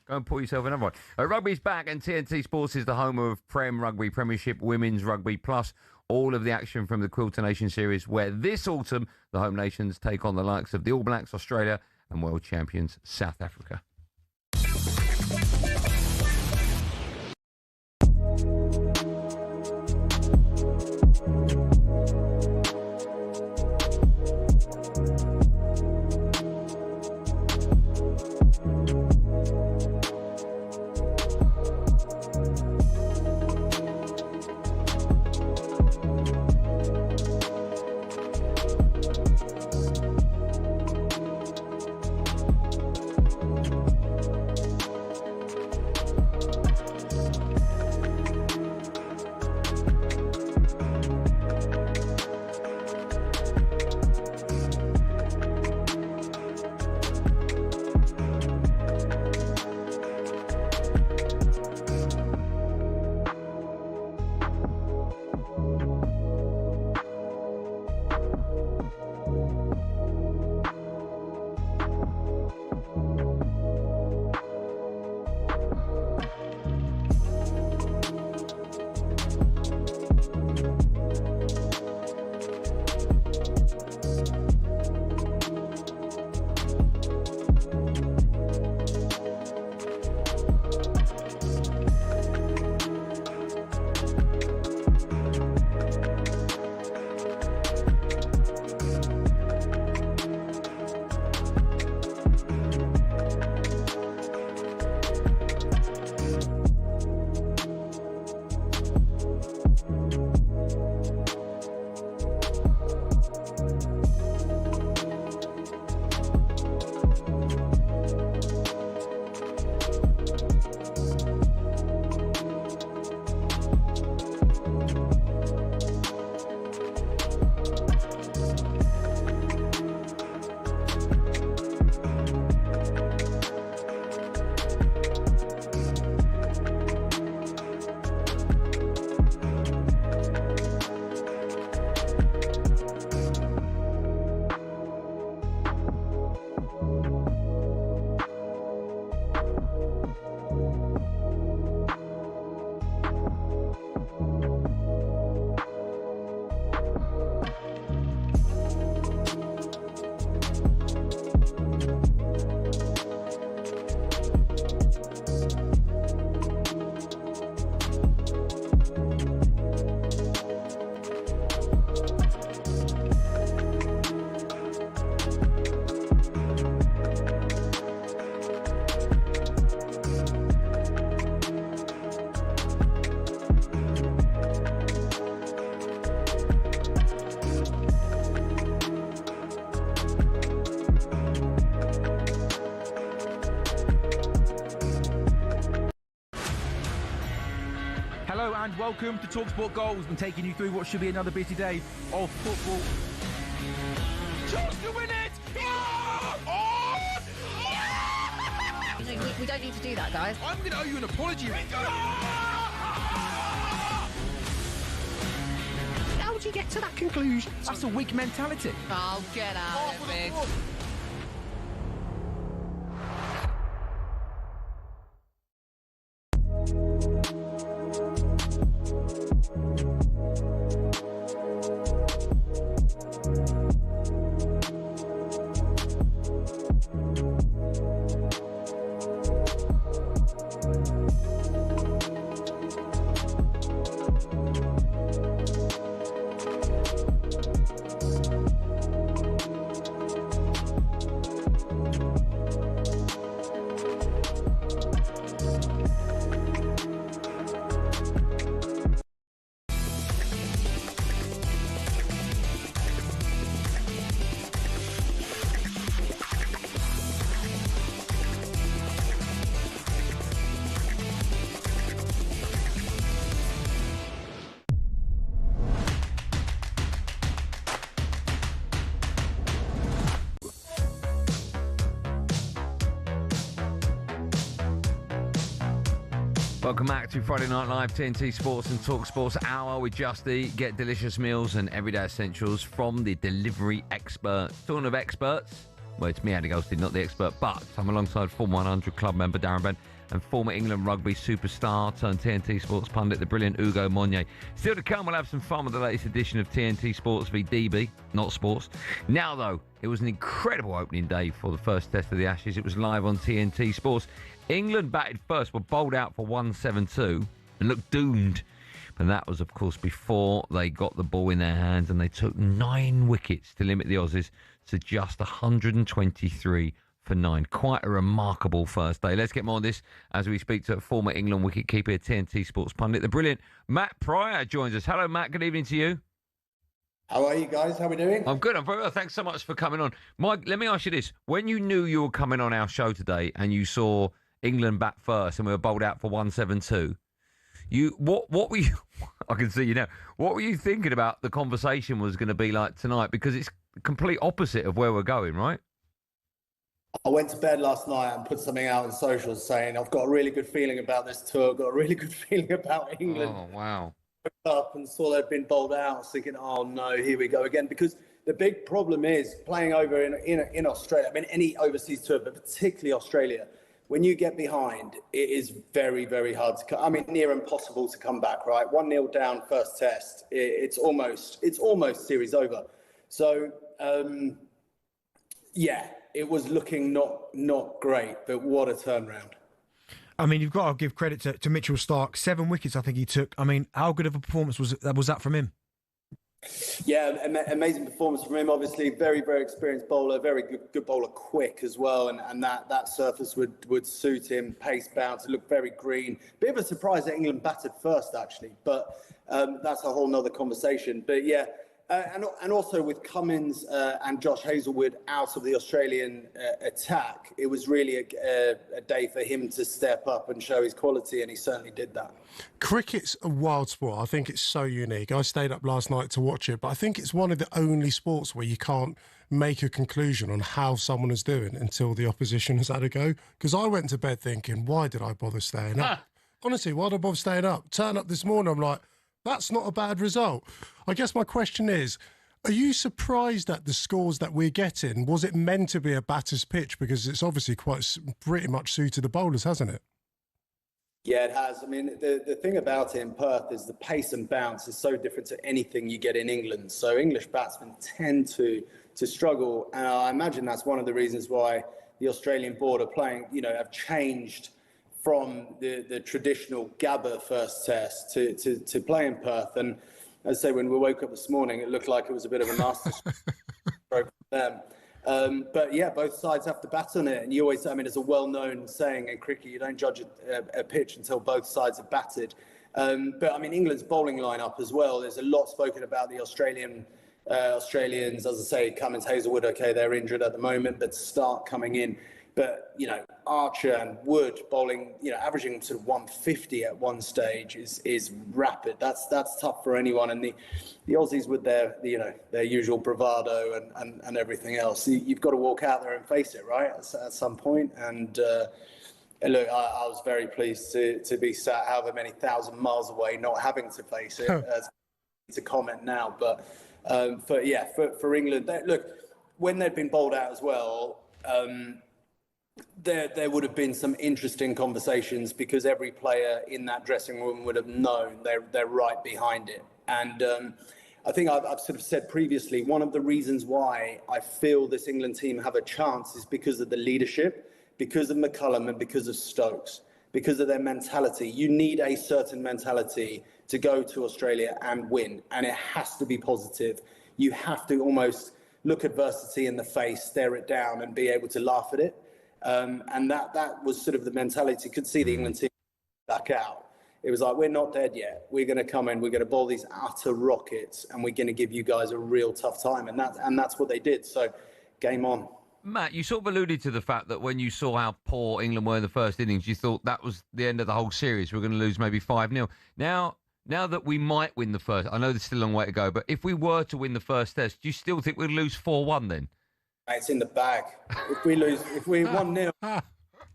and pour yourself another one. Rugby's back, and TNT Sports is the home of Prem Rugby, Premiership, Women's Rugby, plus all of the action from the Quilter Nation Series, where this autumn the home nations take on the likes of the All Blacks, Australia, and world champions South Africa. Hello and welcome to talkSPORT Goals. Been taking you through what should be another busy day of football. Chance to win it! We don't need to do that, guys. I'm going to owe you an apology. How do you get to that conclusion? That's a weak mentality. Oh, get out of it. Welcome back to Friday Night Live, TNT Sports and Talk Sports Hour with Just Eat. Get delicious meals and everyday essentials from the delivery experts. Talking of experts, well, it's me, Andy Goldstein, not the expert, but I'm alongside former 100 Club member Darren Bent and former England rugby superstar turned TNT Sports pundit, the brilliant Ugo Monye. Still to come, we'll have some fun with the latest edition of TNT Sports v DB, not sports. Now, though, it was an incredible opening day for the first test of the Ashes. It was live on TNT Sports. England batted first, were bowled out for 172 and looked doomed. But that was, of course, before they got the ball in their hands and they took 9 wickets to limit the Aussies to just 123 for 9. Quite a remarkable first day. Let's get more on this as we speak to former England wicketkeeper, TNT Sports pundit, the brilliant Matt Pryor joins us. Hello, Matt. Good evening to you. How are you guys? How are we doing? I'm good. I'm very well. Thanks so much for coming on. Mike, let me ask you this. When you knew you were coming on our show today and you saw England bat first and we were bowled out for 172, what were you, I can see you now, what were you thinking about the conversation was going to be like tonight? Because it's complete opposite of where we're going, right? I went to bed last night and put something out on socials saying, I've got a really good feeling about this tour, I've got a really good feeling about England. Oh, wow. Woke up and saw they'd been bowled out, I was thinking, oh no, here we go again. Because the big problem is playing over in Australia, I mean, any overseas tour, but particularly Australia, when you get behind, it is very, very hard to near impossible to come back, right? 1-0 down first test, it's almost series over. So, yeah, it was looking not great, but what a turnaround. I mean, you've got to give credit to Mitchell Starc. 7 wickets, I think he took. I mean, how good of a performance was that from him? Yeah, amazing performance from him. Obviously, very, very experienced bowler, very good bowler, quick as well. And that surface would suit him. Pace bounce, it looked very green. Bit of a surprise that England batted first, actually. But that's a whole nother conversation. But yeah, and also with Cummins and Josh Hazlewood out of the Australian attack, it was really a day for him to step up and show his quality, and he certainly did that. Cricket's a wild sport. I think it's so unique. I stayed up last night to watch it, but I think it's one of the only sports where you can't make a conclusion on how someone is doing until the opposition has had a go. Because I went to bed thinking, why did I bother staying up? Honestly, why did I bother staying up? Turn up this morning, I'm like, that's not a bad result. I guess my question is, are you surprised at the scores that we're getting? Was it meant to be a batter's pitch? Because it's obviously pretty much suited the bowlers, hasn't it? Yeah, it has. I mean, the thing about it in Perth is the pace and bounce is so different to anything you get in England. So English batsmen tend to struggle. And I imagine that's one of the reasons why the Australian board are playing, have changed from the traditional Gabba first test to play in Perth. And as I say, when we woke up this morning, it looked like it was a bit of a masterstroke for them. But yeah, both sides have to bat on it. And you always, it's a well-known saying in cricket, you don't judge a pitch until both sides have batted. But England's bowling lineup as well, there's a lot spoken about the Australians, as I say, Cummins, Hazlewood, okay, they're injured at the moment, but Starc coming in. But, Archer and Wood bowling, averaging sort of 150 at one stage is rapid. That's tough for anyone. And the Aussies with their usual bravado and everything else, you've got to walk out there and face it, right, at some point. And look, I was very pleased to be sat however many thousand miles away, not having to face it, as to comment now. But for England, look, when they'd been bowled out as well, there would have been some interesting conversations because every player in that dressing room would have known they're right behind it. And I think I've sort of said previously, one of the reasons why I feel this England team have a chance is because of the leadership, because of McCullum and because of Stokes, because of their mentality. You need a certain mentality to go to Australia and win, and it has to be positive. You have to almost look adversity in the face, stare it down and be able to laugh at it. And that was sort of the mentality. You could see the England team back out. It was like, we're not dead yet. We're going to come in, we're going to bowl these utter rockets, and we're going to give you guys a real tough time. And that's what they did. So, game on. Matt, you sort of alluded to the fact that when you saw how poor England were in the first innings, you thought that was the end of the whole series. We're going to lose maybe 5-0. Now that we might win the first, I know there's still a long way to go, but if we were to win the first test, do you still think we'd lose 4-1 then? It's in the bag. If we 1-0,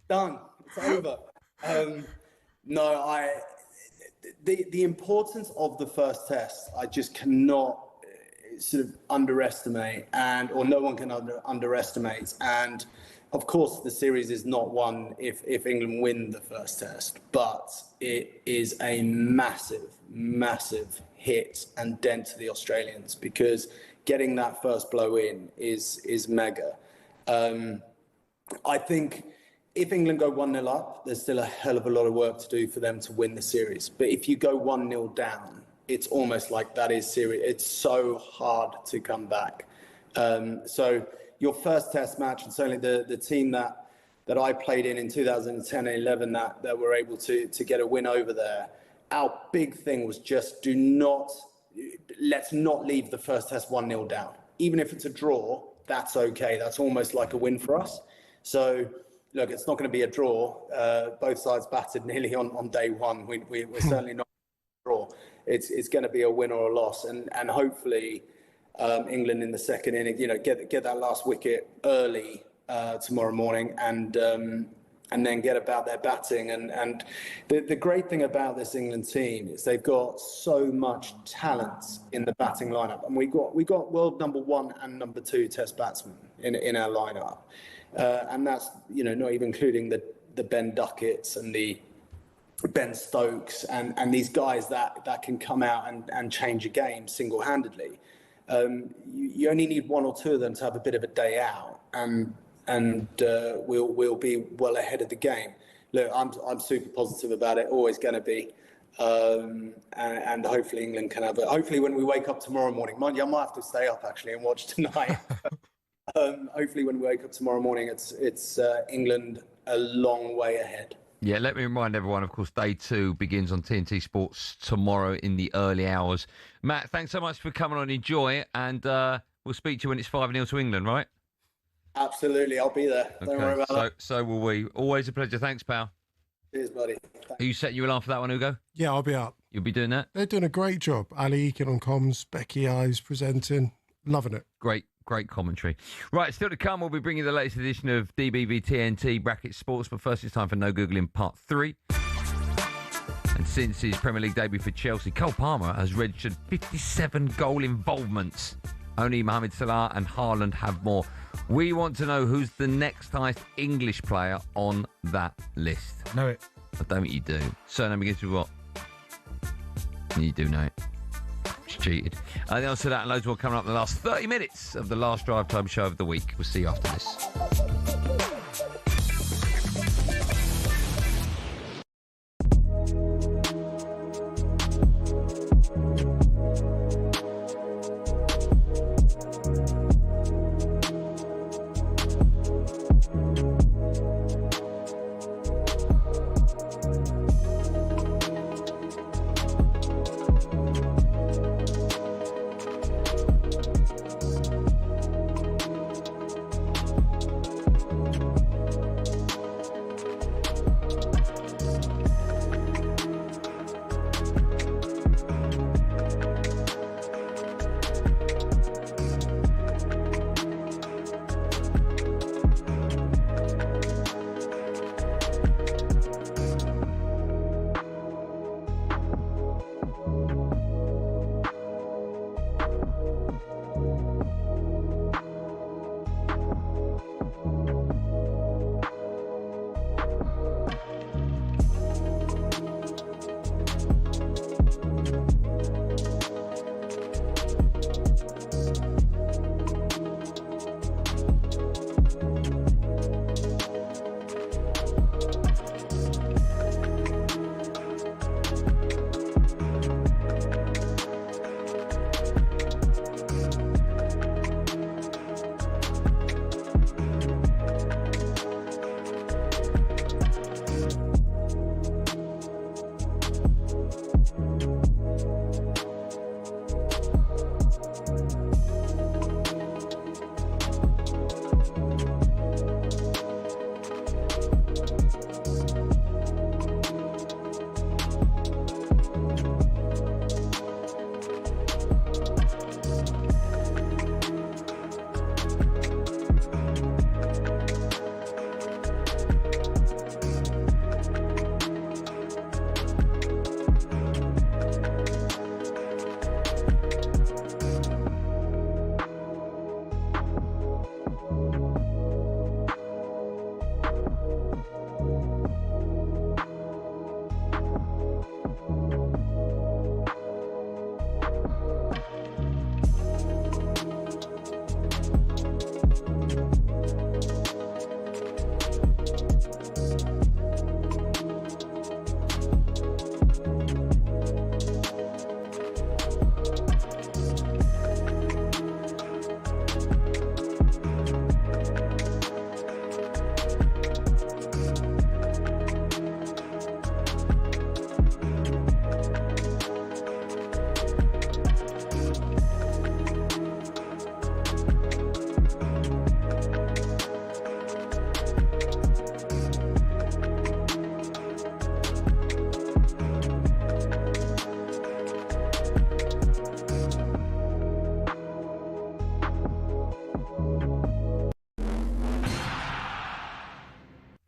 done. It's over. No, the importance of the first test, I just cannot sort of underestimate, or no one can underestimate. And of course, the series is not won if England win the first test, but it is a massive, massive hit and dent to the Australians, because getting that first blow in is mega. I think if England go 1-0 up, there's still a hell of a lot of work to do for them to win the series. But if you go 1-0 down, it's almost like that is serious. It's so hard to come back. So your first test match, and certainly the team that I played in 2010 and 11 that were able to get a win over there, our big thing was just let's not leave the first test 1-0 down. Even if it's a draw, that's okay. That's almost like a win for us. So, look, it's not going to be a draw. Both sides batted nearly on day one. We're certainly not a draw. It's going to be a win or a loss, and hopefully England in the second inning, get that last wicket early tomorrow morning, and then get about their batting. And the great thing about this England team is they've got so much talent in the batting lineup, and we got world number 1 and number 2 Test batsmen in our lineup, and that's not even including the Ben Ducketts and the Ben Stokes and these guys that can come out and change a game single-handedly. You only need 1 or 2 of them to have a bit of a day out, and we'll be well ahead of the game. Look, I'm super positive about it. Always going to be, and hopefully England can have it. Hopefully, when we wake up tomorrow morning, mind you, I might have to stay up actually and watch tonight. Hopefully, when we wake up tomorrow morning, it's England a long way ahead. Yeah, let me remind everyone, of course, day 2 begins on TNT Sports tomorrow in the early hours. Matt, thanks so much for coming on. Enjoy it, and we'll speak to you when it's 5-0 to England, right? Absolutely, I'll be there. Don't worry about that. So will we. Always a pleasure. Thanks, pal. Cheers, buddy. Are you setting you alarm for that one, Hugo? Yeah, I'll be up. You'll be doing that? They're doing a great job. Ali Eakin on comms, Becky Eyes presenting. Loving it. Great commentary. Right, still to come, we'll be bringing the latest edition of DBB TNT Bracket Sports, but first it's time for No Googling Part 3. And since his Premier League debut for Chelsea, Cole Palmer has registered 57 goal involvements. Only Mohamed Salah and Haaland have more. We want to know who's the next highest English player on that list. Know it. I don't think you do. Surname begins with what? You do know it. It's cheated. The answer to that and loads more coming up in the last 30 minutes of the last drive time show of the week. We'll see you after this.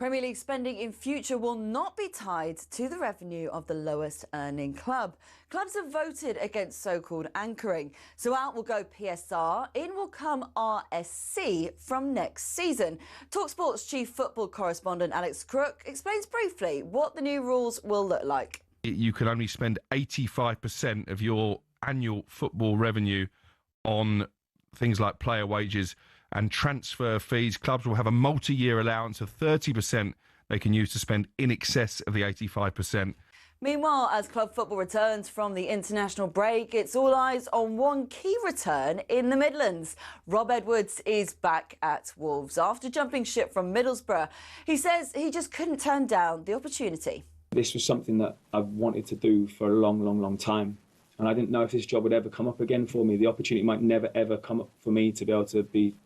Premier League spending in future will not be tied to the revenue of the lowest earning club. Clubs have voted against so-called anchoring. So out will go PSR, in will come RSC from next season. talkSPORT's chief football correspondent Alex Crook explains briefly what the new rules will look like. You can only spend 85% of your annual football revenue on things like player wages and transfer fees. Clubs will have a multi-year allowance of 30% they can use to spend in excess of the 85%. Meanwhile, as club football returns from the international break, it's all eyes on one key return in the Midlands. Rob Edwards is back at Wolves after jumping ship from Middlesbrough. He says he just couldn't turn down the opportunity. This was something that I've wanted to do for a long time. And I didn't know if this job would ever come up again for me. The opportunity might never, ever come up for me to be able to be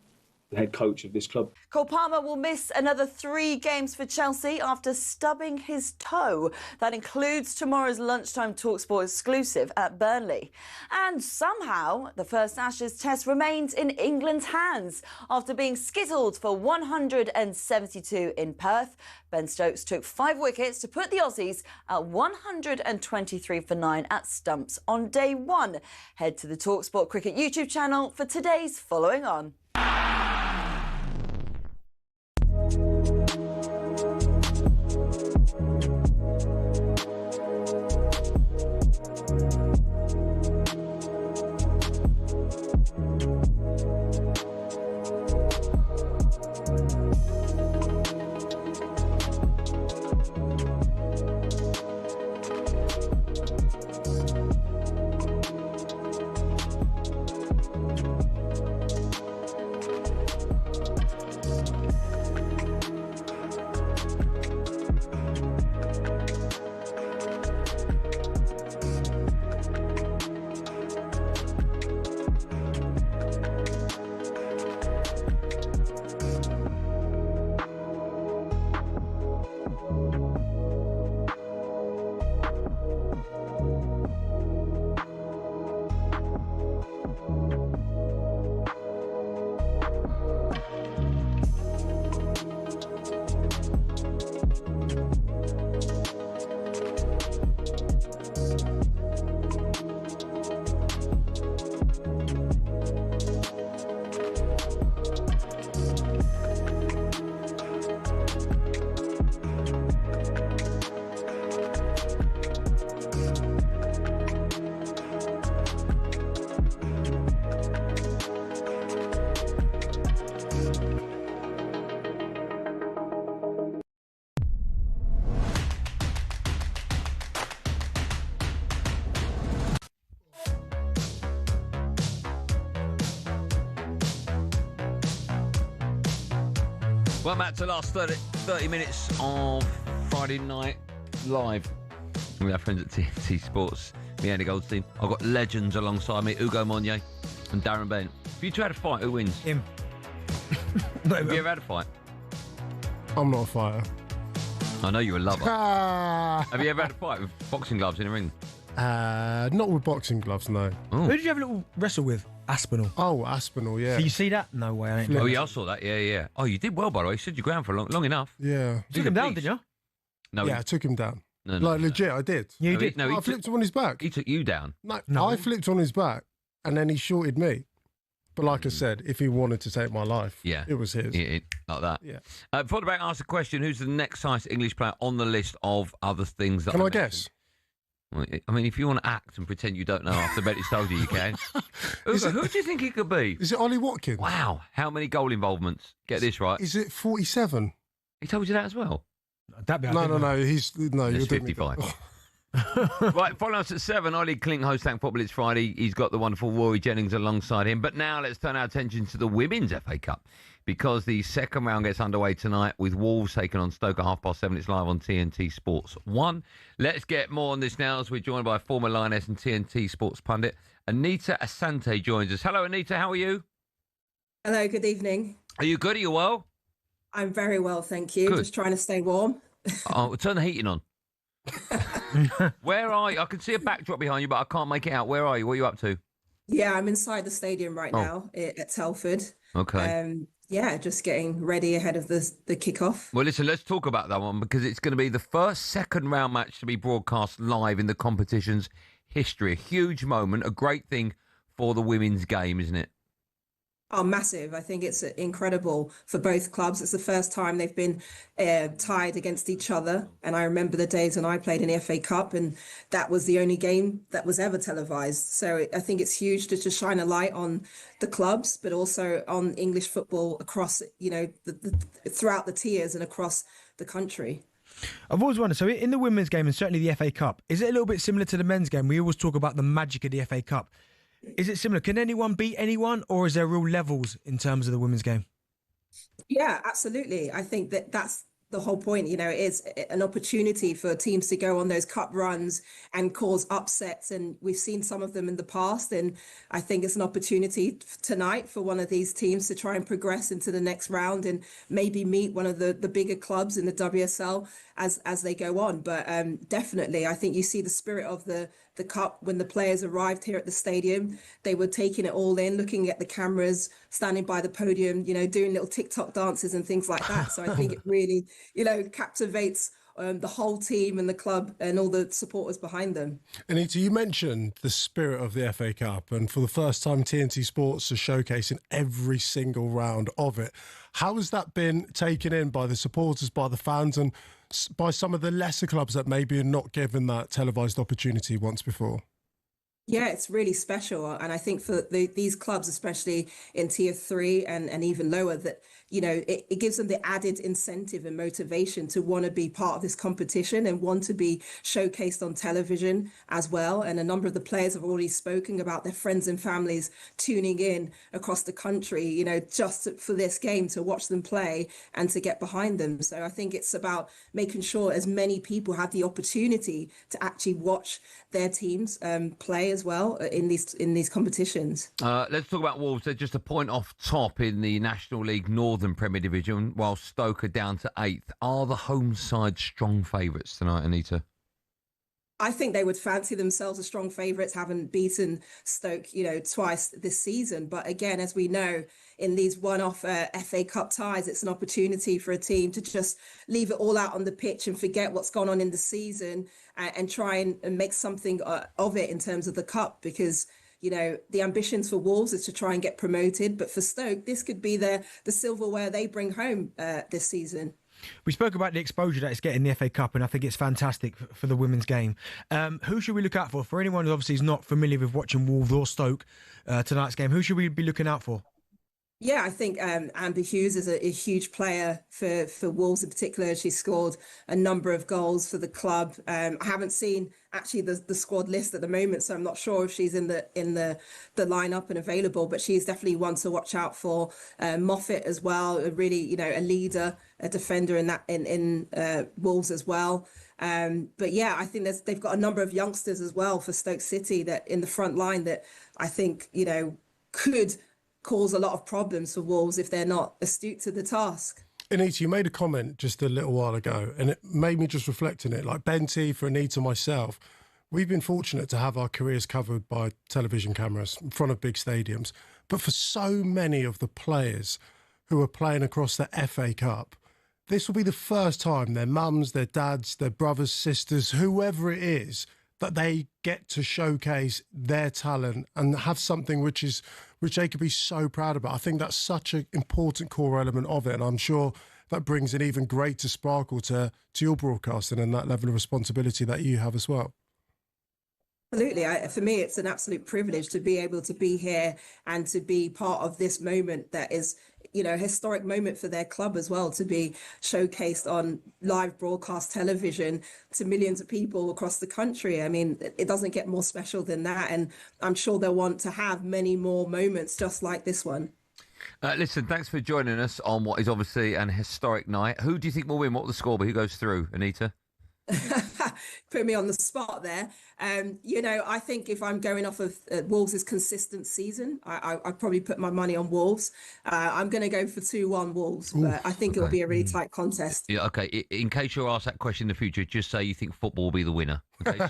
the head coach of this club. Cole Palmer will miss another 3 games for Chelsea after stubbing his toe. That includes tomorrow's lunchtime talkSPORT exclusive at Burnley. And somehow, the first Ashes test remains in England's hands. After being skittled for 172 in Perth, Ben Stokes took 5 wickets to put the Aussies at 123 for 9 at stumps on day 1. Head to the talkSPORT Cricket YouTube channel for today's Following On. Well, Matt, the last 30 minutes of Friday Night Live with our friends at TNT Sports, me, Andy Goldstein. I've got legends alongside me, Ugo Monye and Darren Bent. If you two had a fight, who wins? Him. Have you ever had a fight? I'm not a fighter. I know you're a lover. Ah. Have you ever had a fight with boxing gloves in a ring? Not with boxing gloves, no. Who did you have a little wrestle with? Aspinall. Oh, Aspinall, yeah. So you see that? No way. I ain't Oh, yeah, I saw that. Yeah. Oh, you did well, by the way. You stood your ground for long enough. Yeah. You took him down, didn't you? No. Yeah, I took him down. No, legit, I did. Yeah, you did. I flipped him on his back. He took you down. No, I flipped on his back, and then he shorted me. But like I said, if he wanted to take my life, it was his. Like that. Yeah. Before the break, ask the question, who's the next highest English player on the list of other things that Can I mentioned? guess? I mean, if you want to act and pretend you don't know after Betty's told you, you can. Who do you think he could be? Is it Ollie Watkins? Wow. How many goal involvements? Get this right. Is it 47? He told you that as well? No. He's It's you're 55. Right, following us at 7, Ollie Klink, host Thank Football. It's Friday. He's got the wonderful Rory Jennings alongside him. But now let's turn our attention to the Women's FA Cup, because the second round gets underway tonight with Wolves taking on Stoke at 7:30. It's live on TNT Sports 1. Let's get more on this now as we're joined by former Lioness and TNT Sports pundit Anita Asante joins us. Hello, Anita. How are you? Hello, good evening. Are you good? Are you well? I'm very well, thank you. Good. Just trying to stay warm. Oh, turn the heating on. Where are you? I can see a backdrop behind you, but I can't make it out. Where are you? What are you up to? Yeah, I'm inside the stadium right Oh. now at Telford. Okay. Yeah, just getting ready ahead of the kickoff. Well, listen, let's talk about that one because it's going to be the first second round match to be broadcast live in the competition's history. A huge moment, a great thing for the women's game, isn't it? Oh, massive. I think it's incredible for both clubs. It's the first time they've been tied against each other. And I remember the days when I played in the FA Cup, and that was the only game that was ever televised. So I think it's huge to just shine a light on the clubs, but also on English football across, throughout the tiers and across the country. I've always wondered, so in the women's game and certainly the FA Cup, is it a little bit similar to the men's game? We always talk about the magic of the FA Cup. Is it similar? Can anyone beat anyone, or is there real levels in terms of the women's game? Yeah, absolutely. I think that's the whole point. It is an opportunity for teams to go on those cup runs and cause upsets. And we've seen some of them in the past. And I think it's an opportunity tonight for one of these teams to try and progress into the next round and maybe meet one of the bigger clubs in the WSL as they go on. But definitely, I think you see the spirit of the cup when the players arrived here at the stadium. They were taking it all in, looking at the cameras, standing by the podium, doing little TikTok dances and things like that. So I think it really, captivates the whole team and the club and all the supporters behind them. Anita, you mentioned the spirit of the FA Cup, and for the first time, TNT Sports are showcasing every single round of it. How has that been taken in by the supporters, by the fans, and by some of the lesser clubs that maybe are not given that televised opportunity once before? Yeah, it's really special. And I think for these clubs, especially in tier 3 and even lower, that, it gives them the added incentive and motivation to want to be part of this competition and want to be showcased on television as well. And a number of the players have already spoken about their friends and families tuning in across the country, just for this game, to watch them play and to get behind them. So I think it's about making sure as many people have the opportunity to actually watch their teams play as well in these competitions. Let's talk about Wolves. They're just a point off top in the National League Northern Premier Division, while Stoke are down to 8th. Are the home side strong favourites tonight, Anita? I think they would fancy themselves as strong favourites, having beaten Stoke, twice this season. But again, as we know, in these one-off FA Cup ties, it's an opportunity for a team to just leave it all out on the pitch and forget what's gone on in the season and try and make something of it in terms of the cup, because the ambitions for Wolves is to try and get promoted. But for Stoke, this could be the silverware they bring home this season. We spoke about the exposure that it's getting in the FA Cup, and I think it's fantastic for the women's game. Who should we look out for? For anyone who obviously is not familiar with watching Wolves or Stoke tonight's game, who should we be looking out for? Yeah, I think Amber Hughes is a huge player for Wolves in particular. She scored a number of goals for the club. I haven't seen actually the squad list at the moment, so I'm not sure if she's in the lineup and available. But she's definitely one to watch out for. Moffat as well, really a leader, a defender in Wolves as well. But yeah, I think they've got a number of youngsters as well for Stoke City that in the front line that I think could cause a lot of problems for Wolves if they're not astute to the task. Anita, you made a comment just a little while ago, and it made me just reflect on it. Like Benty, for Anita, myself, we've been fortunate to have our careers covered by television cameras in front of big stadiums. But for so many of the players who are playing across the FA Cup, this will be the first time their mums, their dads, their brothers, sisters, whoever it is, that they get to showcase their talent and have something which they could be so proud about. I think that's such an important core element of it, and I'm sure that brings an even greater sparkle to your broadcasting and that level of responsibility that you have as well. Absolutely. For me, it's an absolute privilege to be able to be here and to be part of this moment that is, a historic moment for their club as well, to be showcased on live broadcast television to millions of people across the country. I mean, it doesn't get more special than that. And I'm sure they'll want to have many more moments just like this one. Listen, thanks for joining us on what is obviously an historic night. Who do you think will win? What will the score be? Who goes through, Anita? put me on the spot there. You know, I think if I'm going off of Wolves' consistent season, I'd probably put my money on Wolves. I'm going to go for 2-1 Wolves, but I think it'll be a really tight contest. Yeah, okay. In case you're asked that question in the future, just say you think football will be the winner. Okay?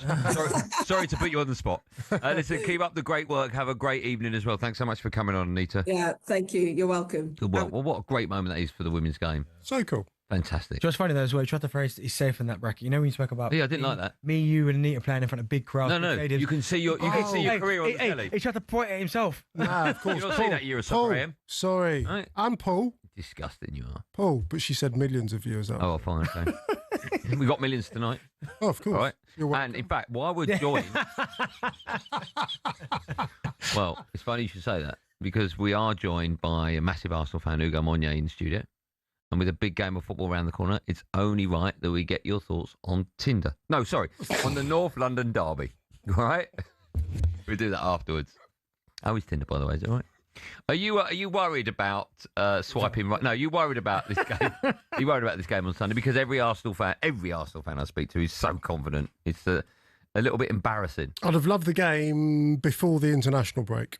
sorry to put you on the spot. Listen, keep up the great work. Have a great evening as well. Thanks so much for coming on, Anita. Yeah, thank you. You're welcome. Good work. Well, what a great moment that is for the women's game. So cool. Fantastic. Just funny though as well. You tried to phrase he's safe in that bracket. You know when you spoke about I didn't like that. Me, you, and Anita playing in front of big crowds. No, you can see your career on the telly. He tried to point at himself. Nah, of course. You don't see that year of soccer, Graham. Sorry. Right. I'm Paul. Disgusting you are. Paul, but she said millions of viewers up. Oh, fine. Okay. We got millions tonight. Oh, of course. All right. And in fact, while we're joined, well, it's funny you should say that because we are joined by a massive Arsenal fan, Hugo Monnier, in the studio. And with a big game of football around the corner, it's only right that we get your thoughts on Tinder. No, sorry, on the North London derby. All right? We'll do that afterwards. How is Tinder, by the way? Is it all right? Are you worried about swiping right? No, you worried about this game. Are you worried about this game on Sunday? Because every Arsenal fan I speak to is so confident. It's a little bit embarrassing. I'd have loved the game before the international break.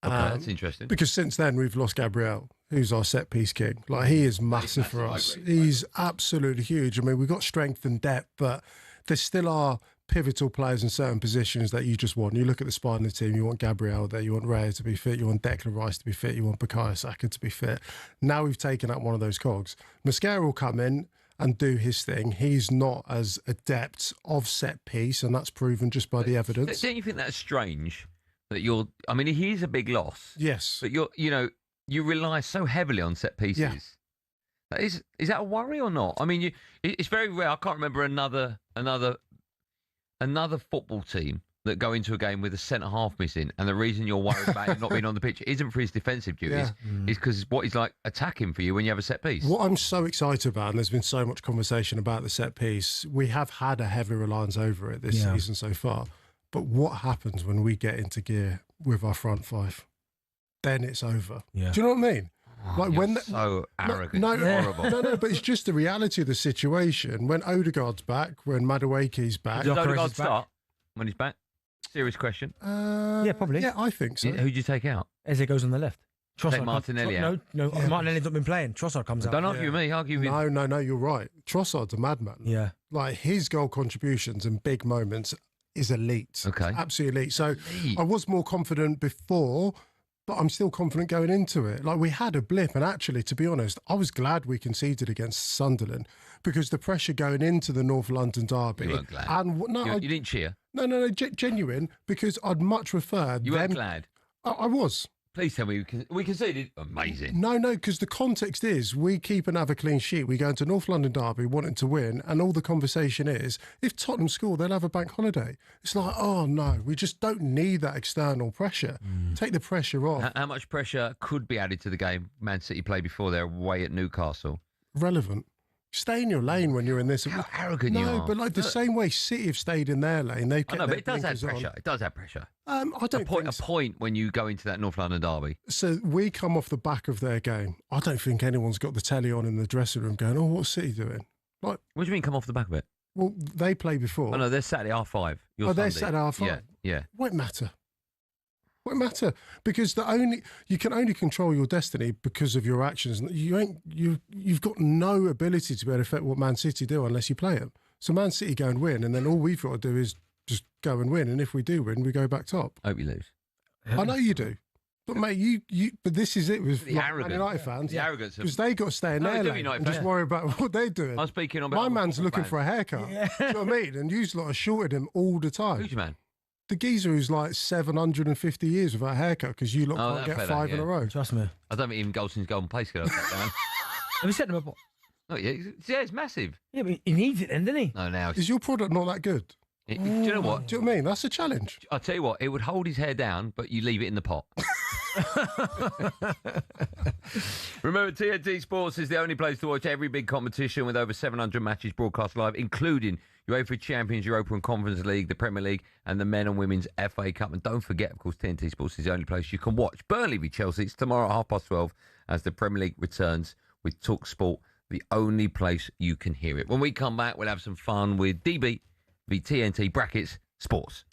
Okay, that's interesting. Because since then we've lost Gabriel, who's our set piece king. Like he is massive for us. He's absolutely huge. I mean, we've got strength and depth, but there still are pivotal players in certain positions that you just want. You look at the spine of the team, you want Gabriel there, you want Raya to be fit, you want Declan Rice to be fit, you want Bukayo Saka to be fit. Now we've taken out one of those cogs. Mosquera will come in and do his thing. He's not as adept of set piece, and that's proven just by the evidence. Don't you think that's strange? That I mean, he is a big loss. Yes. But you rely so heavily on set pieces. Yeah. Is that a worry or not? I mean, it's very rare. I can't remember another football team that go into a game with a centre-half missing, and the reason you're worried about him not being on the pitch isn't for his defensive duties, it's because what he's like attacking for you when you have a set piece. What I'm so excited about, and there's been so much conversation about the set piece, we have had a heavy reliance over it this season so far. But what happens when we get into gear with our front five? Then it's over. Yeah. Do you know what I mean? Like when so arrogant, horrible. No, but it's just the reality of the situation. When Odegaard's back, when Madueke's back, does Odegaard start when he's back? Serious question. Yeah, probably. Yeah, I think so. Who'd you take out? Eze goes on the left. Take Martinelli out. No, Martinelli's not been playing. Trossard comes out. Don't argue with me. Argue with me. No, you're right. Trossard's a madman. Yeah. Like his goal contributions in big moments is elite. Okay. Absolutely elite. So I was more confident before, but I'm still confident going into it. Like we had a blip, and actually, to be honest, I was glad we conceded against Sunderland because the pressure going into the North London derby. You weren't glad. And you didn't cheer. No, genuine, because I'd much prefer. You weren't glad. I was. Please tell me we conceded. Amazing. No, because the context is we keep and have a clean sheet. We go into North London derby wanting to win, and all the conversation is if Tottenham score, they'll have a bank holiday. It's like, oh no, we just don't need that external pressure. Take the pressure off. How much pressure could be added to the game Man City played before their away at Newcastle? Relevant. Stay in your lane when you're in this. How arrogant you are. No, but like the same way City have stayed in their lane. They've kept but it does have pressure. It does have pressure. I don't think a point when you go into that North London derby. So we come off the back of their game. I don't think anyone's got the telly on in the dressing room going, oh, what's City doing? Like, what do you mean come off the back of it? Well, they play before. Oh, no, they're Saturday half-5. They're Saturday half-5. Yeah. Won't matter. Because you can only control your destiny because of your actions. You've got no ability to be able to affect what Man City do unless you play them. So Man City go and win, and then all we've got to do is just go and win. And if we do win, we go back top. Hope you lose. I know you do. But mate, you. But this is it with Man United fans. The arrogance, because they got to stay in their lane and just worry about what they're doing. I'm speaking on my man's looking for a haircut. Yeah. Do you know what I mean? And you lot are shorted him all the time. Who's your man? The geezer who's like 750 years without a haircut because you lot can't get five in a row. Trust me. I don't think even Goldstein's Golden Place could have that down. Have you set him up? Oh yeah, it's massive. Yeah, but he needs it then, doesn't he? No, now is your product not that good? Do you know what? Do you know what I mean? That's a challenge. I'll tell you what, it would hold his hair down, but you leave it in the pot. Remember, TNT Sports is the only place to watch every big competition with over 700 matches broadcast live, including UEFA Champions, Europa and Conference League, the Premier League, and the Men and Women's FA Cup. And don't forget, of course, TNT Sports is the only place you can watch Burnley v Chelsea. It's tomorrow at 12:30 as the Premier League returns with talkSPORT, the only place you can hear it. When we come back, we'll have some fun with DB, the TNT brackets sports.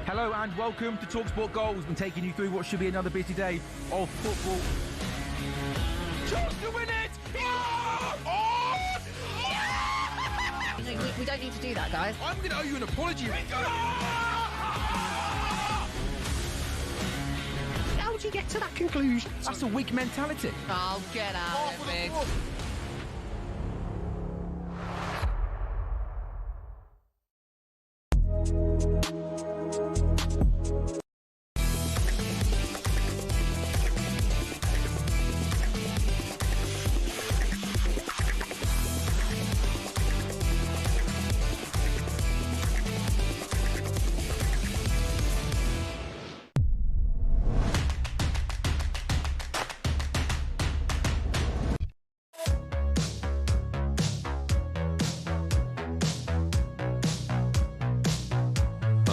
Hello and welcome to talkSPORT Goals. We've been taking you through what should be another busy day of football. Chance to win it! We don't need to do that, guys. I'm going to owe you an apology. How would you get to that conclusion? That's a weak mentality. Oh, get out of it.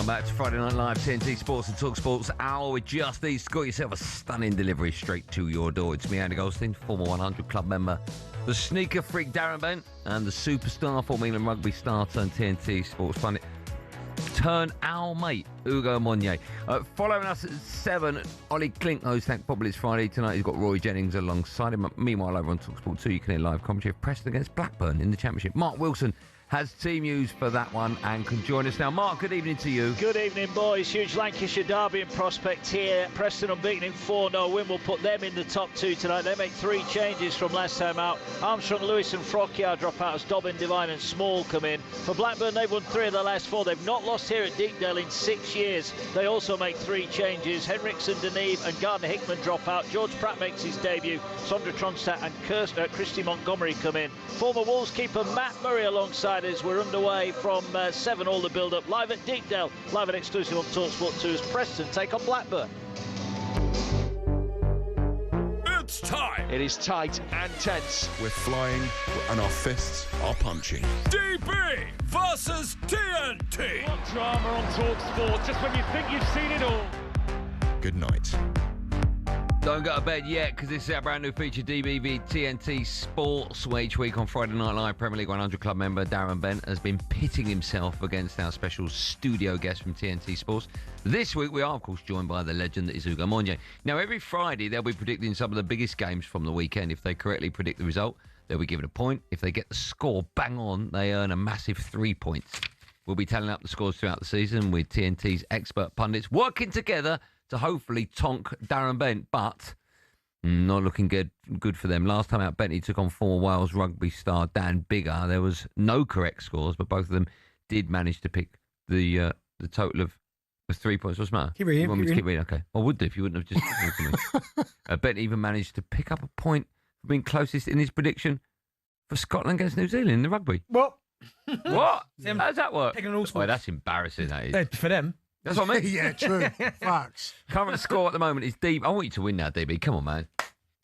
Back to Friday Night Live, TNT Sports and talkSPORT's hour with just these. Got yourself a stunning delivery straight to your door. It's me, Andy Goldstein, former 100 Club member, the sneaker freak Darren Bent, and the superstar, former England rugby star turned TNT Sports pundit, turn our mate, Ugo Monye. Following us at 7, Ollie Klink hosts Thank Football. It's Friday tonight. He's got Roy Jennings alongside him. Meanwhile, over on talkSPORT 2, you can hear live commentary of Preston against Blackburn in the Championship. Mark Wilson has team news for that one and can join us now. Mark, good evening to you. Good evening, boys. Huge Lancashire derby in prospect here. Preston unbeaten in 4-0 win will put them in the top 2 tonight. They make 3 changes from last time out. Armstrong, Lewis and Frockyard drop out as Dobbin, Devine and Small come in. For Blackburn, they've won 3 of their last 4. They've not lost here at Deepdale in 6 years. They also make 3 changes. Henriksen, Deneve and Gardner-Hickman drop out. George Pratt makes his debut. Sondra Tronstadt and Christy Montgomery come in. Former Wolves keeper Matt Murray alongside us. We're underway from 7 all the build-up. Live at Deepdale, live and exclusive on talkSPORT 2 as Preston take on Blackburn. It's time. It is tight and tense. We're flying and our fists are punching. DB versus TNT. What drama on talkSPORT, just when you think you've seen it all. Good night. Don't go to bed yet, because this is our brand new feature, DBV TNT Sports, where each week on Friday Night Live, Premier League 100 Club member Darren Bent has been pitting himself against our special studio guest from TNT Sports. This week, we are, of course, joined by the legend that is Ugo Monje. Now, every Friday, they'll be predicting some of the biggest games from the weekend. If they correctly predict the result, they'll be given a point. If they get the score bang on, they earn a massive 3 points. We'll be tallying up the scores throughout the season with TNT's expert pundits working together to hopefully tonk Darren Bent, but not looking good for them. Last time out, Bentley took on former Wales rugby star Dan Biggar. There was no correct scores, but both of them did manage to pick the total of 3 points. What's the matter? Keep reading. You want me to keep reading? Okay. I would do if you wouldn't have just listened to me. Bentley even managed to pick up a point for being closest in his prediction for Scotland against New Zealand in the rugby. Well, what? How does that work? Taking all Oh, that's embarrassing, that is. For them. That's what I mean. Yeah, true. Facts. Current score at the moment is DB. I want you to win now, DB. Come on, man.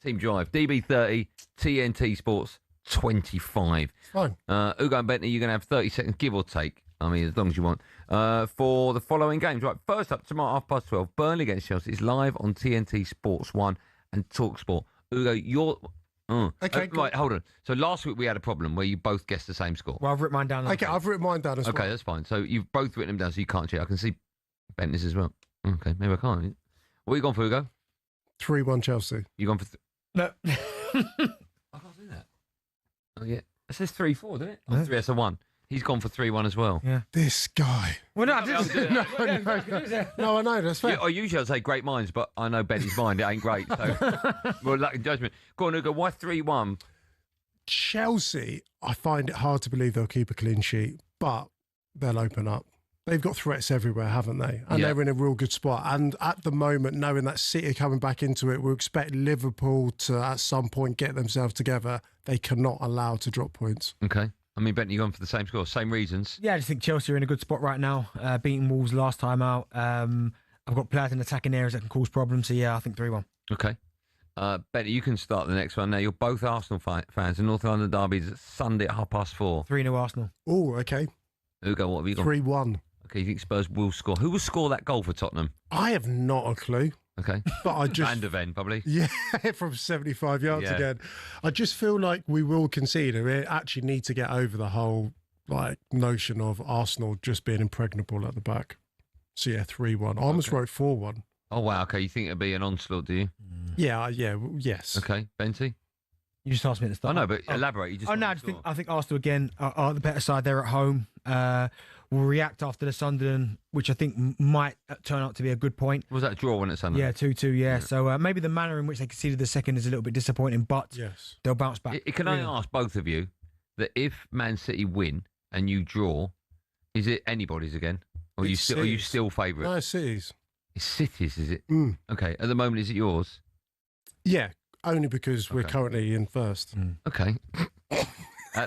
Team Drive. DB 30, TNT Sports 25. Fine. Ugo and Bentley, you're going to have 30 seconds, give or take. I mean, as long as you want. For the following games. Right, first up, tomorrow, 12:30, Burnley against Chelsea. It's live on TNT Sports 1 and talkSPORT. Ugo, you're... Okay, right, hold on. So last week we had a problem where you both guessed the same score. Well, I've written mine down. Okay, I've written mine down as well. Okay, that's fine. So you've both written them down, so you can't cheat. I can see Bentley's as well. Okay, maybe I can't. What are you gone for, Ugo? 3-1 Chelsea. You gone for... No. I can't do that. Oh, yeah. It says 3-4, doesn't it? Oh, 3, that's a 1. He's gone for 3-1 as well. Yeah. This guy. Well, no, I didn't. No, I know, that's fair. Yeah, usually I'd say great minds, but I know Bentley's mind. It ain't great, so we're luck in judgment. Go on, Ugo. Why 3-1? Chelsea, I find it hard to believe they'll keep a clean sheet, but they'll open up. They've got threats everywhere, haven't they? And they're in a real good spot. And at the moment, knowing that City are coming back into it, we'll expect Liverpool to, at some point, get themselves together. They cannot allow to drop points. Okay. I mean, Bentley, you're gone for the same score, same reasons. Yeah, I just think Chelsea are in a good spot right now. Beating Wolves last time out. I've got players in attacking areas that can cause problems. So, yeah, I think 3-1. Okay. Bentley, you can start the next one. Now, you're both Arsenal fans. The North London derby is Sunday at 4:30. 3-0 Arsenal. Oh, okay. Ugo, what have you got? 3-1. Okay, you think Spurs will score? Who will score that goal for Tottenham? I have not a clue. Okay. But I just... Van de Ven, probably. Yeah, from 75 yards again. I just feel like we will concede. And we actually need to get over the whole notion of Arsenal just being impregnable at the back. So, yeah, 3-1. I almost wrote 4-1. Oh, wow. Okay, you think it'll be an onslaught, do you? Yeah, yes. Okay, Benty? You just asked me at the start. Oh, no, but elaborate. You just I think Arsenal, again, are the better side. They're at home. Will react after the Sunderland, which I think might turn out to be a good point. Was that a draw when it's Sunderland? Yeah, 2-2, yeah. So maybe the manner in which they conceded the second is a little bit disappointing, but they'll bounce back. Can I ask both of you that if Man City win and you draw, is it anybody's again? Or are you still favourite? No, City's. It's City's, is it? Mm. Okay, at the moment, is it yours? Yeah, only because we're currently in first. Mm. Okay.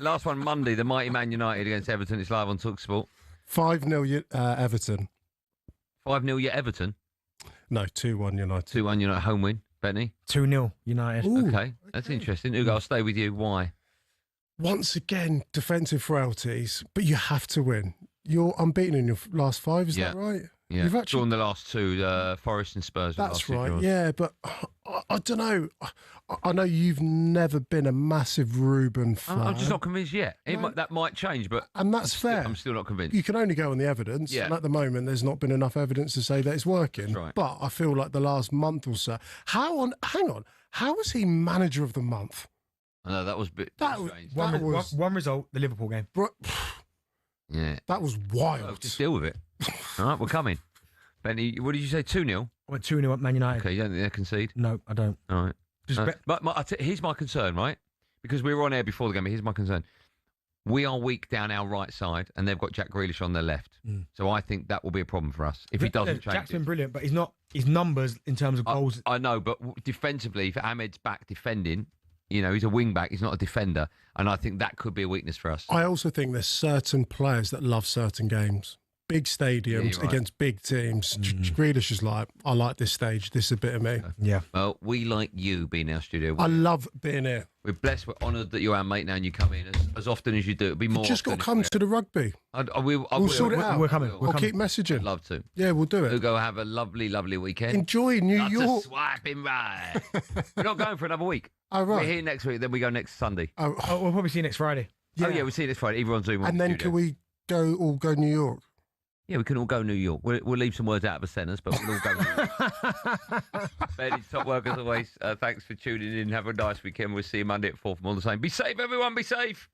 Last one, Monday, the mighty Man United against Everton. It's live on talkSPORT. 5-0 Everton. 5-0 yet Everton? No, 2-1 United. 2-1 United, home win. Benny? 2-0 United. Ooh, okay, that's interesting. Ugo, I'll stay with you. Why? Once again, defensive frailties, but you have to win. You're unbeaten in your last 5, is that right? Yeah, You've actually drawn the last 2, Forest and Spurs. That's right, yeah, but I don't know. I know you've never been a massive Ruben fan. I'm just not convinced yet. That might change, but and that's fair. I'm still not convinced. You can only go on the evidence, and at the moment, there's not been enough evidence to say that it's working. That's right. But I feel like the last month or so. Hang on. How was he manager of the month? I know that was a bit. One result, the Liverpool game. Yeah. That was wild. Well, just deal with it. All right, we're coming. Benny, what did you say, 2-0? I went 2-0 at Man United. Okay, you don't think they'll concede? No, I don't. All right. Just here's my concern, right? Because we were on air before the game, but here's my concern. We are weak down our right side, and they've got Jack Grealish on their left. So I think that will be a problem for us if he doesn't change Jack's it. been brilliant, but he's not. His numbers in terms of goals. I know, but defensively, if Ahmed's back defending, he's a wing back. He's not a defender, and I think that could be a weakness for us. I also think there's certain players that love certain games. Big stadiums against big teams. Grealish is like, I like this stage. This is a bit of me. Yeah. Well, we like you being in our studio. I love being here. We're blessed. We're honoured that you're our mate now, and you come in as often as you do. It'll be more. You've just got to come to the rugby. We'll sort it out. We're coming. I'll keep messaging. I'd love to. Yeah, we'll do it. We'll go have a lovely, lovely weekend. Enjoy New Lots York. of swiping right. We're not going for another week. Oh, right. We're here next week, then we go next Sunday. Oh, we'll probably see you next Friday. Oh, yeah, we'll see you next Friday. Either on Zoom or And then can we all go New York? Yeah, we can all go New York. We'll leave some words out of the sentence, but we'll all go New York. Benny's top work as always. Thanks for tuning in. Have a nice weekend. We'll see you Monday at 4 from all the same. Be safe, everyone. Be safe.